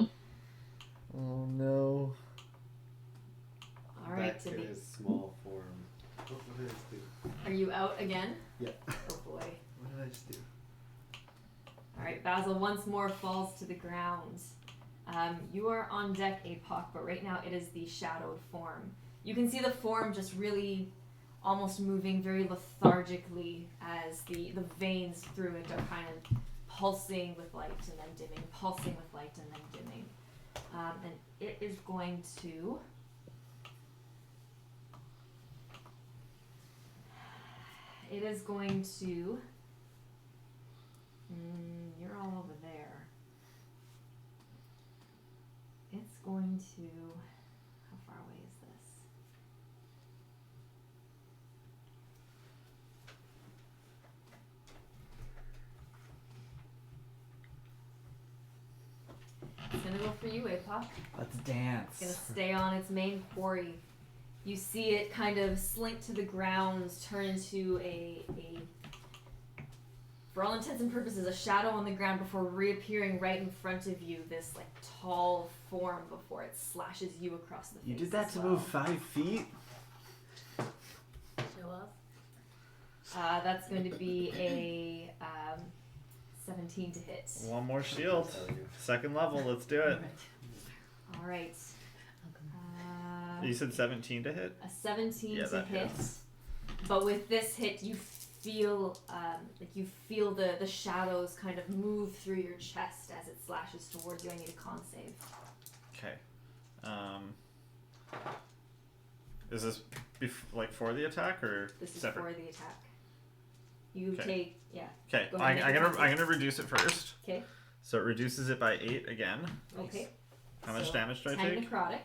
Oh no. All right, Back to in be. his small form. What did I just do? Are you out again? Yeah. Oh boy. What did I just do? All right, Basil once more falls to the ground. You are on deck, Apoc, but right now it is the shadowed form. You can see the form just really almost moving very lethargically as the veins through it are kind of pulsing with light and then dimming, pulsing with light and then dimming. And it is going to... It is going to... you're all over there. It's going to... How far away is this? It's going to go for you, Apoc. Let's dance. It's going to stay on its main quarry. You see it kind of slink to the ground, turn into for all intents and purposes, a shadow on the ground before reappearing right in front of you, this like tall form before it slashes you across the face. You did that to move 5 feet? Show off. That's going to be a 17 to hit. One more shield. Second level. Let's do it. All right. You said 17 to hit? A 17 Yeah, to that hit. hits. But with this hit, you feel the shadows kind of move through your chest as it slashes towards you. I need a con save. Okay. Is this for the attack or This is separate? for the attack. You Okay. take Okay, Go ahead and make a con I'm gonna reduce it first. Okay. So it reduces it by 8 again. Okay. How much So, damage do I 10 take? necrotic.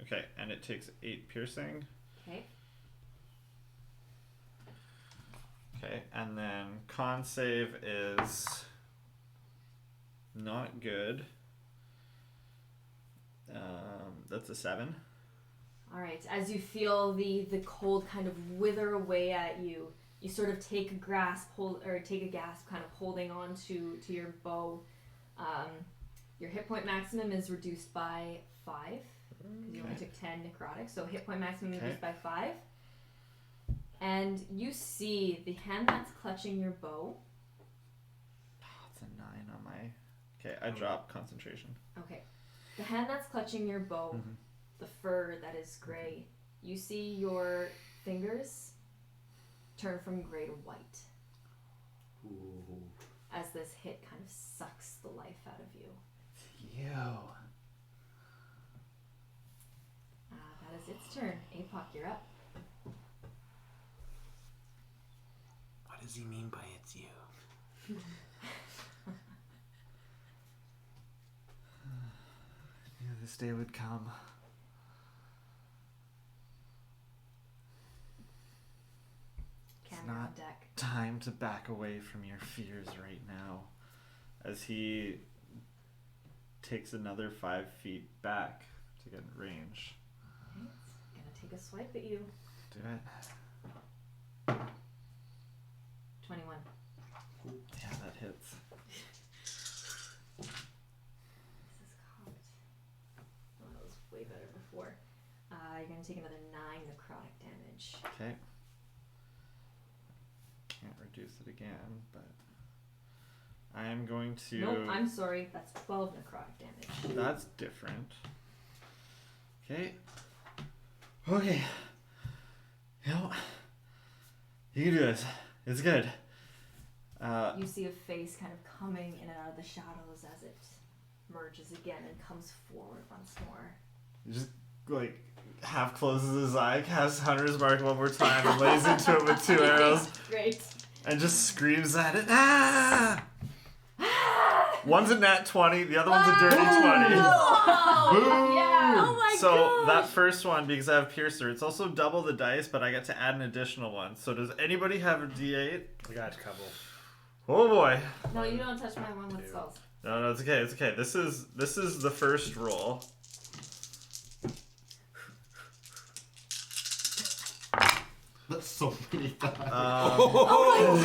Okay, and it takes 8 piercing. Okay. Okay, and then con save is not good. That's a 7. All right. As you feel the cold kind of wither away at you, you sort of take a gasp, kind of holding on to your bow. Your hit point maximum is reduced by 5 because you only took 10 necrotic. So hit point maximum reduced by 5. And you see the hand that's clutching your bow. Oh, it's a 9 on my... Okay, I drop concentration. Okay. The hand that's clutching your bow, the fur that is gray, you see your fingers turn from gray to white. Ooh. As this hit kind of sucks the life out of you. You. That is its turn. Apoc, you're up. What does he mean by it's you? Knew this day would come. Camera on not- deck. Time to back away from your fears right now. As he takes another 5 feet back to get in range. Okay, it's gonna take a swipe at you. Do it. 21. Yeah, that hits. This is cocked. Oh, that was way better before. You're gonna take another 9 necrotic damage. Okay. Can't reduce it again, but I am going to... Nope, I'm sorry. That's 12 necrotic damage. That's different. Okay. Okay. You know, you can do this. It's good. You see a face kind of coming in and out of the shadows as it merges again and comes forward once more. Just like half closes his eye, casts Hunter's Mark one more time, and lays into it with 2 arrows. Great. And just screams at it. Ah! One's a nat 20, the other one's a dirty 20. Oh, Boom! yeah. Oh my So that first one, because I have Piercer, it's also double the dice, but I get to add an additional one. So does anybody have a D8? I got a couple. Oh boy. No, you don't touch my one with spells. No, it's okay. It's okay. This is the first roll. That's so many times. Oh my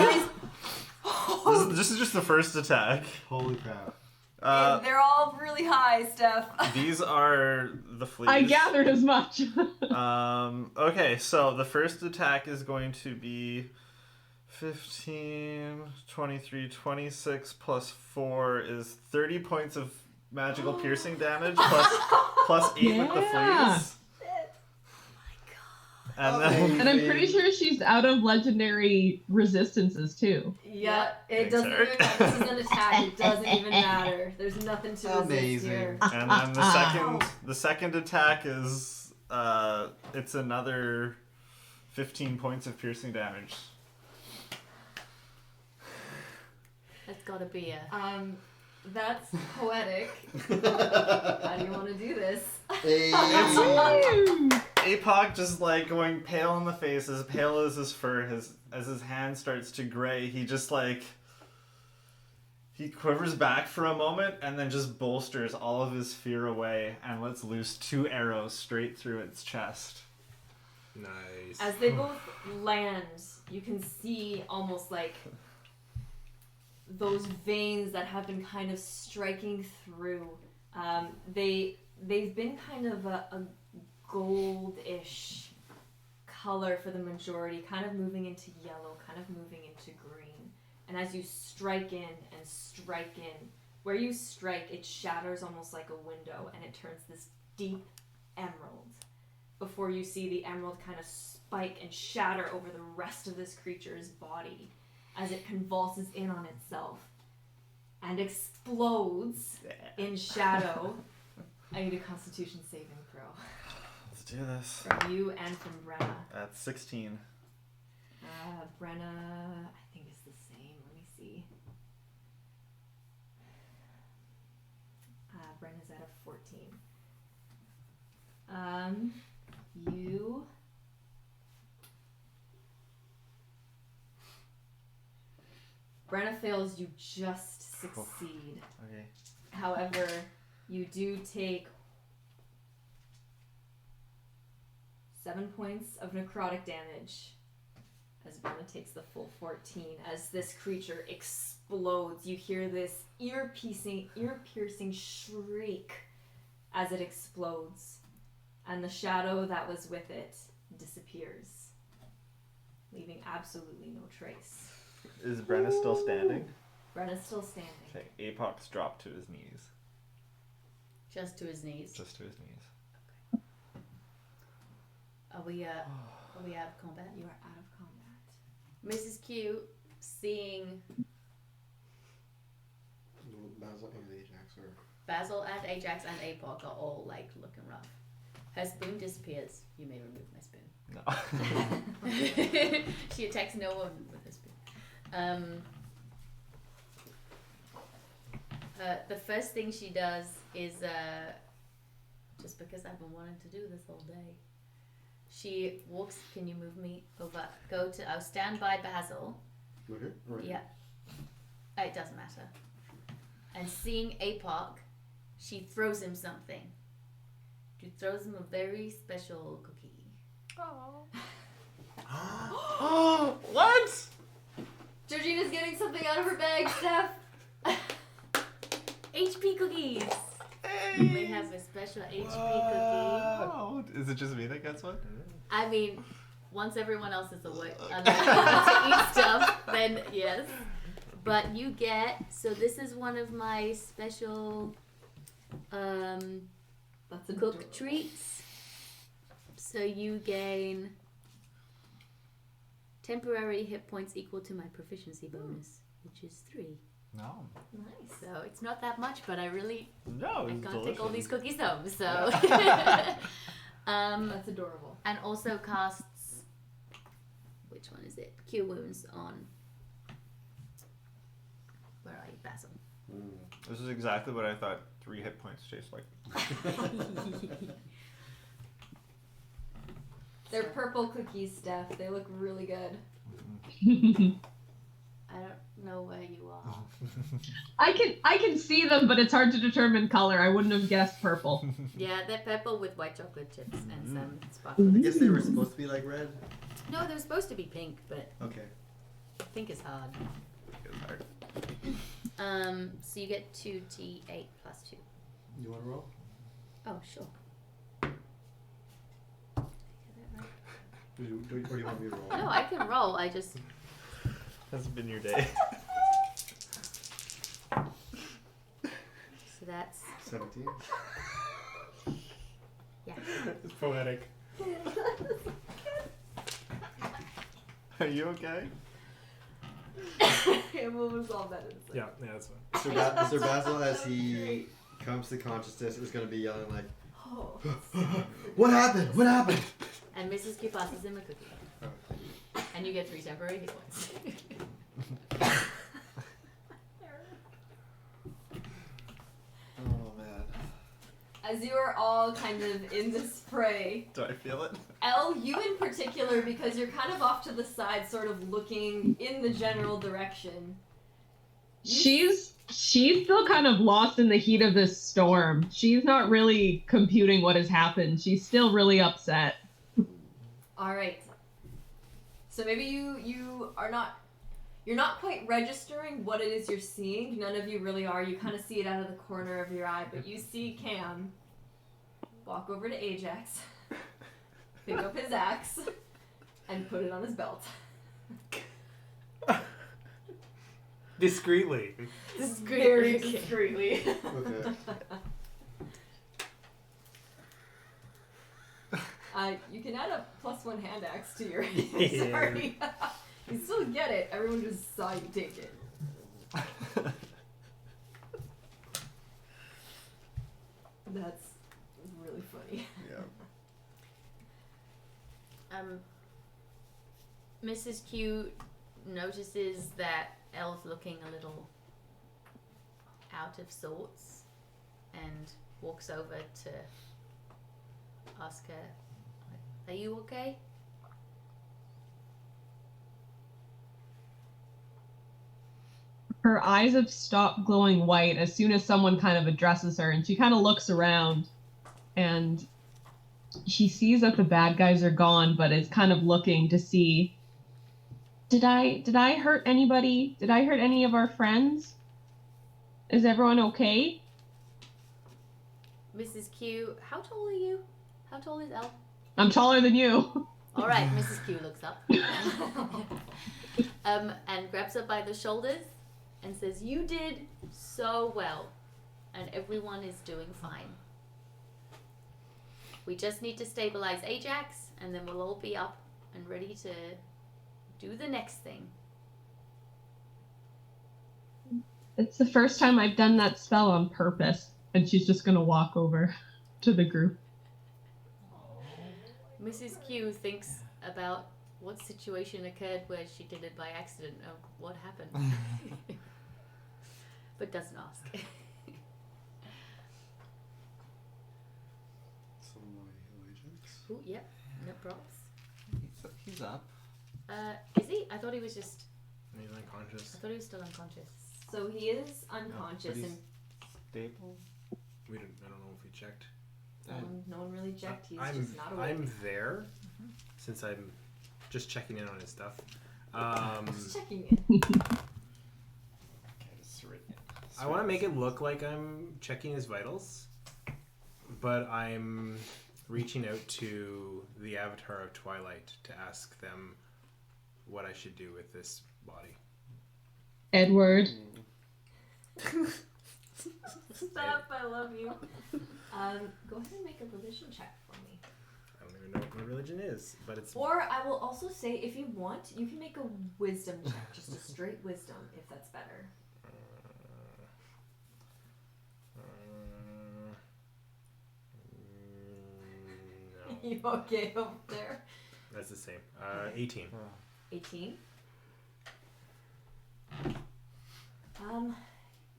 goodness. This is just the first attack. Holy crap. And they're all really high, Steph. These are the fleas. I gathered as much. Okay, so the first attack is going to be 15, 23, 26 plus 4 is 30 points of magical piercing damage plus 8 with the fleas. And I'm pretty sure she's out of legendary resistances too. Yeah, it doesn't even matter. This is an attack. It doesn't even matter. There's nothing to resist here. And then the second attack is it's another 15 points of piercing damage. That's gotta be a. That's poetic. How do you want to do this? Apoc just like going pale in the face, as pale as his fur. As his hand starts to gray, he just like he quivers back for a moment and then just bolsters all of his fear away and lets loose 2 arrows straight through its chest. Nice. As they both land, you can see almost like those veins that have been kind of striking through. They've been kind of a goldish color for the majority, kind of moving into yellow, kind of moving into green. And as you strike in, where you strike, it shatters almost like a window, and it turns this deep emerald. Before you see the emerald kind of spike and shatter over the rest of this creature's body as it convulses in on itself and explodes in shadow. I need a Constitution saving throw. Let's do this. From you and from Brenna. That's 16. Brenna, I think is the same. Let me see. Brenna's at a 14. You... Brenna fails, you just succeed. Okay. However, you do take 7 points of necrotic damage as Brenna takes the full 14. As this creature explodes, you hear this ear-piercing shriek as it explodes, and the shadow that was with it disappears, leaving absolutely no trace. Is Brenna still standing? Brenna's still standing. Okay, Apoc's dropped to his knees. Just to his knees. Just to his knees. Okay. Are we out of combat? You are out of combat. Mrs. Q, seeing Basil and Ajax are... Basil and Ajax and Apoc are all like looking rough. Her spoon disappears. You may remove my spoon. No. She attacks no one with her spoon. The first thing she does is, just because I've been wanting to do this all day, she walks. Can you move me over? I'll stand by Basil. Go here? Right. Yeah. It doesn't matter. And seeing Apoc, she throws him something. She throws him a very special cookie. Oh, what? Georgina's getting something out of her bag, Steph. HP cookies. Hey. They have a special HP cookie. Is it just me that gets one? I mean, once everyone else is awake to eat stuff, then yes. But you get, so this is one of my special cook treats. So you gain temporary hit points equal to my proficiency bonus, which is 3. No. Nice. So it's not that much, but I can't delicious. take all these cookies home. So that's adorable. And also casts, which one is it? Cure wounds on. Where are you, Basil? This is exactly what I thought 3 hit points taste like. They're purple cookies, Steph. They look really good. I don't know where you are. I can see them, but it's hard to determine color. I wouldn't have guessed purple. Yeah, they're purple with white chocolate chips and some sparkling. I guess they were supposed to be like red. No, they're supposed to be pink, but Okay. pink is hard. So you get 2d8 plus 2. You want to roll? Oh, sure. Or do you want me to roll? No, I can roll. I just Has been your day. So that's 17. yeah. It's poetic. Are you okay? Okay, we'll resolve that in a second. Yeah, that's fine. Sir Basil, as he comes to consciousness, is going to be yelling like, Oh. "What happened? What happened?" And Mrs. Q passes him a cookie. And you get 3 temporary hit points. Oh man. As you are all kind of in this fray, Do I feel it? Elle, you in particular, because you're kind of off to the side, sort of looking in the general direction. She's still kind of lost in the heat of this storm. She's not really computing what has happened. She's still really upset. All right. So maybe you're not quite registering what it is you're seeing. None of you really are. You kind of see it out of the corner of your eye, but you see Cam walk over to Ajax, pick up his axe, and put it on his belt. Discreetly. Very discreetly. Okay. You can add a +1 hand axe to your sorry. You still get it. Everyone just saw you take it. That's really funny. Yeah. Mrs. Q notices that Elle's looking a little out of sorts and walks over to ask her, "Are you okay?" Her eyes have stopped glowing white as soon as someone kind of addresses her, and she kind of looks around and she sees that the bad guys are gone, but is kind of looking to see, did I hurt anybody? Did I hurt any of our friends? Is everyone okay? Mrs. Q, how tall are you? How tall is Elle? I'm taller than you. All right, Mrs. Q looks up and grabs her by the shoulders and says, "You did so well, and everyone is doing fine. We just need to stabilize Ajax, and then we'll all be up and ready to do the next thing." It's the first time I've done that spell on purpose, and she's just gonna walk over to the group. Mrs. Q thinks about what situation occurred where she did it by accident. Oh, what happened? But doesn't ask. Some more heal agents. Ooh, yep, no props. He's up. Is he? I thought he was just. He's unconscious. I thought he was still unconscious. So he is unconscious, he's and stable. I don't know if we checked. no one really checked. He's I'm just not awake. I'm there, since I'm just checking in on his stuff. Just checking in. I want to make it look like I'm checking his vitals, but I'm reaching out to the Avatar of Twilight to ask them what I should do with this body. Edward. Steph, I love you. Go ahead and make a religion check for me. I don't even know what my religion is, but it's... Or I will also say, if you want, you can make a wisdom check, just a straight wisdom, if that's better. No. You okay over there? That's the same. 18. 18.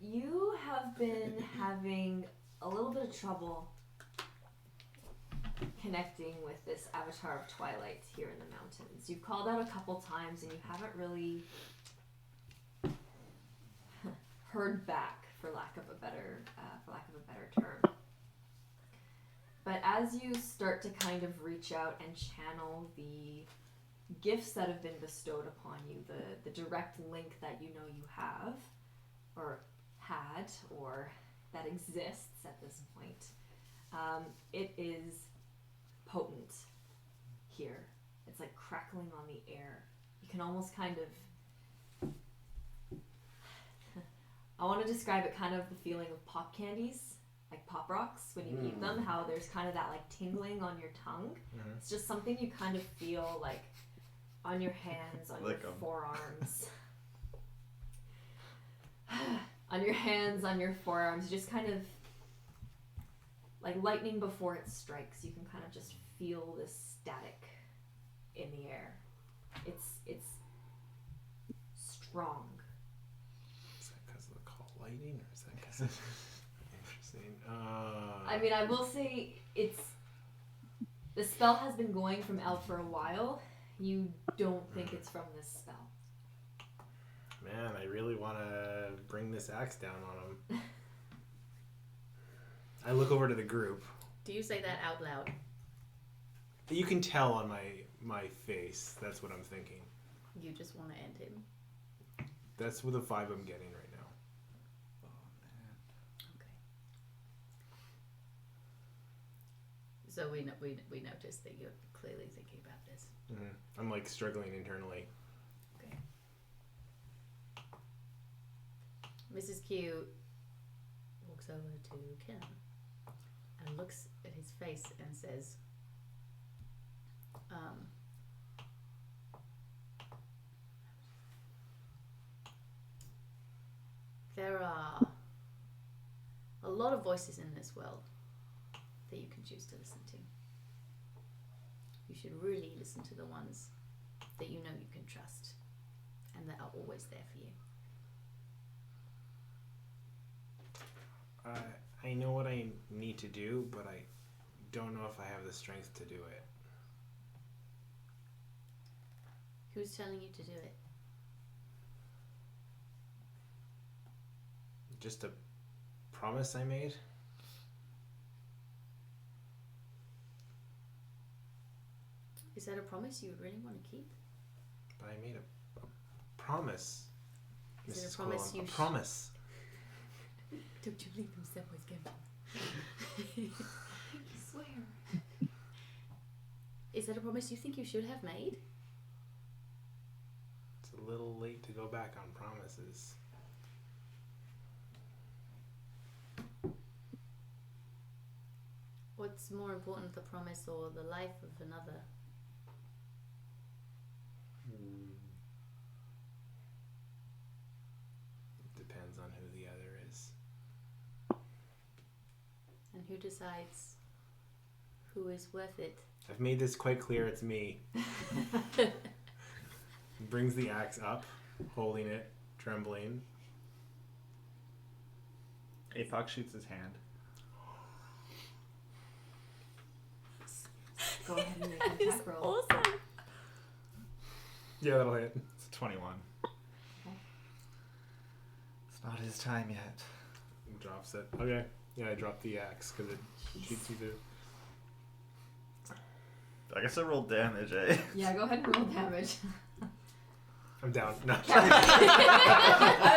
You have been having a little bit of trouble connecting with this Avatar of Twilight here in the mountains. You've called out a couple times and you haven't really heard back, for lack of a better term. But as you start to kind of reach out and channel the gifts that have been bestowed upon you, the direct link that you know you have, or had, or that exists at this point, it is potent here. It's like crackling on the air. You can almost kind of I want to describe it kind of the feeling of pop candies, like Pop Rocks, when you eat them, how there's kind of that like tingling on your tongue. It's just something you kind of feel like on your hands, on your forearms. On your hands, on your forearms, just kind of like lightning before it strikes. You can kind of just feel this static in the air. It's strong. Is that because of the call lightning, or is that because of interesting? I mean, I will say the spell has been going from Elle for a while. You don't think it's from this spell. Man, I really want to bring this axe down on him. I look over to the group. Do you say that out loud? You can tell on my face. That's what I'm thinking. You just want to end him. That's the vibe I'm getting right now. Oh man. Okay. So we noticed that you're clearly thinking about this. Mm-hmm. I'm like struggling internally. Okay. Mrs. Q walks over to Kim and looks at his face and says, there are a lot of voices in this world that you can choose to listen to. You should really listen to the ones that you know you can trust and that are always there for you. I know what I need to do, but I don't know if I have the strength to do it. Who's telling you to do it? Just a promise I made. Is that a promise you really want to keep? But I made a promise. Is it a Mrs. promise Quillam, you a promise. Don't you leave them Subway's Gamble. I swear. Is that a promise you think you should have made? It's a little late to go back on promises. What's more important, the promise or the life of another? It depends on who the other is. And who decides who is worth it? I've made this quite clear, it's me. Brings the axe up, holding it, trembling. Apoc shoots his hand. Go ahead and make an attack roll. Awesome. Yeah, that'll hit. It's a 21. Okay. It's not his time yet. Drops it. Okay. Yeah, I dropped the axe because it shoots you through. I guess I rolled damage, eh? Yeah, go ahead and roll damage. I'm down. No. I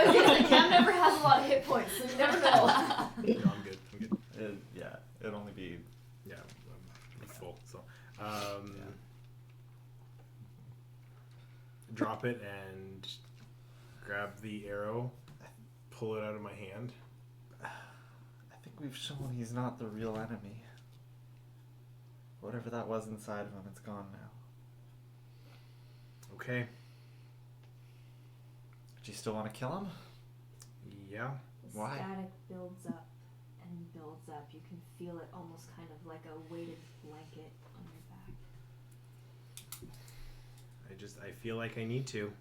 was gonna say, Cam never has a lot of hit points, so you never know. No, I'm good. I'm good. It'd only be... Yeah, I'm full. So, drop it and grab the arrow, pull it out of my hand. I think we've shown he's not the real enemy. Whatever that was inside of him, it's gone now. Okay. Do you still want to kill him? Yeah. The Why? static builds up and builds up. You can feel it almost kind of like a weighted blanket on your back. I feel like I need to.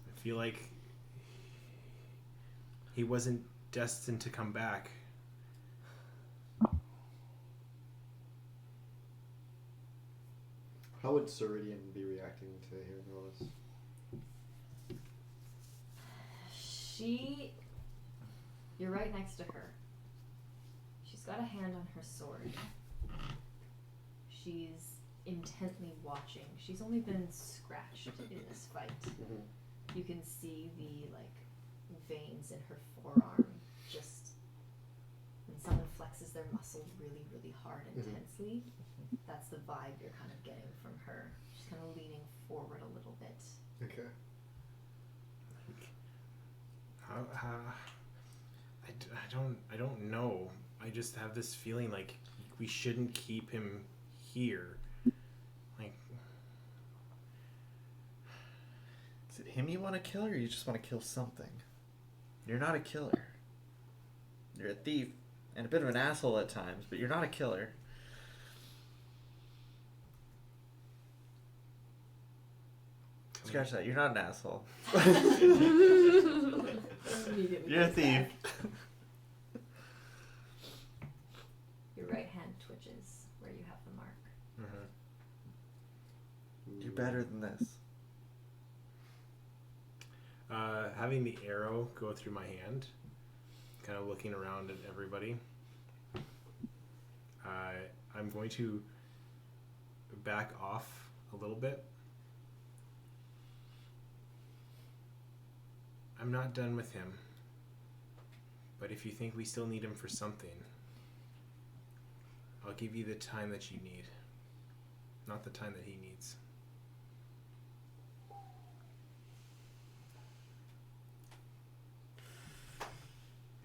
I feel like he wasn't destined to come back. How would Ceridian be reacting to hearing all this? You're right next to her. She's got a hand on her sword. She's intently watching. She's only been scratched in this fight. Mm-hmm. You can see the veins in her forearm. Just when someone flexes their muscle really, really hard, intensely, that's the vibe you're kind of getting from her. She's kind of leaning forward a little bit. Okay. How I don't know. I just have this feeling like we shouldn't keep him here. Like, is it him you want to kill, or you just want to kill something? You're not a killer. You're a thief and a bit of an asshole at times, but you're not a killer. Scratch that. You're not an asshole. You're a thief. Your right hand twitches where you have the mark. mm-hmm. You're better than this. Having the arrow go through my hand, kind of looking around at everybody, I'm going to back off a little bit. I'm not done with him, but if you think we still need him for something, I'll give you the time that you need, not the time that he needs.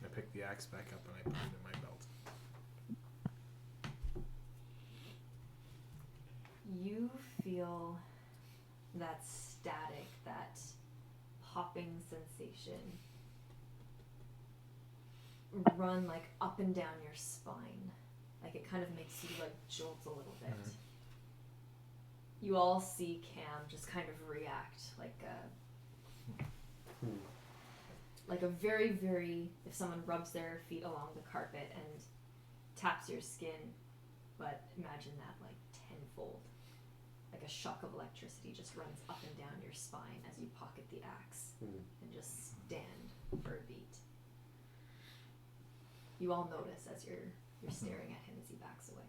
I pick the axe back up and I put it in my belt. You feel that static, that popping sensation run like up and down your spine. Like it kind of makes you like jolt a little bit. Mm-hmm. You all see Cam just kind of react like a very, very, if someone rubs their feet along the carpet and taps your skin, but imagine that like tenfold. Like a shock of electricity just runs up and down your spine as you pocket the axe and just stand for a beat. You all notice as you're staring at him as he backs away.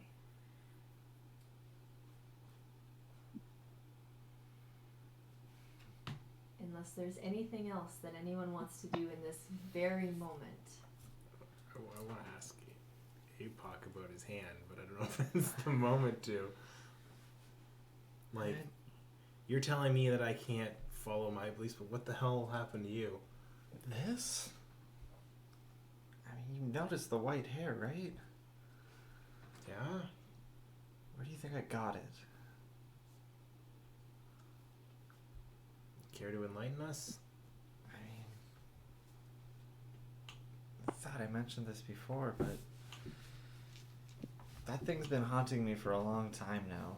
Unless there's anything else that anyone wants to do in this very moment. I want to ask Apoc about his hand, but I don't know if it's the moment to. Like, you're telling me that I can't follow my beliefs, but what the hell happened to you? This? I mean, you noticed the white hair, right? Yeah? Where do you think I got it? Care to enlighten us? I mean, I thought I mentioned this before, but that thing's been haunting me for a long time now.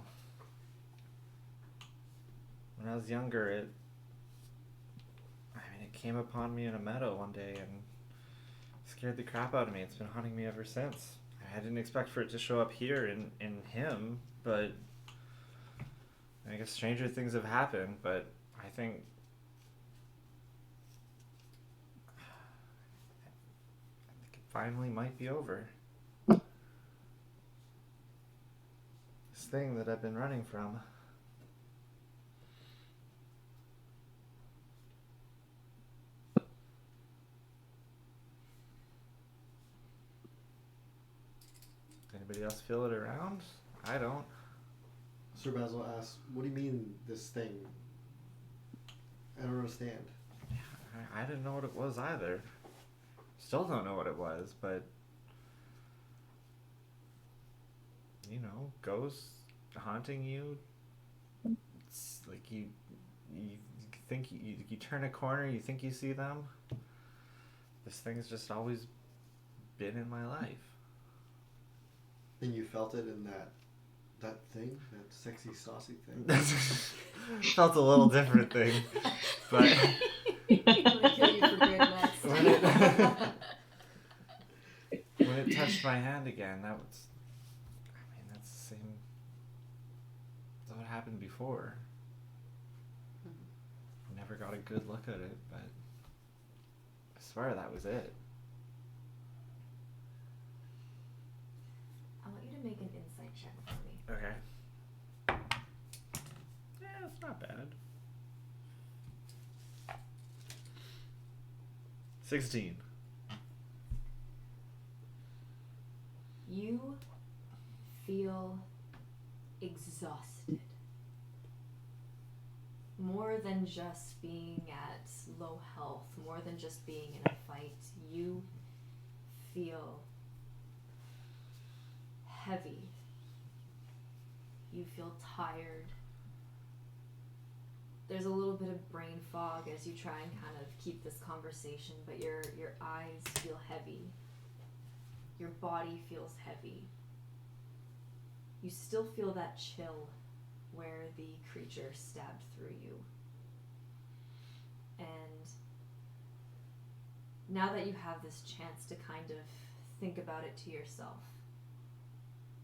When I was younger, it came upon me in a meadow one day and scared the crap out of me. It's been haunting me ever since. I didn't expect for it to show up here in him, but I guess stranger things have happened, but I think it finally might be over. This thing that I've been running from. Anybody else feel it around? I don't. Sir Basil asks, what do you mean, this thing? I don't understand. I didn't know what it was either. Still don't know what it was, but you know, ghosts haunting you. It's like you think you turn a corner, you think you see them. This thing's just always been in my life. And you felt it in that thing, that sexy, saucy thing. Felt a little different thing, but when it touched my hand again, that was, that's the same. That's what happened before. Never got a good look at it, but I swear that was it. I want you to make an insight check for me. Okay. Yeah, it's not bad. 16. You feel exhausted. More than just being at low health, more than just being in a fight, you feel heavy. You feel tired. There's a little bit of brain fog as you try and kind of keep this conversation, but your eyes feel heavy. Your body feels heavy. You still feel that chill where the creature stabbed through you. And now that you have this chance to kind of think about it to yourself,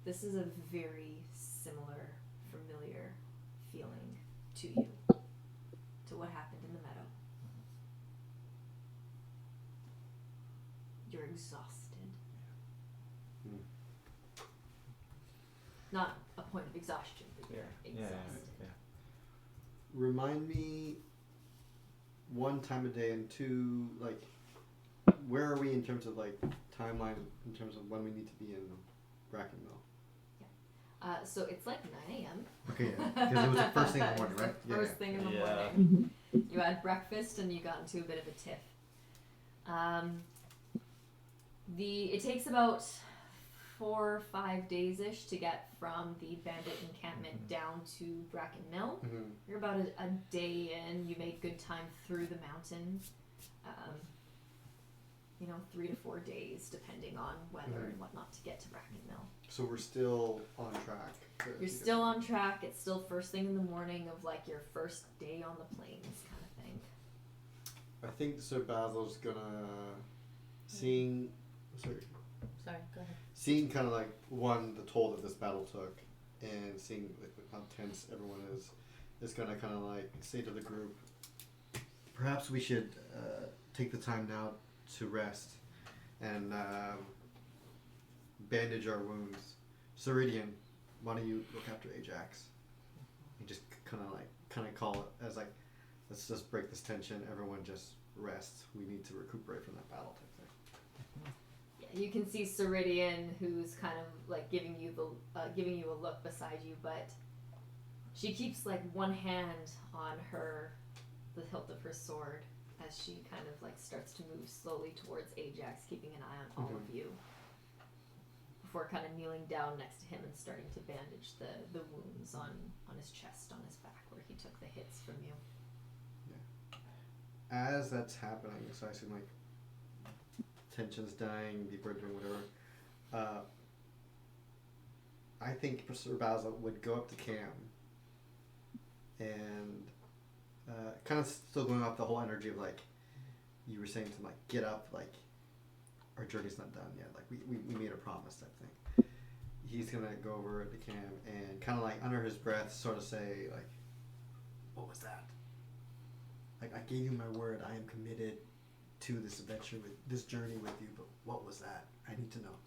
this is a very similar, familiar feeling to you, to what happened in the meadow. You're exhausted. Not a point of exhaustion, but you're exhausted. Yeah. Remind me, one, time of day, and two, like, where are we in terms of like timeline, in terms of when we need to be in Brackenmill? So it's like 9 a.m. Okay, yeah, because it was the first thing in the morning, right? It's the first thing in the Yeah. morning. You had breakfast and you got into a bit of a tiff. It takes about 4 or 5 days-ish to get from the bandit encampment down to Bracken Mill. You're about a day in. You made good time through the mountain. 3 to 4 days, depending on weather and whatnot, to get to Bracken Mill. So we're still on track. You're still on track. It's still first thing in the morning of like your first day on the plains kind of thing. I think Sir Basil's gonna seeing Sorry, go ahead. seeing kind of like the toll that this battle took, and seeing like how tense everyone is gonna kind of like say to the group, perhaps we should take the time now to rest and bandage our wounds. Ceridian, why don't you look after Ajax? You just kind of call it as like, let's just break this tension. Everyone just rest. We need to recuperate from that battle type thing. Yeah, you can see Ceridian, who's kind of like giving you a look beside you, but she keeps like one hand on the hilt of her sword as she kind of like starts to move slowly towards Ajax, keeping an eye on all of you, before kind of kneeling down next to him and starting to bandage the wounds on his chest, on his back, where he took the hits from you. Yeah. As that's happening, so I assume like tension's dying, people are doing whatever. I think Sir Basil would go up to Cam and kind of still going off the whole energy of like you were saying to him, like, get up, like our journey's not done yet, like we made a promise type thing. He's gonna go over to Cam and kind of like under his breath sort of say like, what was that? Like, I gave you my word, I am committed to this adventure, with this journey with you, but what was that? I need to know.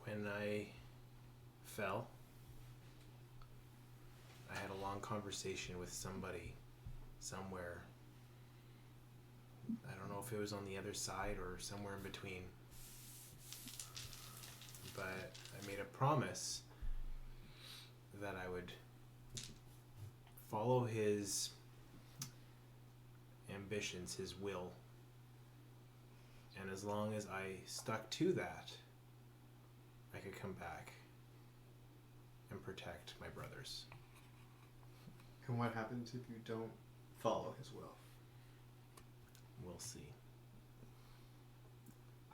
When I fell, I had a long conversation with somebody somewhere. I don't know if it was on the other side or somewhere in between. But I made a promise that I would follow his ambitions, his will. And as long as I stuck to that, I could come back and protect my brothers. And what happens if you don't follow his will? We'll see.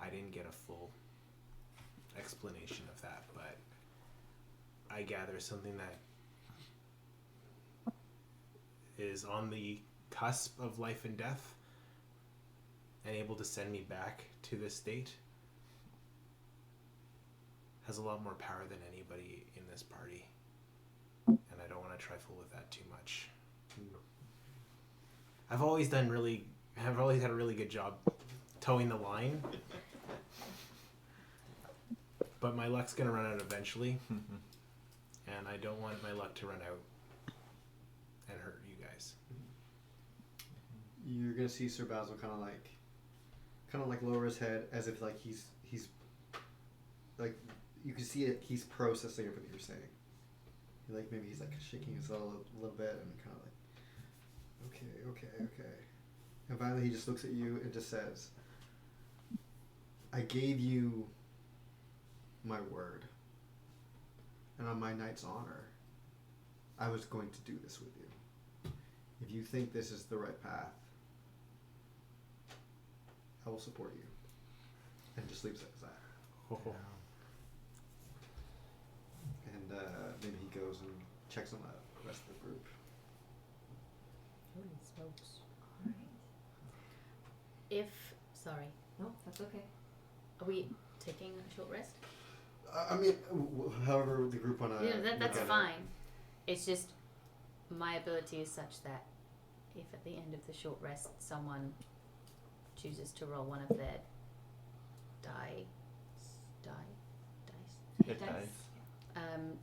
I didn't get a full explanation of that, but I gather something that is on the cusp of life and death and able to send me back to this state has a lot more power than anybody in this party, and I don't want to trifle with that too much. I've always had a really good job towing the line, but my luck's gonna run out eventually, and I don't want my luck to run out and hurt you guys. You're gonna see Sir Basil kind of like lower his head as if like he's like, you can see it. He's processing everything you're saying. Like maybe he's like shaking his head a little bit and kind of like, okay. And finally, he just looks at you and just says, I gave you my word. And on my knight's honor, I was going to do this with you. If you think this is the right path, I will support you. And just leaves it as that. Oh. And maybe he goes and checks on the rest of the group. Holy smokes. If sorry, No, that's okay. are we taking a short rest? I mean, however the group want to. Yeah, that's fine. It's just my ability is such that if at the end of the short rest someone chooses to roll one of their dice Hit dice.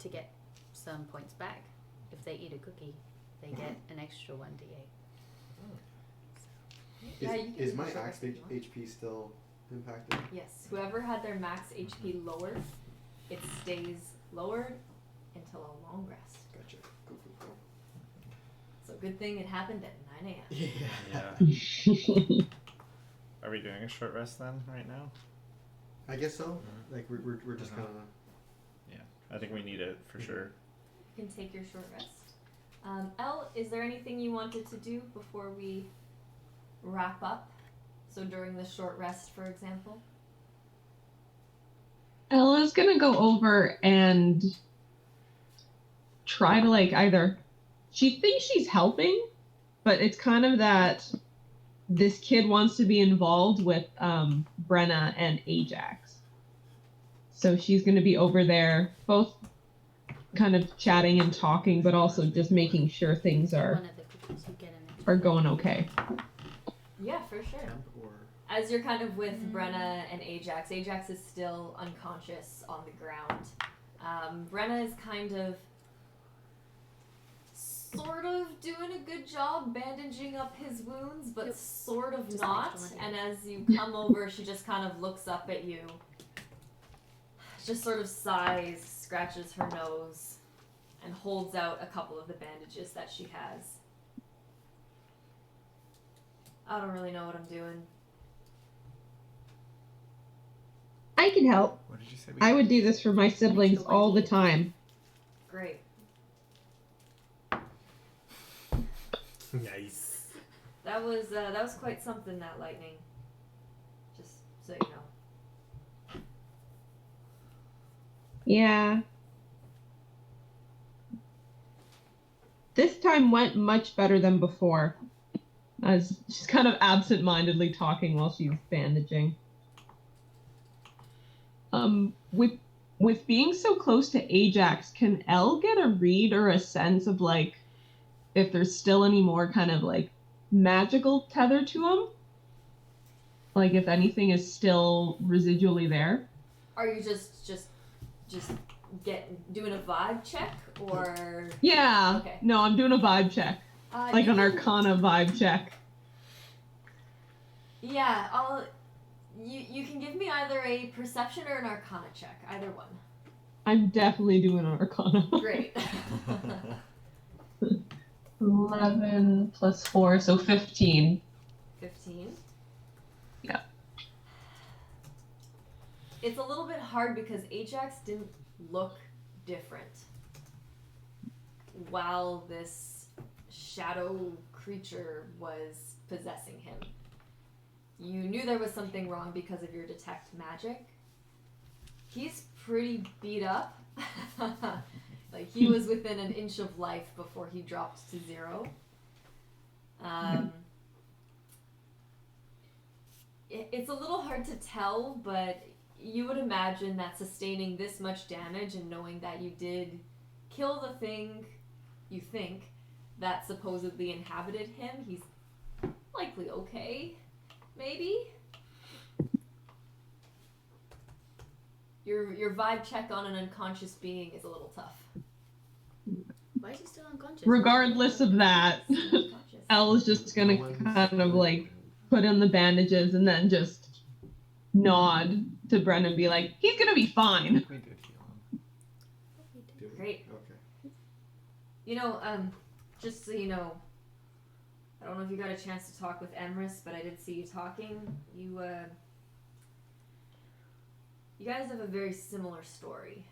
to get some points back, if they eat a cookie, they get an extra 1d8. Yeah, you can Is do my short axe rest if you want. HP still impacted? Yes, whoever had their max HP lowered, it stays lowered until a long rest. Gotcha. Cool. So good thing it happened at 9 a.m. Yeah. Are we doing a short rest then, right now? I guess so. Like we're just kind of. Yeah, I think we need it for sure. You can take your short rest. Elle, is there anything you wanted to do before we wrap up? So during the short rest, for example? Ella's gonna go over and try to either she thinks she's helping, but it's kind of that this kid wants to be involved with Brenna and Ajax. So she's gonna be over there, both kind of chatting and talking, but also just making sure things are One of the cookies you get an extra. going okay. Yeah, for sure. Temp or. As you're kind of with Brenna and Ajax is still unconscious on the ground. Brenna is kind of sort of doing a good job bandaging up his wounds, but Yep. sort of Just not. extra money. And as you come over, she just kind of looks up at you, just sort of sighs, scratches her nose, and holds out a couple of the bandages that she has. I don't really know what I'm doing. I can help. What did you say? I would do this for my siblings all the time. Great. Nice. That was quite something, that lightning. Just so you know. Yeah. This time went much better than before. As she's kind of absent-mindedly talking while she's bandaging. With being so close to Ajax, can Elle get a read or a sense of if there's still any more kind of magical tether to him? If anything is still residually there? Are you just doing a vibe check, or? Yeah. Okay. No, I'm doing a vibe check. An Arcana vibe check. Yeah, you can give me either a perception or an Arcana check, either one. I'm definitely doing an Arcana. Great. 11 plus 4, so 15. 15. Yeah. It's a little bit hard because Ajax didn't look different while this shadow creature was possessing him. You knew there was something wrong because of your detect magic. He's pretty beat up. He was within an inch of life before he dropped to 0. It's a little hard to tell, but you would imagine that sustaining this much damage and knowing that you did kill the thing you think that supposedly inhabited him, he's likely okay. Maybe? Your vibe check on an unconscious being is a little tough. Why is he still unconscious? Regardless of that, Unconscious. Elle's just gonna kind of put in the bandages and then just nod to Bren and be like, he's gonna be fine. We did heal him. Great. Okay. Just so you know, I don't know if you got a chance to talk with Emrys, but I did see you talking. You guys have a very similar story.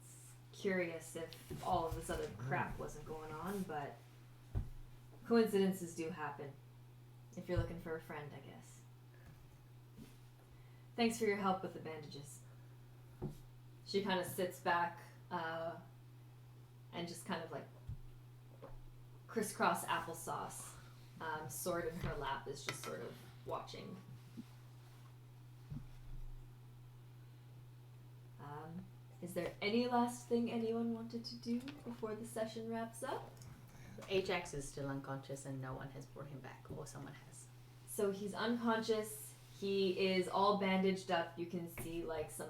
It's curious if all of this other crap wasn't going on, but coincidences do happen. If you're looking for a friend, I guess. Thanks for your help with the bandages. She kind of sits back and just kind of like crisscross applesauce. Sword in her lap is just sort of watching. Is there any last thing anyone wanted to do before the session wraps up? Ajax is still unconscious and no one has brought him back, or someone has. So he's unconscious. He is all bandaged up. You can see like some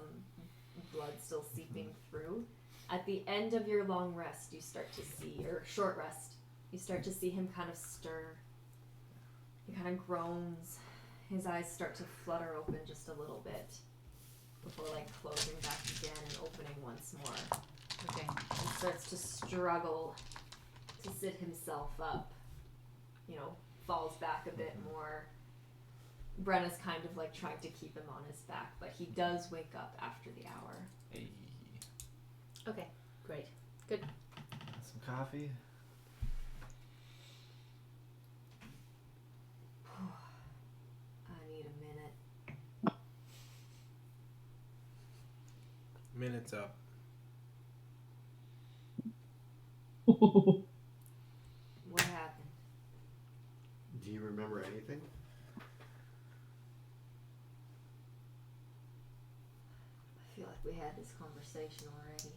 blood still seeping through. At the end of your long rest, you start to see, or short rest, you start to see him kind of stir. He kind of groans. His eyes start to flutter open just a little bit before like closing back again and opening once more. Okay. He starts to struggle to sit himself up. You know, falls back a bit more. Brenna's kind of like trying to keep him on his back, but he does wake up after the hour. Hey. Okay, great. Good. Some coffee. I need a minute. Minute's up. What happened? Do you remember anything? I feel like we had this conversation already.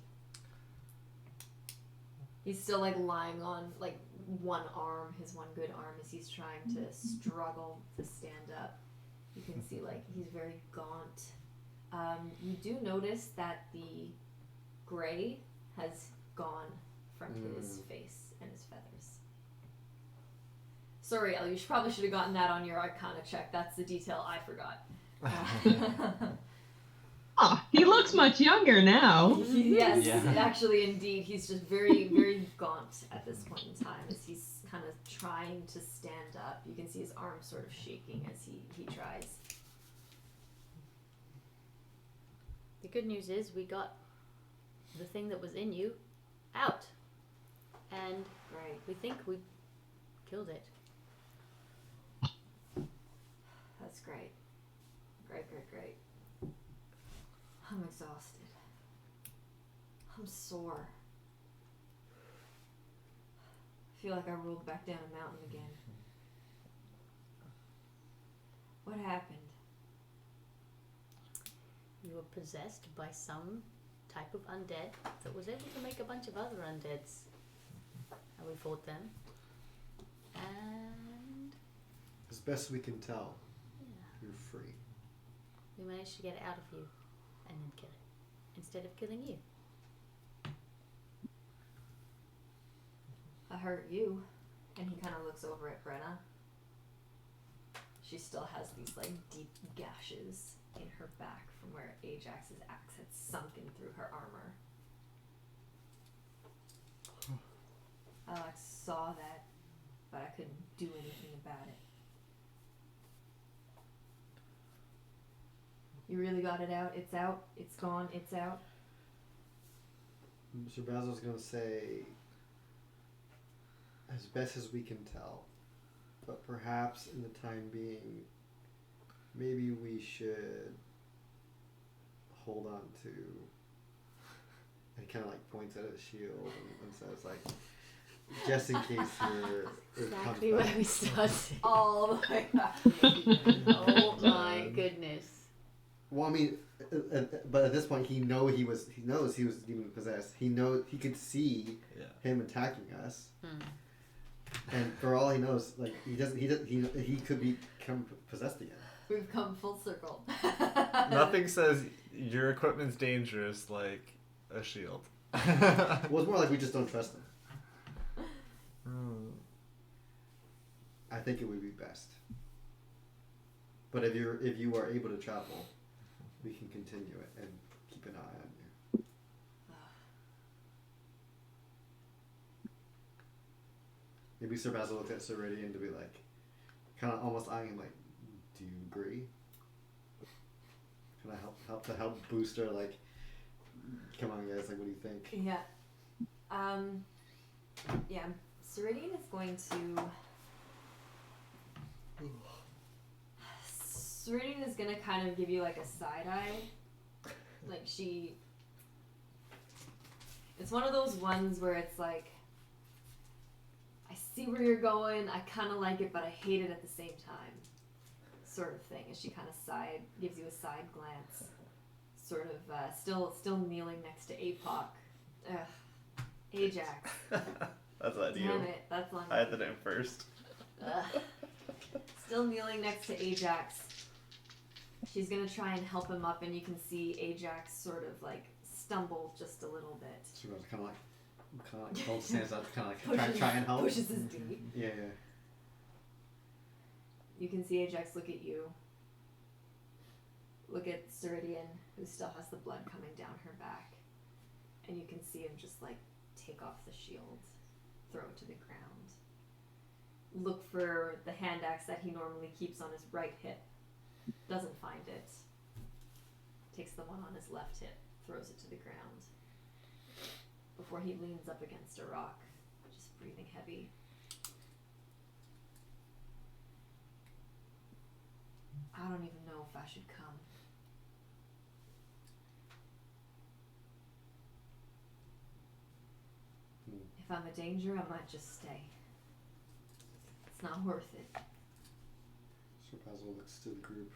He's still like lying on like one arm, his one good arm, as he's trying to struggle to stand up. You can see like he's very gaunt. You do notice that the gray has gone from his face and his feathers. Sorry, Elle, you probably should have gotten that on your Arcana check. That's the detail I forgot. He looks much younger now. Yes, Yeah. actually, indeed. He's just very, very gaunt at this point in time as he's kind of trying to stand up. You can see his arms sort of shaking as he tries. The good news is we got the thing that was in you out. And Right. we think we killed it. That's great. Great. I'm exhausted. I'm sore. I feel like I rolled back down a mountain again. What happened? You were possessed by some type of undead that was able to make a bunch of other undeads. And we fought them. And As best we can tell, yeah, you're free. we managed to get it out of you and then kill it instead of killing you. I hurt you. And he kind of looks over at Brenna. She still has these like deep gashes in her back from where Ajax's axe had sunken through her armor. I like saw that, but I couldn't do anything about it. You really got it out? It's out? It's gone? It's out? Mr. Basil's going to say, as best as we can tell, but perhaps in the time being, maybe we should hold on to, and he kind of like points at his shield and says like, just in case Exactly where we started. All the way back. Oh my goodness. Well, I mean, but at this point, he knows he was demon possessed. He could see him attacking us, and for all he knows, like he could become possessed again. We've come full circle. Nothing says your equipment's dangerous like a shield. Well, it's more like we just don't trust him. I think it would be best. But if you are able to travel, we can continue it and keep an eye on you. Maybe Sir Basil looked at Ceridian to be like, kind of almost eyeing him like, do you agree? Can I help boost her? Like, come on, guys. Like, what do you think? Yeah. Yeah. Ceridian is going to. Ceridian is gonna kind of give you like a side eye. Like it's one of those ones where it's like, I see where you're going, I kind of like it, but I hate it at the same time, sort of thing. As she kind of gives you a side glance, sort of still kneeling next to Apoc. Ugh, Ajax. That's on you. Damn it, that's on I had the name first. Ugh. Still kneeling next to Ajax. She's gonna try and help him up, and you can see Ajax sort of like stumble just a little bit. So kind of like both stands up, kind of like try and help. Pushes his D. Yeah. You can see Ajax look at you. Look at Ceridian, who still has the blood coming down her back, and you can see him just like take off the shield, throw it to the ground. Look for the hand axe that he normally keeps on his right hip. Doesn't find it. Takes the one on his left hip, throws it to the ground. Before he leans up against a rock, just breathing heavy. I don't even know if I should come. If I'm a danger, I might just stay. It's not worth it. Sir Basil looks to the group.